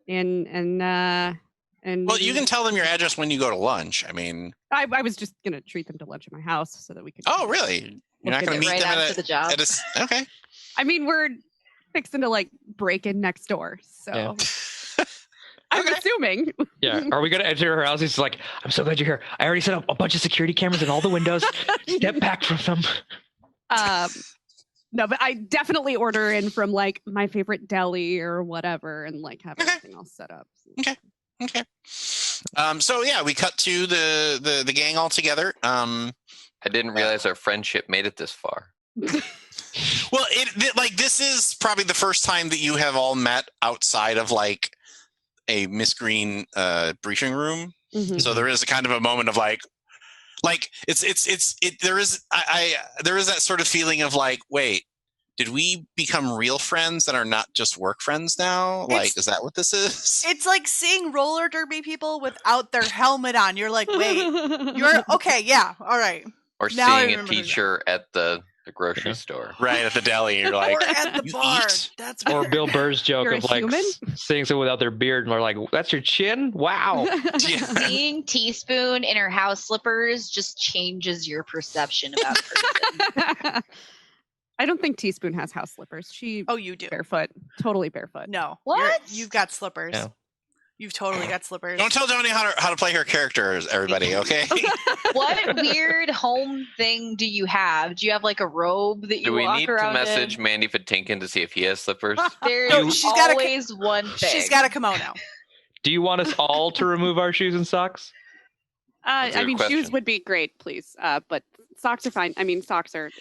and Well, you can tell them your address when you go to lunch. I mean, I was just gonna treat them to lunch at my house so that we could. oh, really? You're not going to meet right them after the job. okay. I mean, we're fixing to like break in next door, so Yeah. I'm assuming. Yeah. Are we going to enter her house? He's like, I'm so glad you're here. I already set up a bunch of security cameras in all the windows. Step back from them. No, but I definitely order in from like my favorite deli or whatever, and like have everything all set up. Okay. So yeah, we cut to the gang all together. I didn't realize our friendship made it this far. Well, this is probably the first time that you have all met outside of like a Miss Green briefing room. Mm-hmm. So there is a kind of a moment of like there is that sort of feeling of like, wait, did we become real friends that are not just work friends now? Like, is that what this is? It's like seeing roller derby people without their helmet on. You're like, wait, you're okay, yeah, all right. Or Now I seeing a remember teacher at the grocery store. Right at the deli, you're like, Or at the "You bar. eat?" That's Or weird. Bill Burr's joke You're a of like human? saying so without their beard, and we're like, "That's your chin? Wow!" Yeah. Seeing Teaspoon in her house slippers just changes your perception about a person. I don't think Teaspoon has house slippers. She Oh, you do. barefoot, totally barefoot. No. What? You've got slippers. Yeah. You've totally got slippers. Don't tell Johnny how to play her characters, everybody. Okay. What weird home thing do you have? Do you have like a robe that you Do we walk need to around message in? Mandy Patinkin to see if he has slippers? There's No, she's got a- always one thing. She's got a kimono. Do you want us all to remove our shoes and socks? That's a I good mean, question. shoes would be great, please. But socks are fine. I mean, socks are.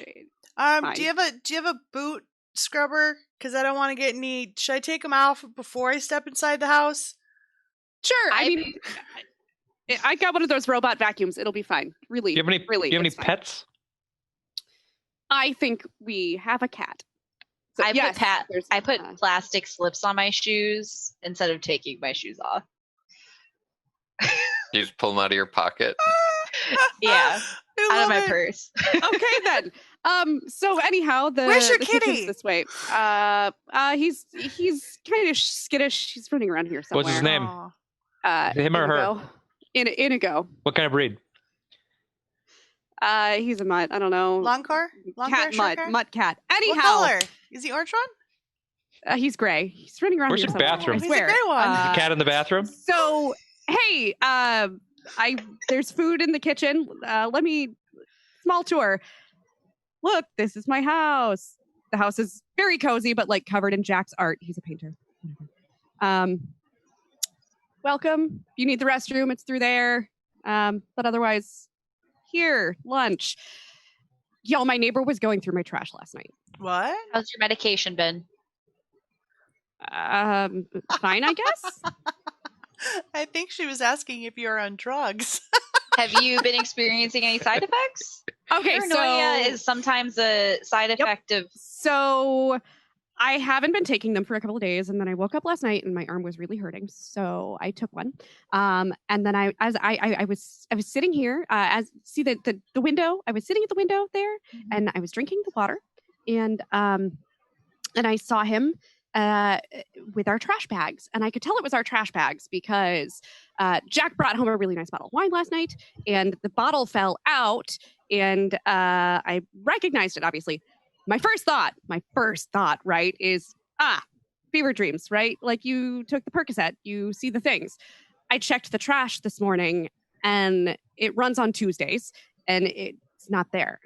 Fine. Do you have a boot scrubber? Because I don't want to get any. Should I take them off before I step inside the house? Sure. I mean, I got one of those robot vacuums. It'll be fine. Really. Do you have any? Really, do you have any it's fine. pets? I think we have a cat. So, I yes, I put there's, plastic slips on my shoes instead of taking my shoes off. You just pull them out of your pocket. Yeah, I out of love my it. purse. okay then. So anyhow, Where's your the kitchen's kitty? this way. He's kind of skittish. He's running around here somewhere. What's his name? Aw. Is it him or her? Inigo. What kind of breed? He's a mutt. I don't know. Long car? Long cat car, mutt. short car? Mutt cat. What Anyhow, color? Is he orange one? he's gray. He's running around Where's here your somewhere. bathroom? I He's a swear. gray one. The cat in the bathroom? So hey, there's food in the kitchen. Let me small tour. Look, this is my house. The house is very cozy, but like covered in Jack's art. He's a painter. Welcome. If you need the restroom, it's through there. But otherwise, here, lunch. Y'all, my neighbor was going through my trash last night. What? How's your medication been? Fine, I guess. I think she was asking if you're on drugs. Have you been experiencing any side effects? Okay, Paranoia so is sometimes a side effect of. So I haven't been taking them for a couple of days, and then I woke up last night and my arm was really hurting, so I took one. And then I was sitting here, the window. I was sitting at the window there, and I was drinking the water, and I saw him with our trash bags, and I could tell it was our trash bags because Jack brought home a really nice bottle of wine last night, and the bottle fell out, and I recognized it, obviously. My first thought, right, is, fever dreams, right? Like you took the Percocet, you see the things. I checked the trash this morning, and it runs on Tuesdays, and it's not there.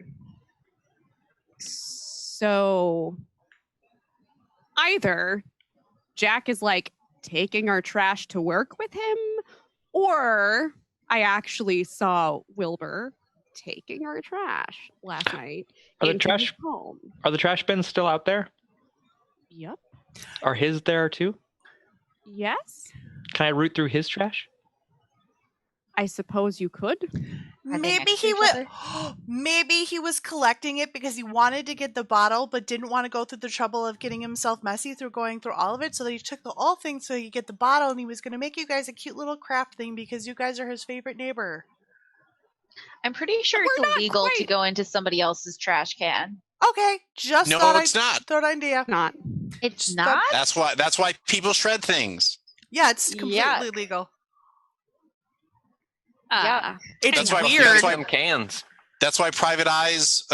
So either Jack is like taking our trash to work with him, or I actually saw Wilbur taking our trash last night. Are the into trash- his home. Are the trash bins still out there? Yep. Are his there too? Yes, Can I root through his trash? I suppose you could. Are they Maybe next to he each was. other? Maybe he was collecting it because he wanted to get the bottle, but didn't want to go through the trouble of getting himself messy through going through all of it. So he took the whole thing so he could get the bottle, and he was going to make you guys a cute little craft thing because you guys are his favorite neighbor. I'm pretty sure We're it's not illegal to quite- go into somebody else's trash can. Okay, just No, thought it's I'd not. throw an idea. Not. It's Just not? That's why people shred things. Yeah, it's completely Yuck. legal. It's That's why- weird. that's why- Some cans. That's why Private Eyes,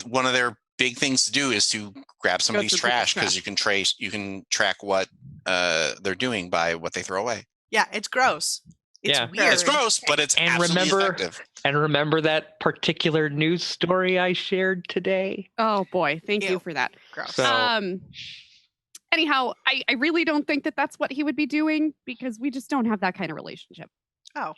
one of their big things to do is to grab somebody's through people's trash because trash. you can track what they're doing by what they throw away. Yeah, it's gross. It's Yeah. weird. It's gross, but it's And absolutely remember- effective. And remember that particular news story I shared today? Oh boy, thank Ew. you for that. Gross. So- Anyhow, I really don't think that that's what he would be doing because we just don't have that kind of relationship. Oh.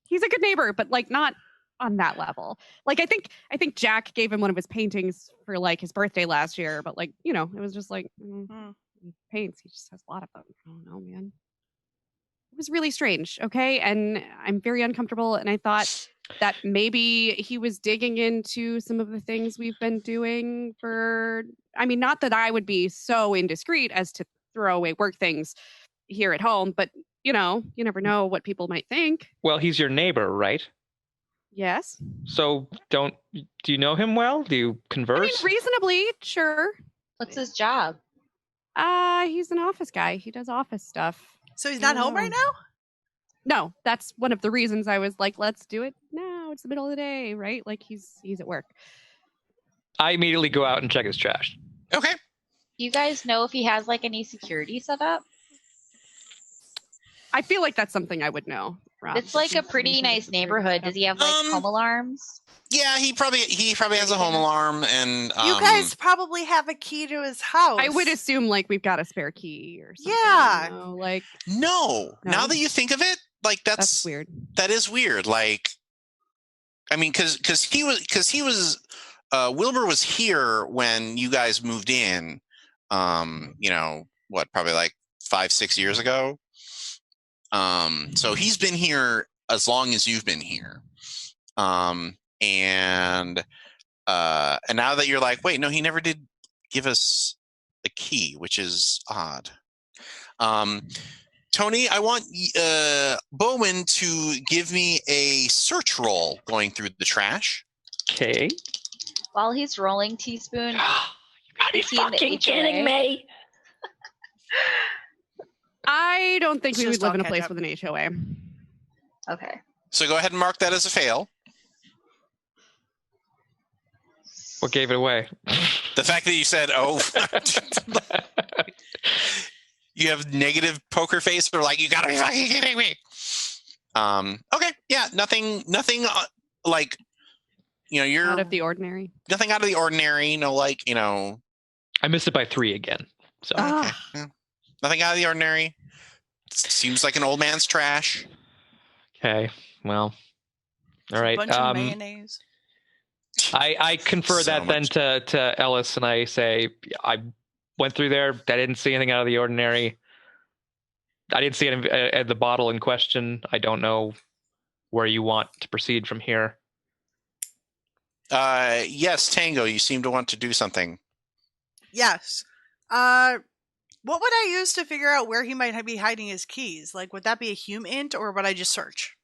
He's a good neighbor, but like not on that level. Like I think Jack gave him one of his paintings for like his birthday last year, but like, you know, it was just like he paints, he just has a lot of them. I don't know, man. It was really strange, okay? And I'm very uncomfortable and I thought that maybe he was digging into some of the things we've been doing for, I mean, not that I would be so indiscreet as to throw away work things here at home, but you know, you never know what people might think. Well, he's your neighbor, right? Yes. So do you know him well? Do you I mean, converse? reasonably, sure. What's his job? He's an office guy. He does office stuff. So he's not home right now? No, that's one of the reasons I was like, let's do it now. It's the middle of the day, right? Like he's at work. I immediately go out and check his trash. Okay. Do you guys know if he has like any security set up? I feel like that's something I would know. Rob. It's like a pretty nice neighborhood. Does he have like home alarms? Yeah, he probably has a home alarm, and You guys probably have a key to his house. I would assume like we've got a spare key or something. Yeah. You know, like no. No? Now that you think of it, like that's weird. That is weird. Like, I mean, because he was Wilbur was here when you guys moved in. You know what? Probably like 5-6 years ago. So he's been here as long as you've been here. And now that you're like, wait, no, he never did give us a key, which is odd. Tony, I want Bowman to give me a search roll going through the trash. Okay. While he's rolling, Teaspoon. You gotta be Is he in the fucking kidding HOA? me. I don't think It's we would just live all in a place ketchup. with an HOA. Okay. So go ahead and mark that as a fail. What gave it away? The fact that you said, "Oh," you have negative poker face, or like you gotta be fucking kidding me. Okay, yeah, nothing, like, you know, you're Out of the ordinary. nothing out of the ordinary. No, like, you know, I missed it by 3 again. So Ah. okay, yeah. Nothing out of the ordinary. Seems like an old man's trash. okay. Well. All right. Bunch of mayonnaise. I confer So that then much. to Ellis, and I say I went through there. I didn't see anything out of the ordinary. I didn't see any at the bottle in question. I don't know where you want to proceed from here. Yes, Tango, you seem to want to do something. Yes. What would I use to figure out where he might be hiding his keys? Like, would that be a hume int, or would I just search?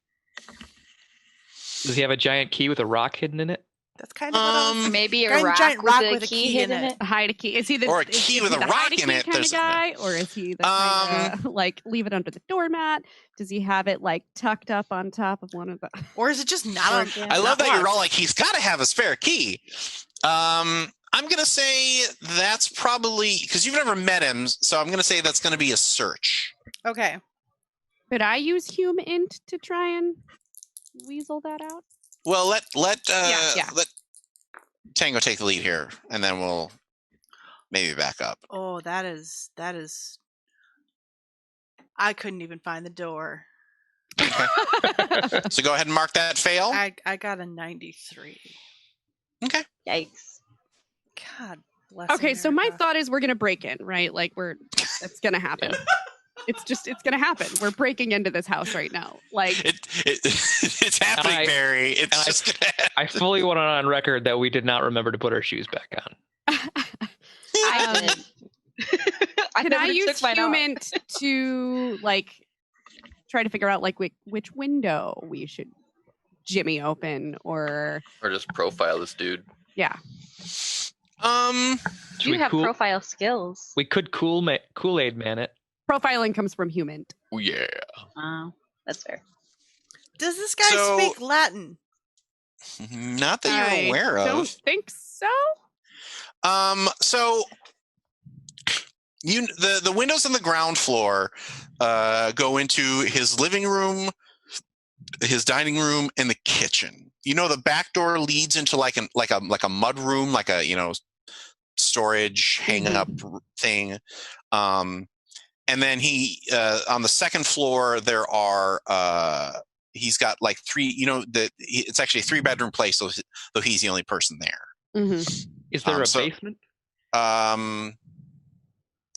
Does he have a giant key with a rock hidden in it? That's kind of what I was... Maybe a Giant- rock, giant rock with, with a a key key hidden in in it. it. A hide a key. Is he the Or a is key he with a the rock hide in key it, kind of there's- guy, or is he the kind of, like leave it under the doormat? Does he have it like tucked up on top of one of the? Or is it just not on... Yeah. I love not that you're locked? all like, he's got to have a spare key. I'm going to say that's probably, because you've never met him, so I'm going to say that's going to be a search. Okay. Could I use hume int to try and weasel that out? Well, let Yeah. Tango take the lead here, and then we'll maybe back up. Oh, that is... I couldn't even find the door. So go ahead and mark that fail. I got a 93. Okay. Yikes. God Bless Okay, so my America. thought is we're gonna break in, right? Like it's gonna happen. It's gonna happen. We're breaking into this house right now. Like It's happening, Barry. It's just gonna happen. I fully want it on record that we did not remember to put our shoes back on. I didn't. can I never use took mine off. human to like try to figure out like which window we should jimmy open or just profile this dude. yeah. Should You we have profile skills. We could Kool-Aid man it. Profiling comes from human. Oh yeah. Oh, that's fair. Does this guy So- speak Latin? Not that you're aware Don't of. think so. So the windows on the ground floor go into his living room, his dining room, and the kitchen. You know, the back door leads into like a mud room, like a storage hang up thing. And then he on the second floor there are he's got like three. It's actually a 3-bedroom place, though he's the only person there. Mm-hmm. Is there a so- basement?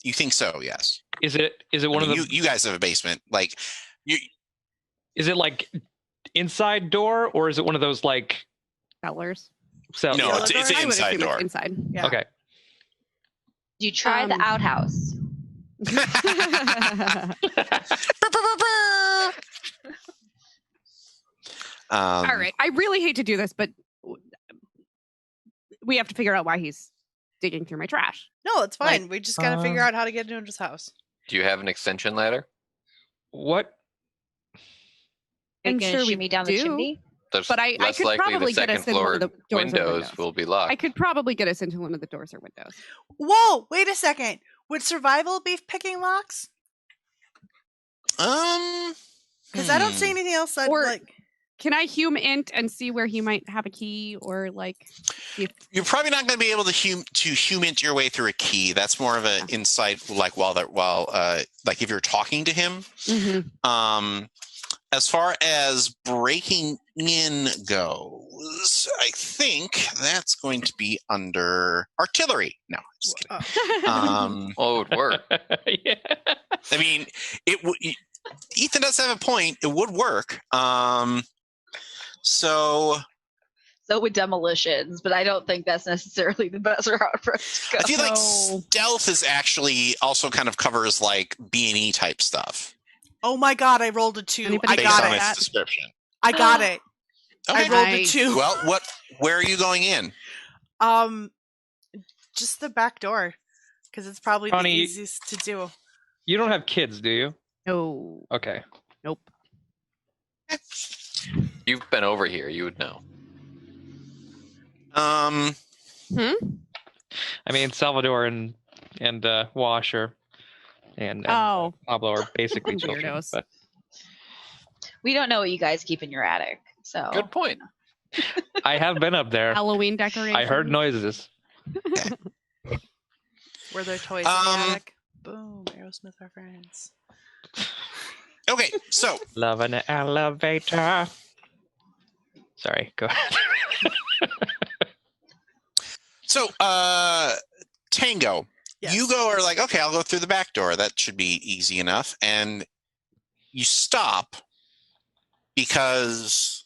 You think so? Yes. Is it one of the? You guys have a basement, like you. Is it like inside door or is it one of those like? Cellars. So No, Yeah, it's I an would I would inside assume door. it's inside. Yeah. Okay. Do you try the outhouse? All right. I really hate to do this, but we have to figure out why he's digging through my trash. No, it's fine. Like, We just gotta figure out how to get into his house. Do you have an extension ladder? What? Are you I'm gonna sure we shimmy down the do. chimney? There's But I less could likely probably the get us second in one floor of the doors or windows windows. will be locked. I could probably get us into one of the doors or windows. Whoa! Wait a second. Would survival be picking locks? Because I don't see anything else. I'd Or- like. Can I int and see where he might have a key or like? You're probably not going to be able to human your way through a key. That's more of an insight, like like if you're talking to him. Mm-hmm. As far as breaking in goes, I think that's going to be under artillery. No, just kidding. Oh, it would work. Yeah. I mean, Ethan does have a point. It would work. So with demolitions, but I don't think that's necessarily the best route for us to go. I feel like stealth is actually also kind of covers like B&E type stuff. Oh my god! I rolled a 2. Anybody I Based got on it. its description. I got it. I Okay. rolled a Nice. 2. Well, where are you going in? Just the back door, because it's probably Connie, the easiest to do. You don't have kids, do you? No. Okay. Nope. You've been over here. You would know. I mean, Salvador and Washer and Oh, Pablo are basically children. Weirdos. But We don't know what you guys keep in your attic, so Good point. I have been up there. Halloween decorations. I heard noises. Were there toys in the attic? Boom! Aerosmith reference. Okay, so Love an elevator. Sorry, go ahead. Tango, Yes. you are like, okay, I'll go through the back door. That should be easy enough. And you stop because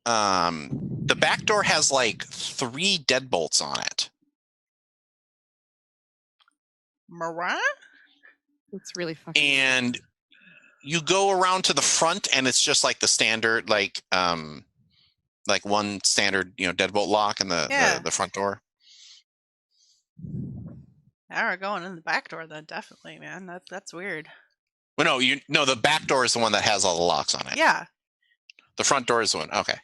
the back door has like 3 deadbolts on it. Mariah? It's really fucking. And you go around to the front and it's just like the standard, like one standard, deadbolt lock in the front door. Now we're going in the back door then, definitely, man. That's weird. Well, no, the back door is the one that has all the locks on it. Yeah. The front door is the one. Okay.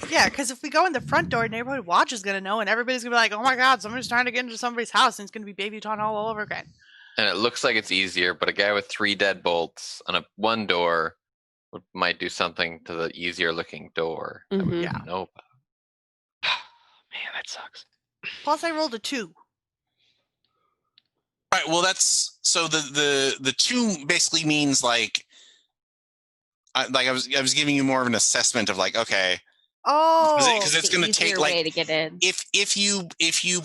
Yeah, because if we go in the front door, Neighborhood Watch is going to know, and everybody's going to be like, oh my god, somebody's trying to get into somebody's house, and it's going to be Baby Dawn all over again. And it looks like it's easier, but a guy with 3 deadbolts on one door might do something to the easier looking door. That we Mhm. didn't know about. Man, that sucks. Plus, I rolled a 2. All right. Well, that's so the 2 basically means like I was giving you more of an assessment of like, okay, Oh, because it's The going to take easier like way to get in. if you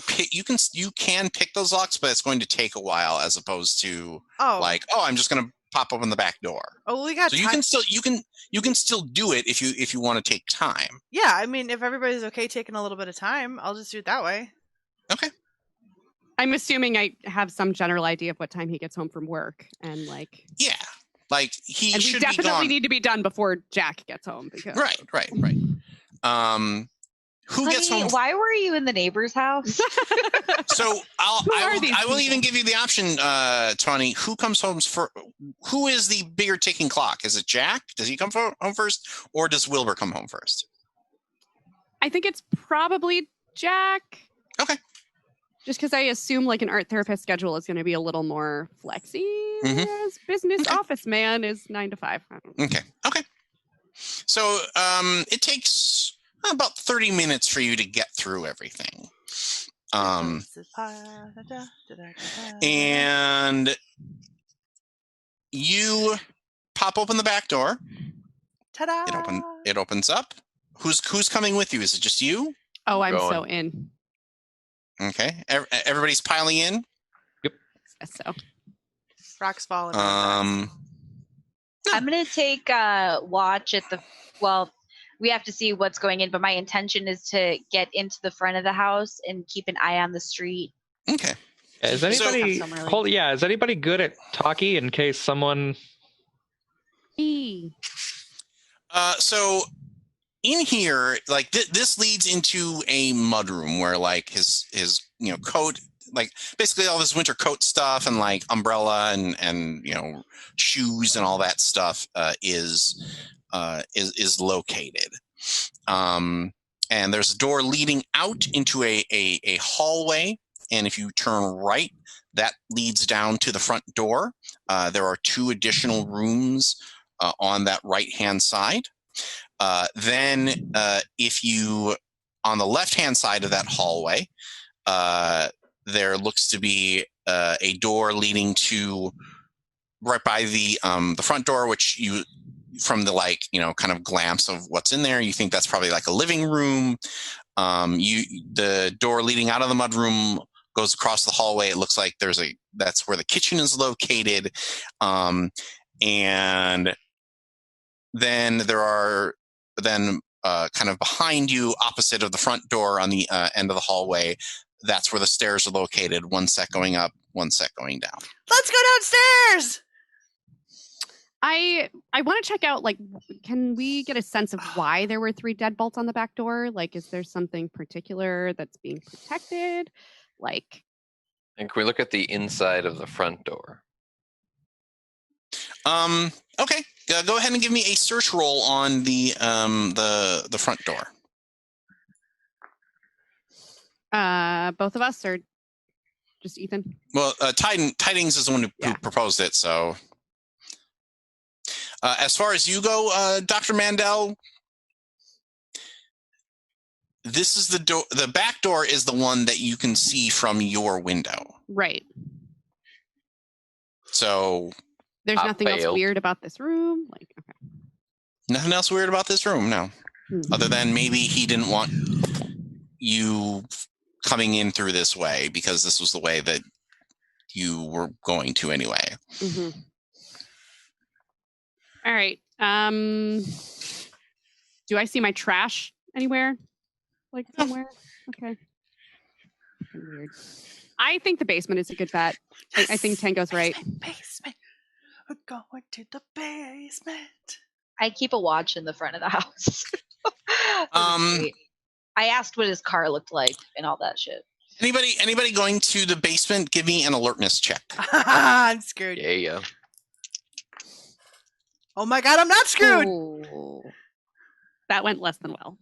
pick, you can pick those locks, but it's going to take a while as opposed to like, I'm just going to pop open the back door. Oh, we got So time. you can still do it if you want to take time. Yeah, I mean, if everybody's okay taking a little bit of time, I'll just do it that way. Okay. I'm assuming I have some general idea of what time he gets home from work, and like, Yeah, like he and we should be definitely gone. need to be done before Jack gets home. Because Right. Who gets Honey, home? why were you in the neighbor's house? So I will even people? give you the option, Tony. Who comes home for? Who is the bigger ticking clock? Is it Jack? Does he come home first, or does Wilbur come home first? I think it's probably Jack. Okay. Just because I assume like an art therapist schedule is going to be a little more flexy, Mhm. whereas business office man is 9 to 5. I don't know. Okay. So it takes about 30 minutes for you to get through everything. And you pop open the back door. Ta-da! It opens up. Who's coming with you? Is it just you? Oh, I'm Going. so in. Okay. Everybody's piling in. So Rocks falling. Um. I'm going to take watch at the. Well, we have to see what's going in, but my intention is to get into the front of the house and keep an eye on the street. Okay. Is So- anybody is anybody good at talkie in case someone? So in here, like this leads into a mudroom where like his coat, like basically all his winter coat stuff and like umbrella and shoes and all that stuff is located. And there's a door leading out into a hallway, and if you turn right, that leads down to the front door. There are 2 additional rooms on that right-hand side. Then if you, on the left-hand side of that hallway, there looks to be a door leading to right by the front door, which you, from the kind of glance of what's in there, you think that's probably like a living room. The door leading out of the mudroom goes across the hallway. It looks like that's where the kitchen is located. And then there are kind of behind you, opposite of the front door on the end of the hallway, that's where the stairs are located. 1 set going up, 1 set going down. Let's go downstairs. I want to check out, like, can we get a sense of why there were 3 deadbolts on the back door? Like, is there something particular that's being protected? Like, And can we look at the inside of the front door? Okay. Go ahead and give me a search roll on the front door. both of us or just Ethan? Well, Tidings is the one who proposed it, so. As far as you go, Dr. Mandel, this is the door. The back door is the one that you can see from your window. Right. So there's nothing else weird about this room? Like, okay. Nothing else weird about this room, no. Mm-hmm. Other than maybe he didn't want you coming in through this way because this was the way that you were going to anyway. Mm-hmm. All right. Do I see my trash anywhere? Like somewhere? Okay. Weird. I think the basement is a good bet. Yes. I think Tango's right. Basement. We're going to the basement. I keep a watch in the front of the house. I asked what his car looked like and all that shit. Anybody going to the basement? Give me an alertness check. I'm screwed. Yeah. Oh my god, I'm not screwed. Ooh. That went less than well.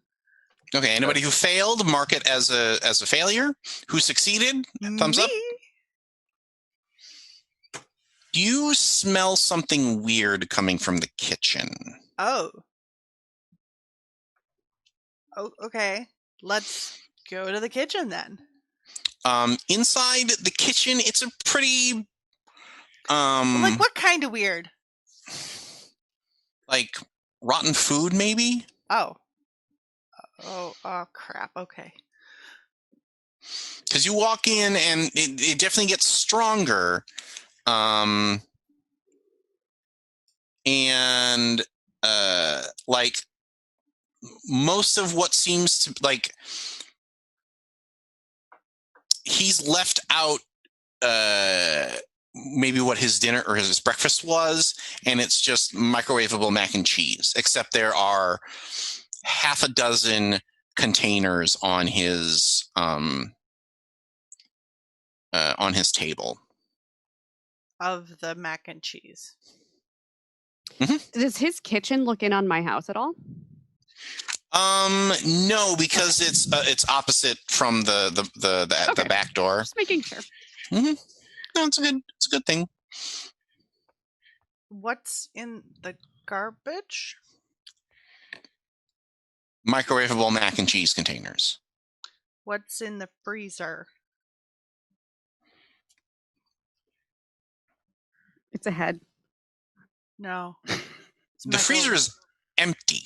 Okay, anybody who failed, mark it as a failure. Who succeeded? Thumbs up. Do you smell something weird coming from the kitchen? Oh, okay. Let's go to the kitchen then. Inside the kitchen, it's a pretty like what kind of weird? Like rotten food, maybe? Oh. Oh, crap. Okay. Because you walk in and it definitely gets stronger. And like most of what seems to like he's left out maybe what his dinner or his breakfast was, and it's just microwavable mac and cheese, except there are half a dozen containers on his table. Of the mac and cheese. Does his kitchen look in on my house at all? No, because it's opposite from the back door. Just making sure. Mm-hmm. No, it's a good thing. What's in the garbage? Microwavable mac and cheese containers. What's in the freezer? It's a head. No. The freezer is empty.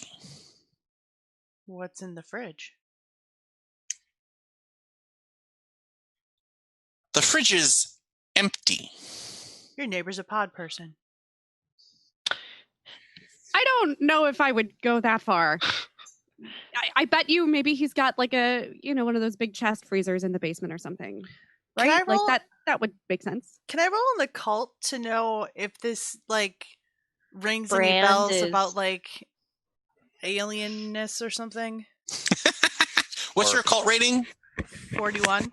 What's in the fridge? The fridge is empty. Your neighbor's a pod person. I don't know if I would go that far. I bet you maybe he's got like a, one of those big chest freezers in the basement or something. Can Right? I roll- Like that would make sense. Can I roll on the cult to know if this rings any Brand bells is- about alienness or something? What's your cult rating? 41.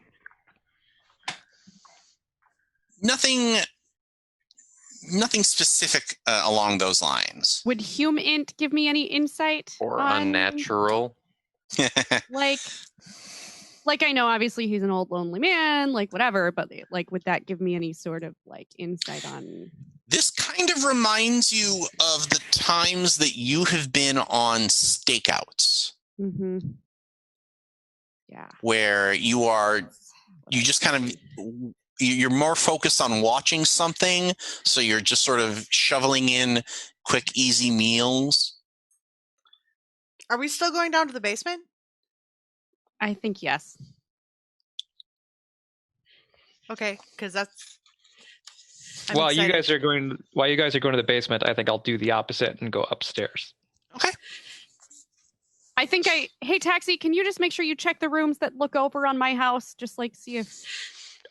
Nothing specific along those lines. Would Int give me any insight? Or on, unnatural. Like I know obviously he's an old lonely man, whatever, but would that give me any sort of insight on? This kind of reminds you of the times that you have been on stakeouts. Mm-hmm. Yeah. Where you just kind of, you're more focused on watching something, so you're just sort of shoveling in quick, easy meals. Are we still going down to the basement? I think yes. Okay, because that's. I'm While you excited. guys are going to the basement, I think I'll do the opposite and go upstairs. Okay. I think hey Taxi, can you just make sure you check the rooms that look over on my house? Just see if.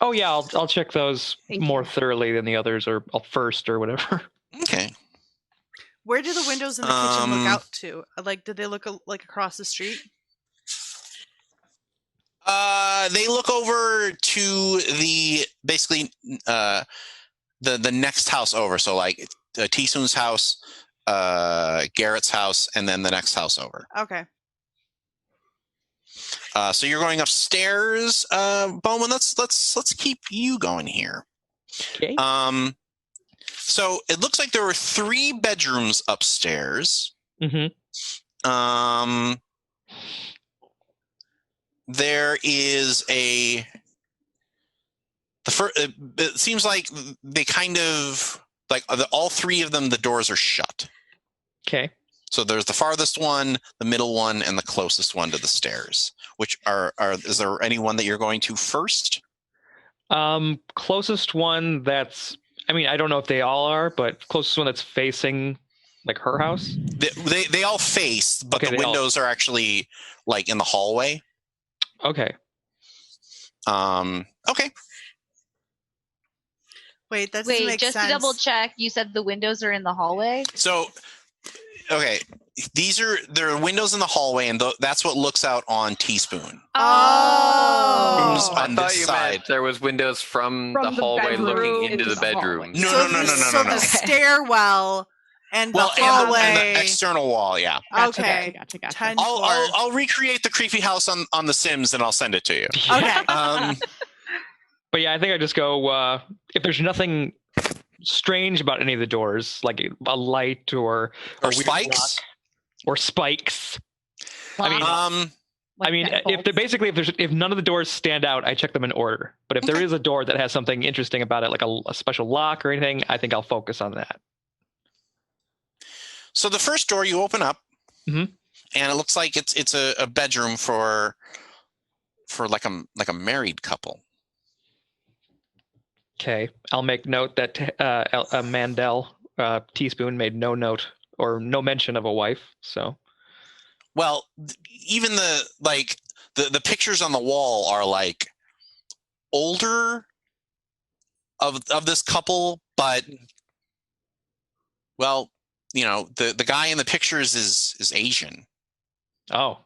Oh yeah, I'll check those Thank more you. thoroughly than the others, or first, or whatever. Okay. Where do the windows in the kitchen look out to? Do they look across the street? They look over to the next house over. So T-Soon's house, Garrett's house, and then the next house over. Okay. So you're going upstairs, Bowman. Let's keep you going here. Okay. So it looks like there were 3 bedrooms upstairs. Mm-hmm. There is it seems like they kind of all 3 of them, the doors are shut. Okay. So there's the farthest one, the middle one, and the closest one to the stairs. Which is there anyone that you're going to first? Closest one I don't know if they all are, but closest one that's facing her house. They all face, but Okay, the windows are actually in the hallway. Okay. Okay. Wait, that doesn't make just sense. to double check, you said the windows are in the hallway? So, okay, there are windows in the hallway, and that's what looks out on Teaspoon. Oh. Rooms I on thought this you side. meant there was windows from the the hallway bedroom looking into the hallway. bedroom. No. So the stairwell and the hallway. And the external wall. Yeah. Gotcha, Okay. Gotcha. 10 I'll floors. I'll recreate the creepy house on The Sims, and I'll send it to you. Okay. But yeah, I think I just go if there's nothing strange about any of the doors, like a light or a weird spikes. lock or spikes. I mean, if none of the doors stand out, I check them in order. But if there is a door that has something interesting about it, like a special lock or anything, I think I'll focus on that. So the first door you open up, Mhm. and it looks like it's a bedroom for like a married couple. Okay, I'll make note that Mandel Teaspoon made no note or no mention of a wife. So, Well, even the pictures on the wall are like older of this couple, but well, the guy in the pictures is Asian. oh,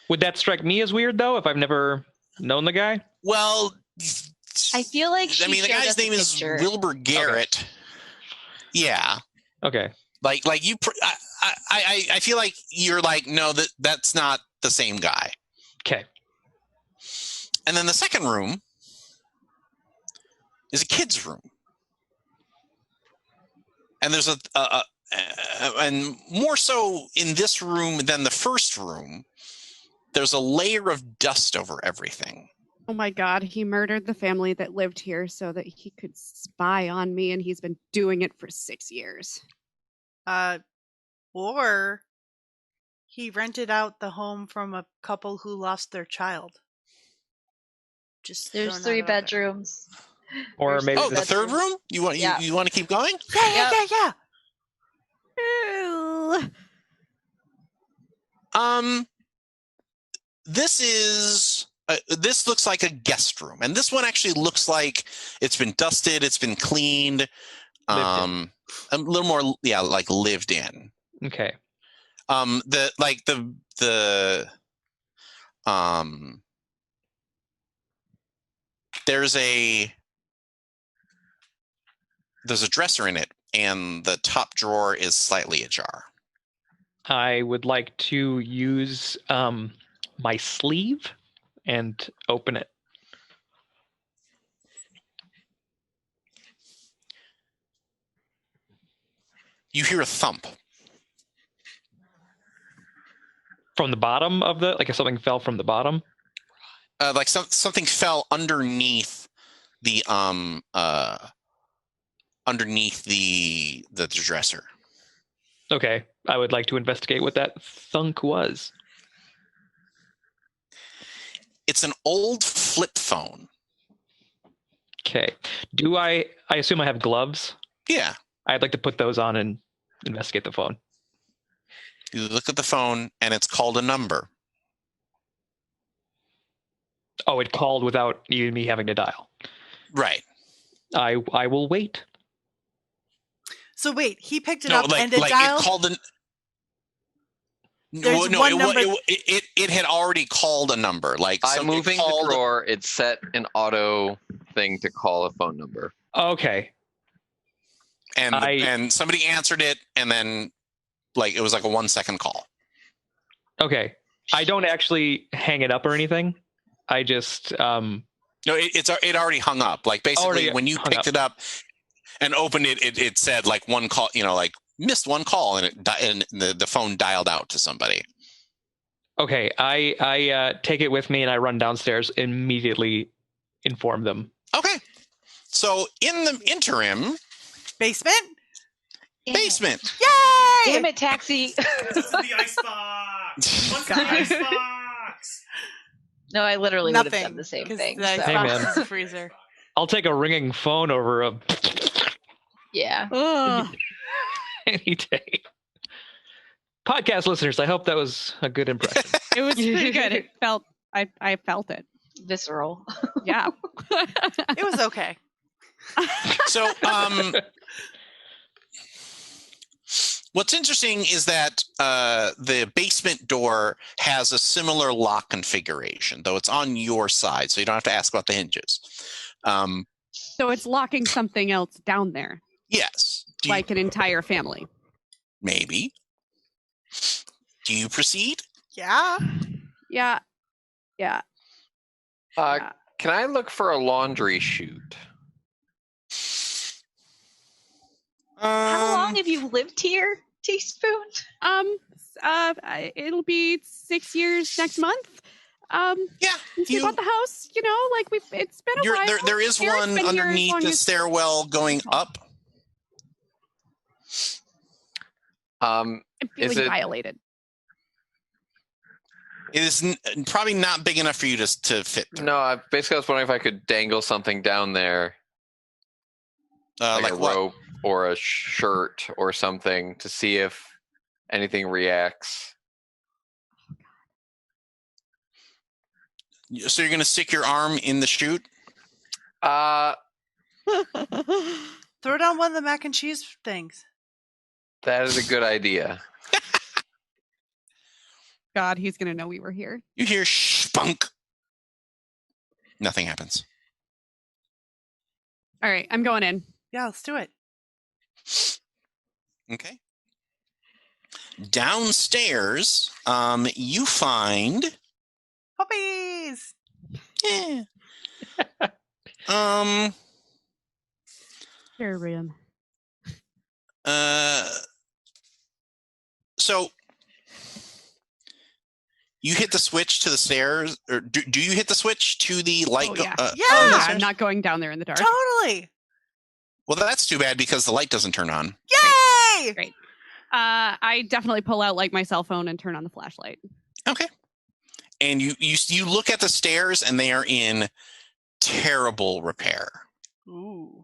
would that strike me as weird though? If I've never known the guy? Well, I feel like the guy's name is Wilbur Garrett. Okay. Yeah. Okay. Like you, I feel like you're like, no, that's not the same guy. Okay. And then the second room is a kid's room, and there's and more so in this room than the first room, there's a layer of dust over everything. Oh my God, he murdered the family that lived here so that he could spy on me, and he's been doing it for 6 years. Or he rented out the home from a couple who lost their child. There's 3 bedrooms. Or maybe the third room? You want to keep going? Yeah. This looks like a guest room, and this one actually looks like it's been dusted, it's been cleaned, a little more, like lived in. Okay. There's a dresser in it, and the top drawer is slightly ajar. I would like to use my sleeve and open it. You hear a thump. From the bottom of like if something fell from the bottom? Like something fell underneath the dresser. Okay. I would like to investigate what that thunk was. It's an old flip phone. Okay. Do I assume I have gloves? Yeah. I'd like to put those on and investigate the phone. You look at the phone, and it's called a number. Oh, it called without even me having to dial. Right. I will wait. So wait, he picked it up and it dialed? dialed? It called it had already called a number. Like by moving the drawer, it set an auto thing to call a phone number. Okay. And somebody answered it, and then it was like a 1-second call. Okay. I don't actually hang it up or anything. I just no, it already hung up. Like basically when you picked it up and opened it, it said like one call, like missed one call, and the phone dialed out to somebody. Okay, I take it with me and I run downstairs, immediately inform them. Okay. So in the interim, basement. Yay! Damn it, taxi! What's in the icebox? What's in the icebox? No, I literally would have done the same thing. The icebox is a freezer. I'll take a ringing phone over a. Yeah. Any day. Podcast listeners, I hope that was a good impression. It was pretty good. It felt. I felt it. Visceral. Yeah. It was okay. So, what's interesting is that the basement door has a similar lock configuration, though it's on your side, so you don't have to ask about the hinges. So it's locking something else down there. Yes. Like an entire family. Maybe. Do you proceed? Yeah. Yeah. Can I look for a laundry chute? How long have you lived here, Teaspoon? It'll be 6 years next month. Yeah. Since we bought the house, it's been a while. There is one underneath the stairwell going up. I'm feeling violated. It is probably not big enough for you to fit through. No, I was wondering if I could dangle something down there, like a what? rope or a shirt or something, to see if anything reacts. So you're going to stick your arm in the chute? Throw down one of the mac and cheese things. That is a good idea. God, he's going to know we were here. You hear spunk. Nothing happens. All right, I'm going in. Yeah, let's do it. Okay. Downstairs, you find puppies. Yeah. Terrarium. So you hit the switch to the stairs, or do you hit the switch to the light? Oh, yeah. Yeah. I'm not going down there in the dark. Totally. Well, that's too bad because the light doesn't turn on. Yay! Great. I definitely pull out like my cell phone and turn on the flashlight. Okay. And you look at the stairs and they are in terrible repair. Ooh.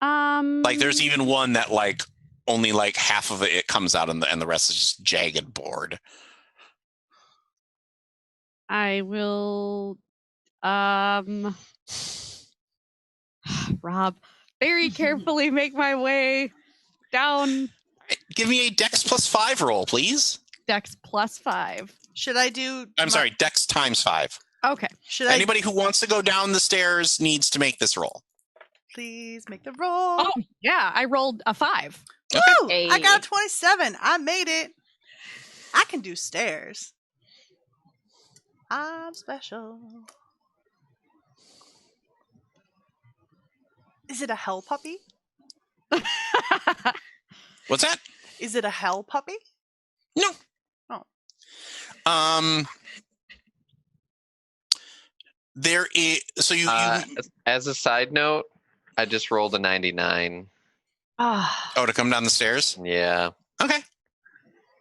Like there's even one that like only like half of it comes out and the rest is just jagged board. I will Rob, very carefully make my way down. Give me a Dex +5 roll, please. Dex +5. Should I do? I'm sorry, Dex ×5. Okay. Anybody who wants to go down the stairs needs to make this roll. Please make the roll. Oh yeah, I rolled a 5. Woo! I got a 27. I made it. I can do stairs. I'm special. Is it a hell puppy? What's that? Is it a hell puppy? No. Oh. There is so you as a side note, I just rolled a 99. to come down the stairs? Yeah. Okay.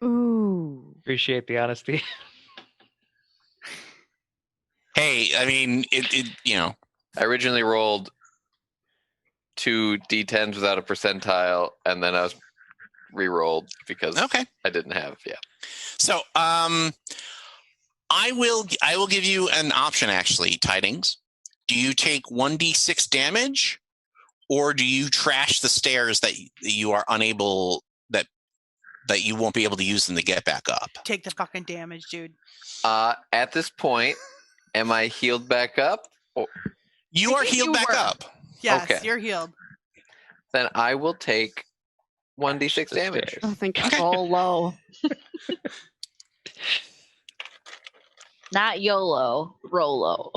Ooh. Appreciate the honesty. Hey, I mean, it I originally rolled 2 D10s without a percentile, and then I was re-rolled because I didn't have. Yeah. So, I will give you an option actually, Tidings. Do you take 1d6 damage, or do you trash the stairs that you are unable that you won't be able to use them to get back up? Take the fucking damage, dude. At this point, am I healed back up? You are healed back up. Yes, Okay. you're healed. Then I will take 1d6 damage. Oh, thank God. Roll low. Not YOLO, Rolo.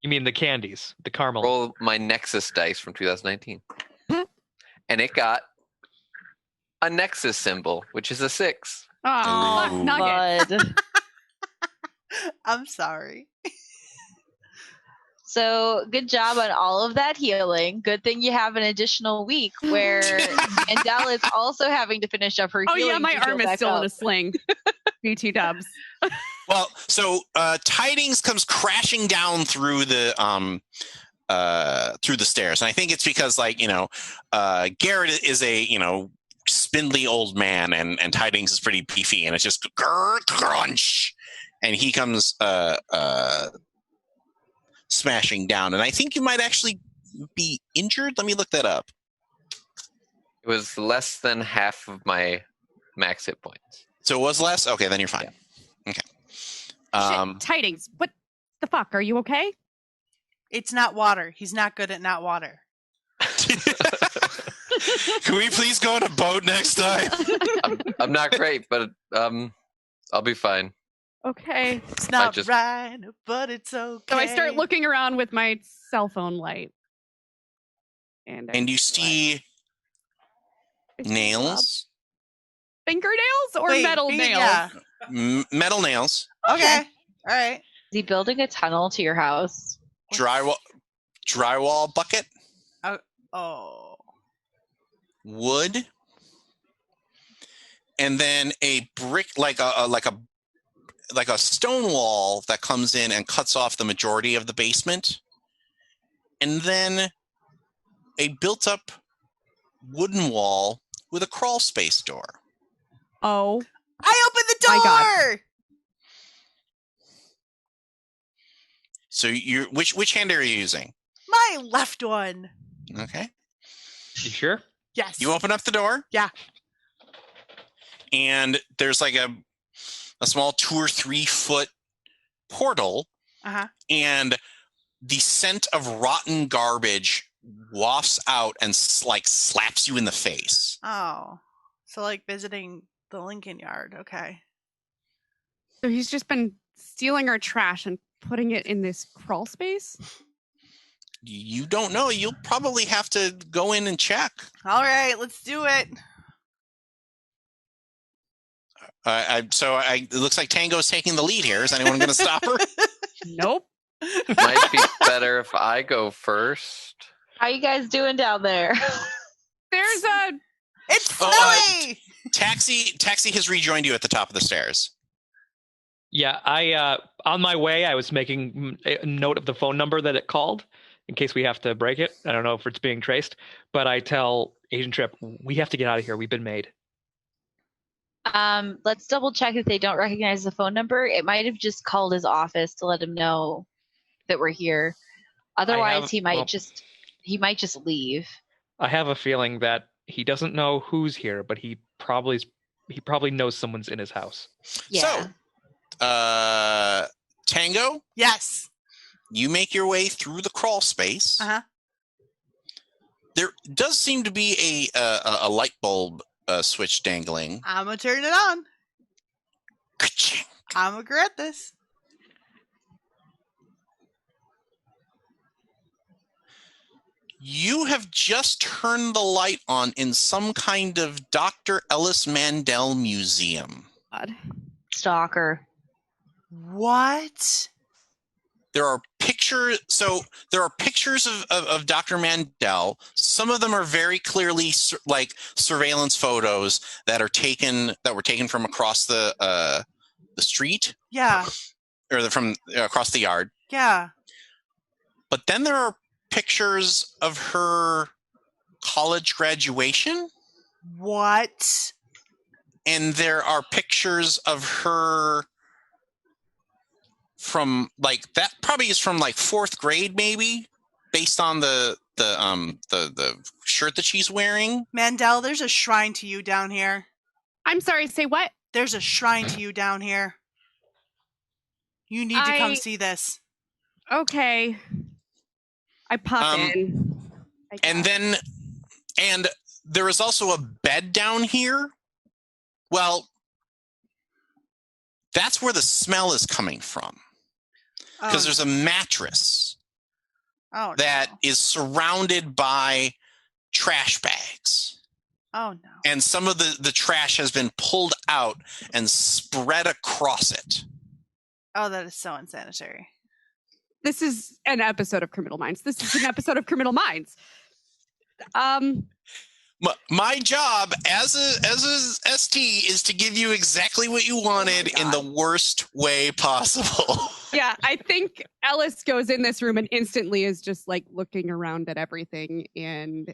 You mean the candies, the caramel? Roll my Nexus dice from 2019. And it got a Nexus symbol, which is a 6. Oh, Ooh. nugget. Bud. I'm sorry. So good job on all of that healing. Good thing you have an additional week where Mandel is also having to finish up her Oh healing. yeah, my to heal arm is back still up. in a sling. BT dubs. Well, so Tidings comes crashing down through the stairs, and I think it's because Garrett is a spindly old man, and Tidings is pretty beefy, and it's just crunch, and he comes smashing down, and I think you might actually be injured. Let me look that up. It was less than half of my max hit points. So it was less? Okay, then you're fine. Yeah. Okay. Shit, Tidings, what the fuck? Are you okay? It's not water. He's not good at not water. Can we please go on a boat next time? I'm not great, but I'll be fine. Okay. It's not right, but it's okay. So I start looking around with my cell phone light. And you see nails. Fingernails or Wait, metal nails? Yeah. Metal nails. Okay. All right. Is he building a tunnel to your house? Drywall bucket. Oh. Wood. and then a brick, like a stone wall that comes in and cuts off the majority of the basement, and then a built-up wooden wall with a crawl space door. Oh, I opened the My door. God. So which hand are you using? My left one. Okay. You sure? Yes. You open up the door. Yeah. And there's like a small 2 or 3 foot portal, and the scent of rotten garbage wafts out and like slaps you in the face. Oh, so like visiting the Lincoln Yard. Okay. so he's just been stealing our trash and putting it in this crawl space? You don't know. You'll probably have to go in and check. All right, let's do it. It looks like Tango's taking the lead here. Is anyone going to stop her? Nope. Might be better if I go first. How you guys doing down there? There's a... It's smelly. Taxi has rejoined you at the top of the stairs. Yeah, I on my way, I was making a note of the phone number that it called in case we have to break it. I don't know if it's being traced, but I tell Agent Trip, we have to get out of here. We've been made. Let's double check if they don't recognize the phone number. It might have just called his office to let him know that we're here. Otherwise, he might just leave. I have a feeling that he doesn't know who's here, but he probably knows someone's in his house. Yeah. So, Tango, Yes. you make your way through the crawl space. There does seem to be a light bulb switch dangling. I'm gonna turn it on. Ka-ching. I'm gonna regret this. You have just turned the light on in some kind of Dr. Ellis Mandel museum. God. Stalker. What? There are pictures. So there are pictures of Dr. Mandel. Some of them are very clearly like surveillance photos that were taken from across the street. Yeah. Or from across the yard. Yeah. But then there are pictures of her college graduation. What? And there are pictures of her from like that probably is from like 4th grade, maybe, based on the shirt that she's wearing. Mandel, there's a shrine to you down here. I'm sorry, say what? There's a shrine to you down here. You need to come see this. Okay. I pop in. And there is also a bed down here. Well, that's where the smell is coming from. Because there's a mattress that is surrounded by trash bags. Oh, no. And some of the trash has been pulled out and spread across it. Oh, that is so unsanitary. This is an episode of Criminal Minds. My job as a ST is to give you exactly what you wanted in the worst way possible. Yeah, I think Ellis goes in this room and instantly is just like looking around at everything and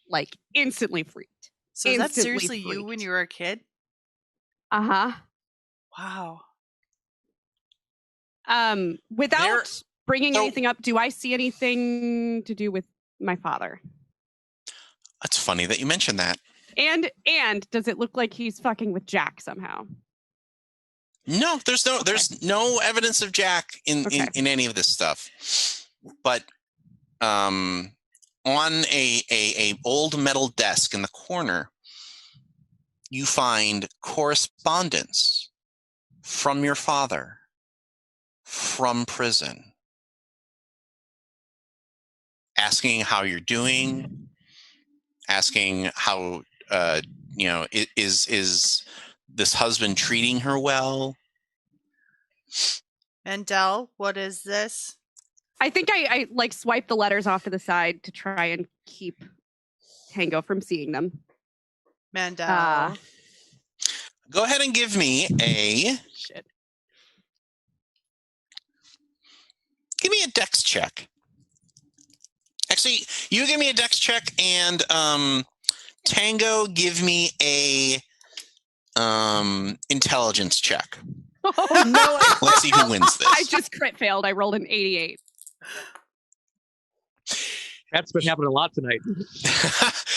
like instantly freaked. So is that seriously you when you were a kid? Uh-huh. Wow. Without bringing anything up, do I see anything to do with my father? It's funny that you mentioned that. And does it look like he's fucking with Jack somehow? No, there's no evidence of Jack in any of this stuff. But on a old metal desk in the corner, you find correspondence from your father from prison, asking how you're doing, asking how is this husband treating her well? Mandel, what is this? I think I like swipe the letters off to the side to try and keep Tango from seeing them. Mandel. Go ahead and give me a Shit. dex check. Actually, you give me a dex check, and Tango, give me a intelligence check. Oh no! Let's see who wins this. I just crit failed. I rolled an 88. That's been happening a lot tonight.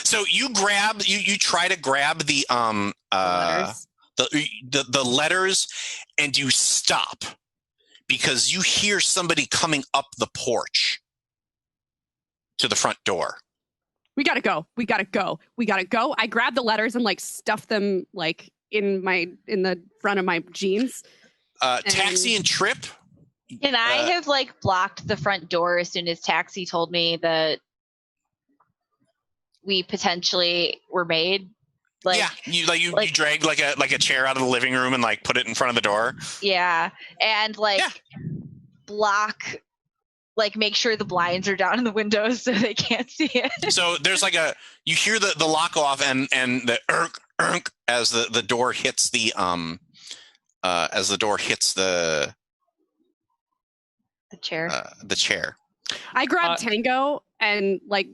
So you try to grab the Letters. the letters, and you stop because you hear somebody coming up the porch to the front door. We gotta go. We gotta go. We gotta go. I grabbed the letters and like stuffed them like in the front of my jeans. Taxi and Trip. And I have like blocked the front door as soon as Taxi told me that we potentially were made. Like, yeah, you dragged like a chair out of the living room and like put it in front of the door. Yeah, and block, like make sure the blinds are down in the windows so they can't see it. So there's like you hear the lock off and the irk as the door hits the chair. The chair. I grabbed Tango and like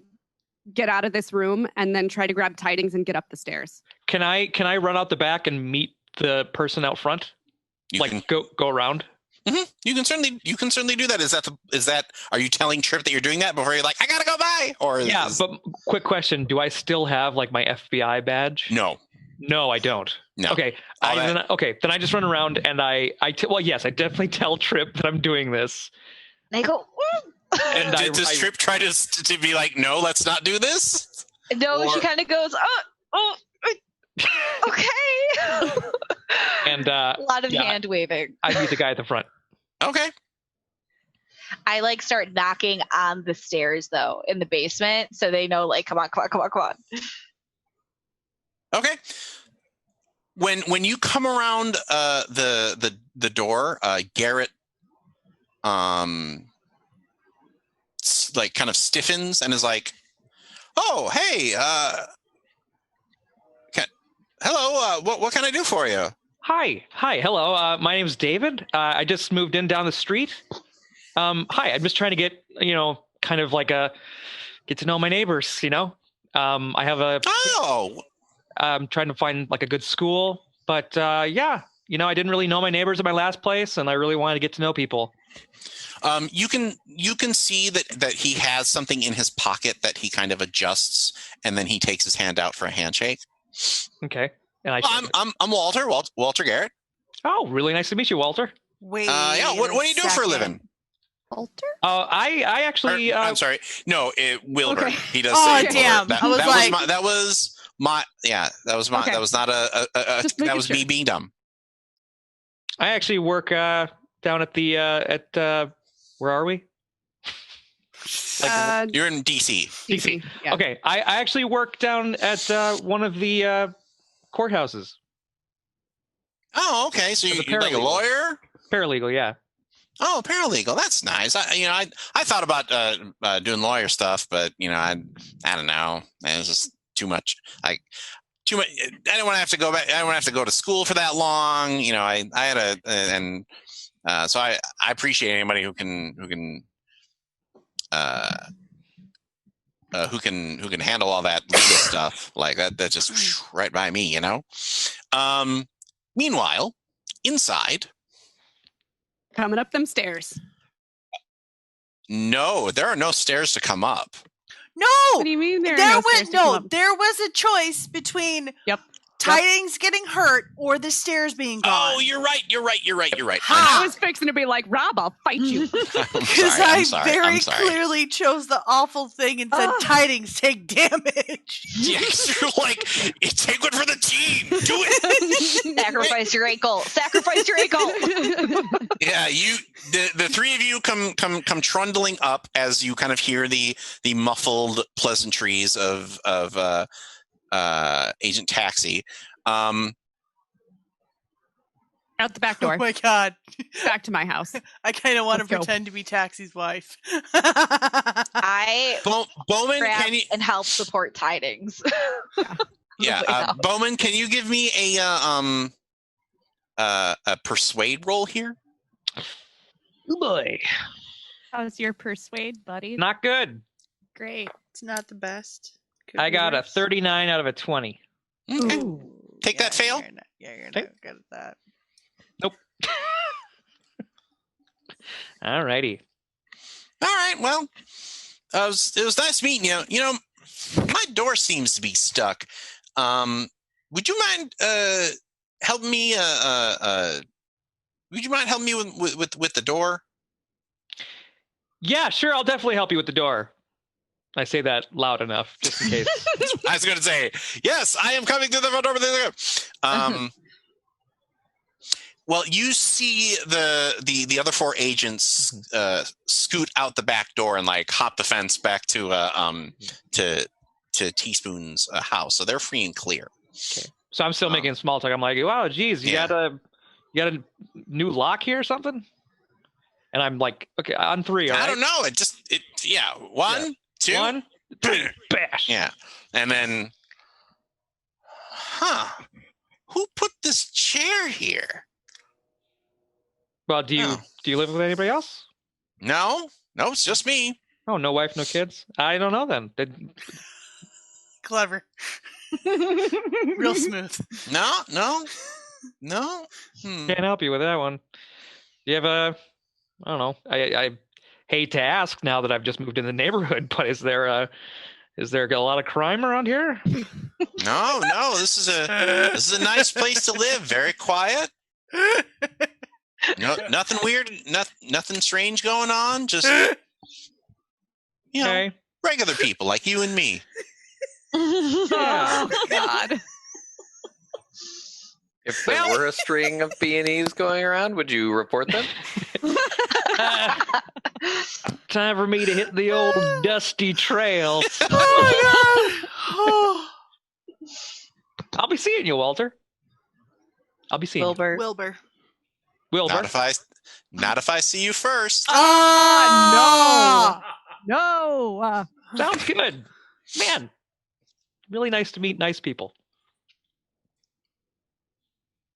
get out of this room and then try to grab Tidings and get up the stairs. Can I run out the back and meet the person out front? Go around? Mm-hmm. You can certainly do that. Is that are you telling Trip that you're doing that before you're like, I gotta go by? Or but quick question, do I still have like my FBI badge? No, I don't. No. Okay. Then I just run around and yes, I definitely tell Trip that I'm doing this. And I go, and does Trip try to be like, no, let's not do this? No, she kind of goes, okay. And a lot of hand waving. I meet the guy at the front. Okay. I like start knocking on the stairs though in the basement, so they know like, come on. Okay. When you come around the door, Garrett like kind of stiffens and is like, oh, hey, hello, what can I do for you? Hi, hello. My name's David. I just moved in down the street. Hi, I'm just trying to get, kind of like get to know my neighbors, I have I'm trying to find like a good school, but I didn't really know my neighbors at my last place, and I really wanted to get to know people. You can see that he has something in his pocket that he kind of adjusts, and then he takes his hand out for a handshake. Okay, and I'm Walter Garrett. Oh, really nice to meet you, Walter. Wait. What do you do for a living? Walter? I actually. I'm sorry. No, Wilbur. Okay. He does. Oh say damn! That was me being dumb. I actually work down at the where are we? You're in DC. DC. Yeah. Okay, I actually work down at one of the courthouses. Oh, okay. So you're like a lawyer? Paralegal, yeah. Oh, paralegal. That's nice. I thought about doing lawyer stuff, but I don't know. It's just too much. Too much. I don't want to have to go back. I don't want to have to go to school for that long. I had so I appreciate anybody who can handle all that legal stuff like that. That's just right by me, Meanwhile, inside. Coming up them stairs. No, there are no stairs to come up. No. What do you mean there was a choice between Tidings getting hurt or the stairs being gone. Oh, you're right. Ha! I was fixing to be like, Rob, I'll fight you. Because I very clearly chose the awful thing and said, Tidings, take damage. Yes, you're like, take one for the team. Do it. Sacrifice your ankle. Yeah, the three of you come trundling up as you kind of hear the muffled pleasantries of Agent Taxi. Out the back door. Oh my god. Back to my house. I kind of want to Let's go. pretend to be Taxi's wife. I Bowman, can you and help support Tidings? Yeah, Bowman, can you give me a persuade roll here. Oh boy, How's your persuade, buddy? not good. Great. It's not the best. Could I be got a worse. 39 out of a 20. Okay. Ooh. Take that fail? You're Okay. not good at that. Nope. Alrighty. All right. Well, it was nice meeting you. You know, my door seems to be stuck. Would you mind helping me? Would you mind helping me with the door? Yeah, sure. I'll definitely help you with the door. I say that loud enough, just in case. I was going to say, yes, I am coming through the front door. Well, you see the other 4 agents scoot out the back door and like hop the fence back to Teaspoon's house, so they're free and clear. Okay. So I'm still making small talk. I'm like, wow, geez, you got a new lock here or something? And I'm like, okay, on 3. All right? I don't know. One, two, 1, 3, bash. Yeah, and then, who put this chair here? Well, do you live with anybody else? No, it's just me. Oh, no wife, no kids. I don't know then. Clever. Real smooth. No. Can't help you with that one. You have I don't know. I hate to ask now that I've just moved in the neighborhood, but is there a lot of crime around here? No. This is a nice place to live. Very quiet. No, nothing weird. Nothing strange going on. Just Okay. regular people like you and me. Oh, God. If there were a string of B&Es going around, would you report them? Time for me to hit the old dusty trail. Oh, I'll be seeing you, Walter. I'll be seeing Wilbur. Wilbur. you. Wilbur. Not if I see you first. Ah, no. Sounds good. Man, really nice to meet nice people.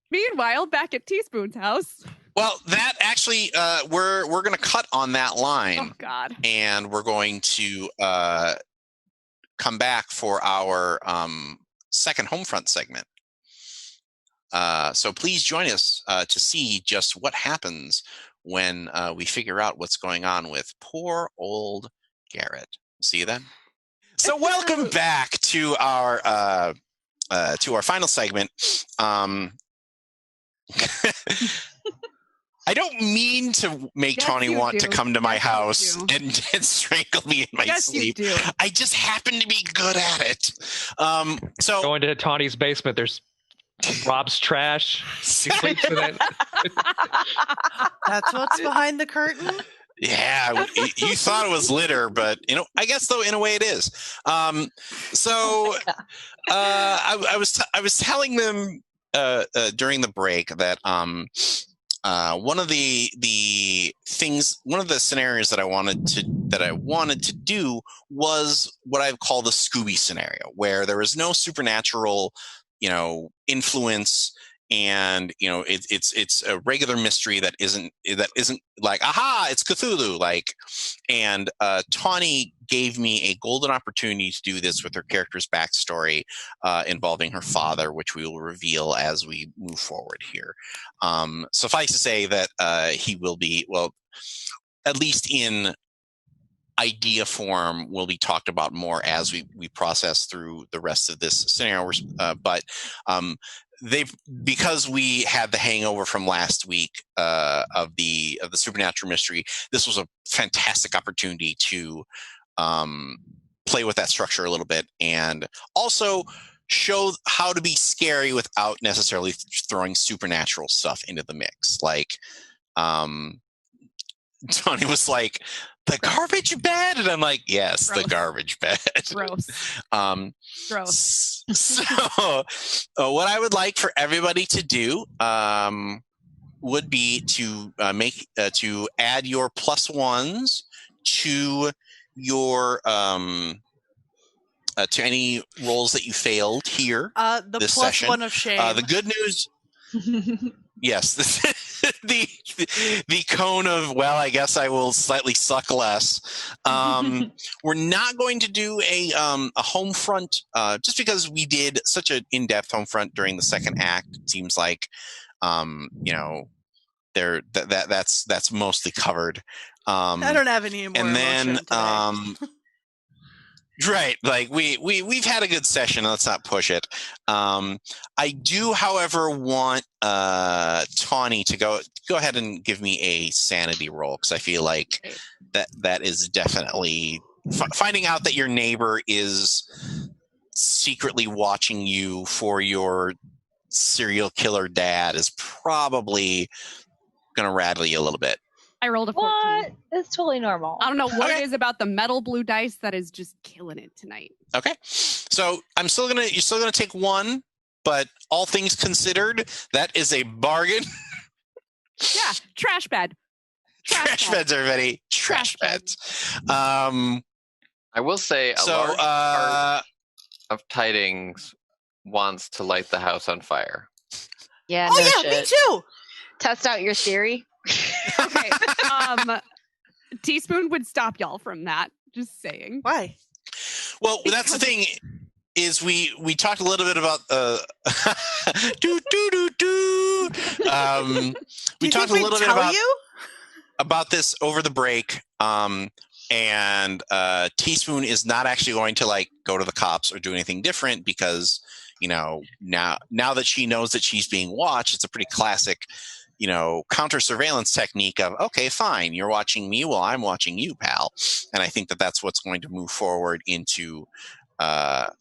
Meanwhile, back at Teaspoon's house. Well, that actually, we're going to cut on that line. Oh, God. And we're going to come back for our second Homefront segment. So please join us to see just what happens when we figure out what's going on with poor old Garrett. See you then. So welcome back to our final segment. I don't mean to make Yes, Tawny you want to do. come to my Yes, you house do. and strangle me in my Yes, sleep. you do. I just happen to be good at it. So Going to Tawny's basement, there's Rob's trash. She sleeps in it. That's what's behind the curtain. yeah, you thought it was litter, but I guess though in a way it is. I was telling them during the break that one of the scenarios that I wanted to do was what I call the Scooby scenario, where there is no supernatural, influence, and it's a regular mystery that isn't like, aha, it's Cthulhu, like. And Tawny gave me a golden opportunity to do this with her character's backstory involving her father, which we will reveal as we move forward here. Suffice to say that he will be, well, at least in idea form, will be talked about more as we process through the rest of this scenario. But because we had the hangover from last week of the supernatural mystery, this was a fantastic opportunity to play with that structure a little bit, and also show how to be scary without necessarily throwing supernatural stuff into the mix. Like, Tony was like, the garbage bed? And I'm like, yes, Gross. the garbage bed. Gross. Gross. So what I would like for everybody to do would be to to add your +1s to your to any rolls that you failed here. The this plus session. one of shame. The good news. Yes, the cone of, well, I guess I will slightly suck less. We're not going to do a home front just because we did such an in-depth home front during the second act. It seems like that's mostly covered. I don't have any more and then emotion today. right, like we've had a good session. Let's not push it. I do, however, want Tawny to go ahead and give me a sanity roll, because I feel like that is definitely finding out that your neighbor is secretly watching you for your serial killer dad is probably going to rattle you a little bit. I rolled a 14. What? It's totally normal. I don't know what Okay. it is about the metal blue dice that is just killing it tonight. Okay, so you're still gonna take one, but all things considered, that is a bargain. Yeah, trash bed. Trash beds, everybody. Trash beds. I will say a large part of Tidings wants to light the house on fire. Yeah, Oh no yeah, shit. me too. Test out your theory. Okay. Teaspoon would stop y'all from that. Just saying. Why? Well, that's the thing. Is we talked a little bit about we talked a little bit about this over the break. And Teaspoon is not actually going to like go to the cops or do anything different because now that she knows that she's being watched, it's a pretty classic counter surveillance technique of, okay, fine, you're watching me, well, I'm watching you, pal. And I think that that's what's going to move forward into the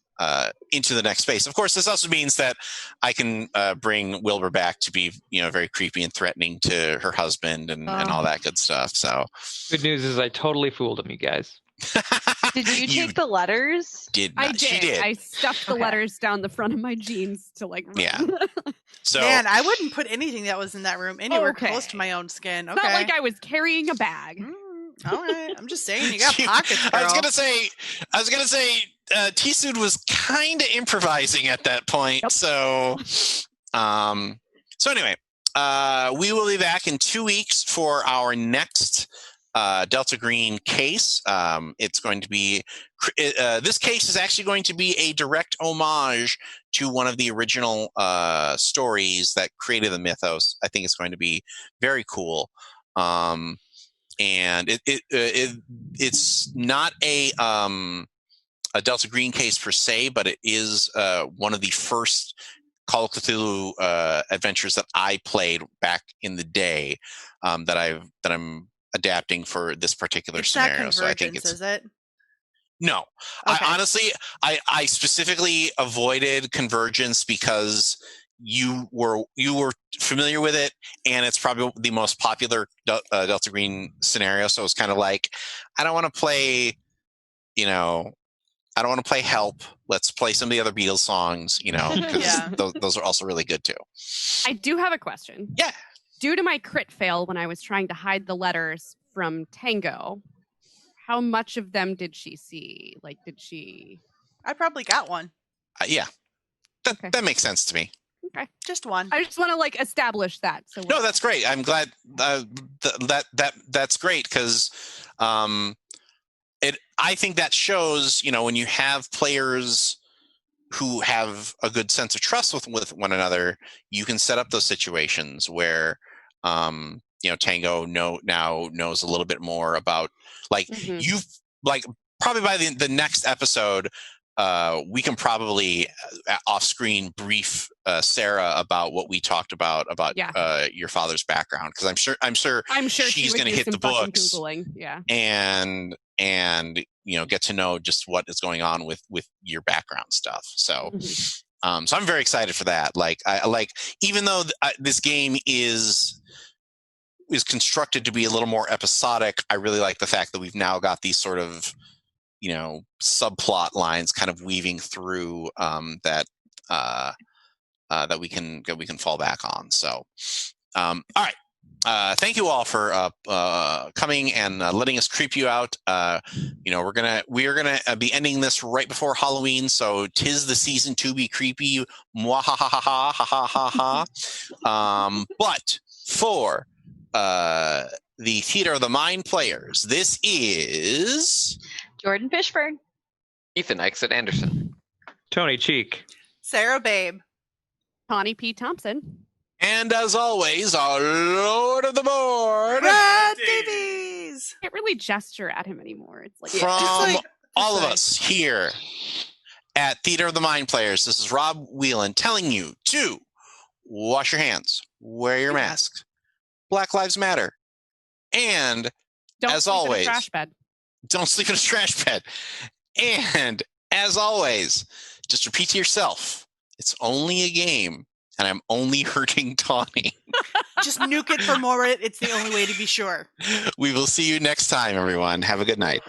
next phase. Of course, this also means that I can bring Wilbur back to be very creepy and threatening to her husband and all that good stuff. So Good news is I totally fooled him, you guys. Did you take the letters? Did not. I did. She did. I stuffed the letters down the front of my jeans to like run. Yeah. So Man, I wouldn't put anything that was in that room anywhere Okay. close to my own skin. Okay. It's not like I was carrying a bag. All right. I'm just saying, you got pockets, girl. I was gonna say T-Suit was kind of improvising at that point. Yep. So anyway, we will be back in 2 weeks for our next Delta Green case. It's going to be this case is actually going to be a direct homage to one of the original stories that created the mythos. I think it's going to be very cool. And it's not a Delta Green case per se, but it is one of the first Call of Cthulhu adventures that I played back in the day that I'm adapting for this particular scenario. Not so I think is it? No. Okay. I honestly specifically avoided Convergence because you were familiar with it, and it's probably the most popular Delta Green scenario. So it's kind of like, I don't want to play, I don't want to play Help. Let's play some of the other Beatles songs, because Yeah. those are also really good too. I do have a question. Yeah. Due to my crit fail when I was trying to hide the letters from Tango, how much of them did she see? Like, did she? I probably got one. Yeah. That makes sense to me. Okay. Just one. I just want to establish that. So No, that's great. I'm glad that's great because I think that shows, when you have players who have a good sense of trust with one another, you can set up those situations where Tango now knows a little bit more about you've probably by the next episode we can probably off screen brief Sarah about what we talked about your father's background, because I'm sure she's going to hit the books Googling. Yeah. and get to know just what is going on with your background stuff. So so I'm very excited for that. Even though this game is constructed to be a little more episodic, I really like the fact that we've now got these sort of subplot lines kind of weaving through that we can fall back on. So all right, thank you all for coming and letting us creep you out. We are gonna be ending this right before Halloween, so 'tis the season to be creepy. Mwahahaha. But for the Theater of the Mind players, this is Jordan Fishburne. Ethan Exit Anderson. Tony Cheek. Sarah Babe. Tawny P. Thompson. and as always, our Lord of the Board. Brad Davies. Can't really gesture at him anymore. It's like From like- all of like- us here at Theater of the Mind Players, this is Rob Whelan telling you to wash your hands, wear your mask, Black Lives Matter, and don't as sleep in a always, trash bed. don't sleep in a trash bed. And as always, just repeat to yourself, it's only a game, and I'm only hurting Tawny. Just nuke it for more. It's the only way to be sure. We will see you next time, everyone. Have a good night.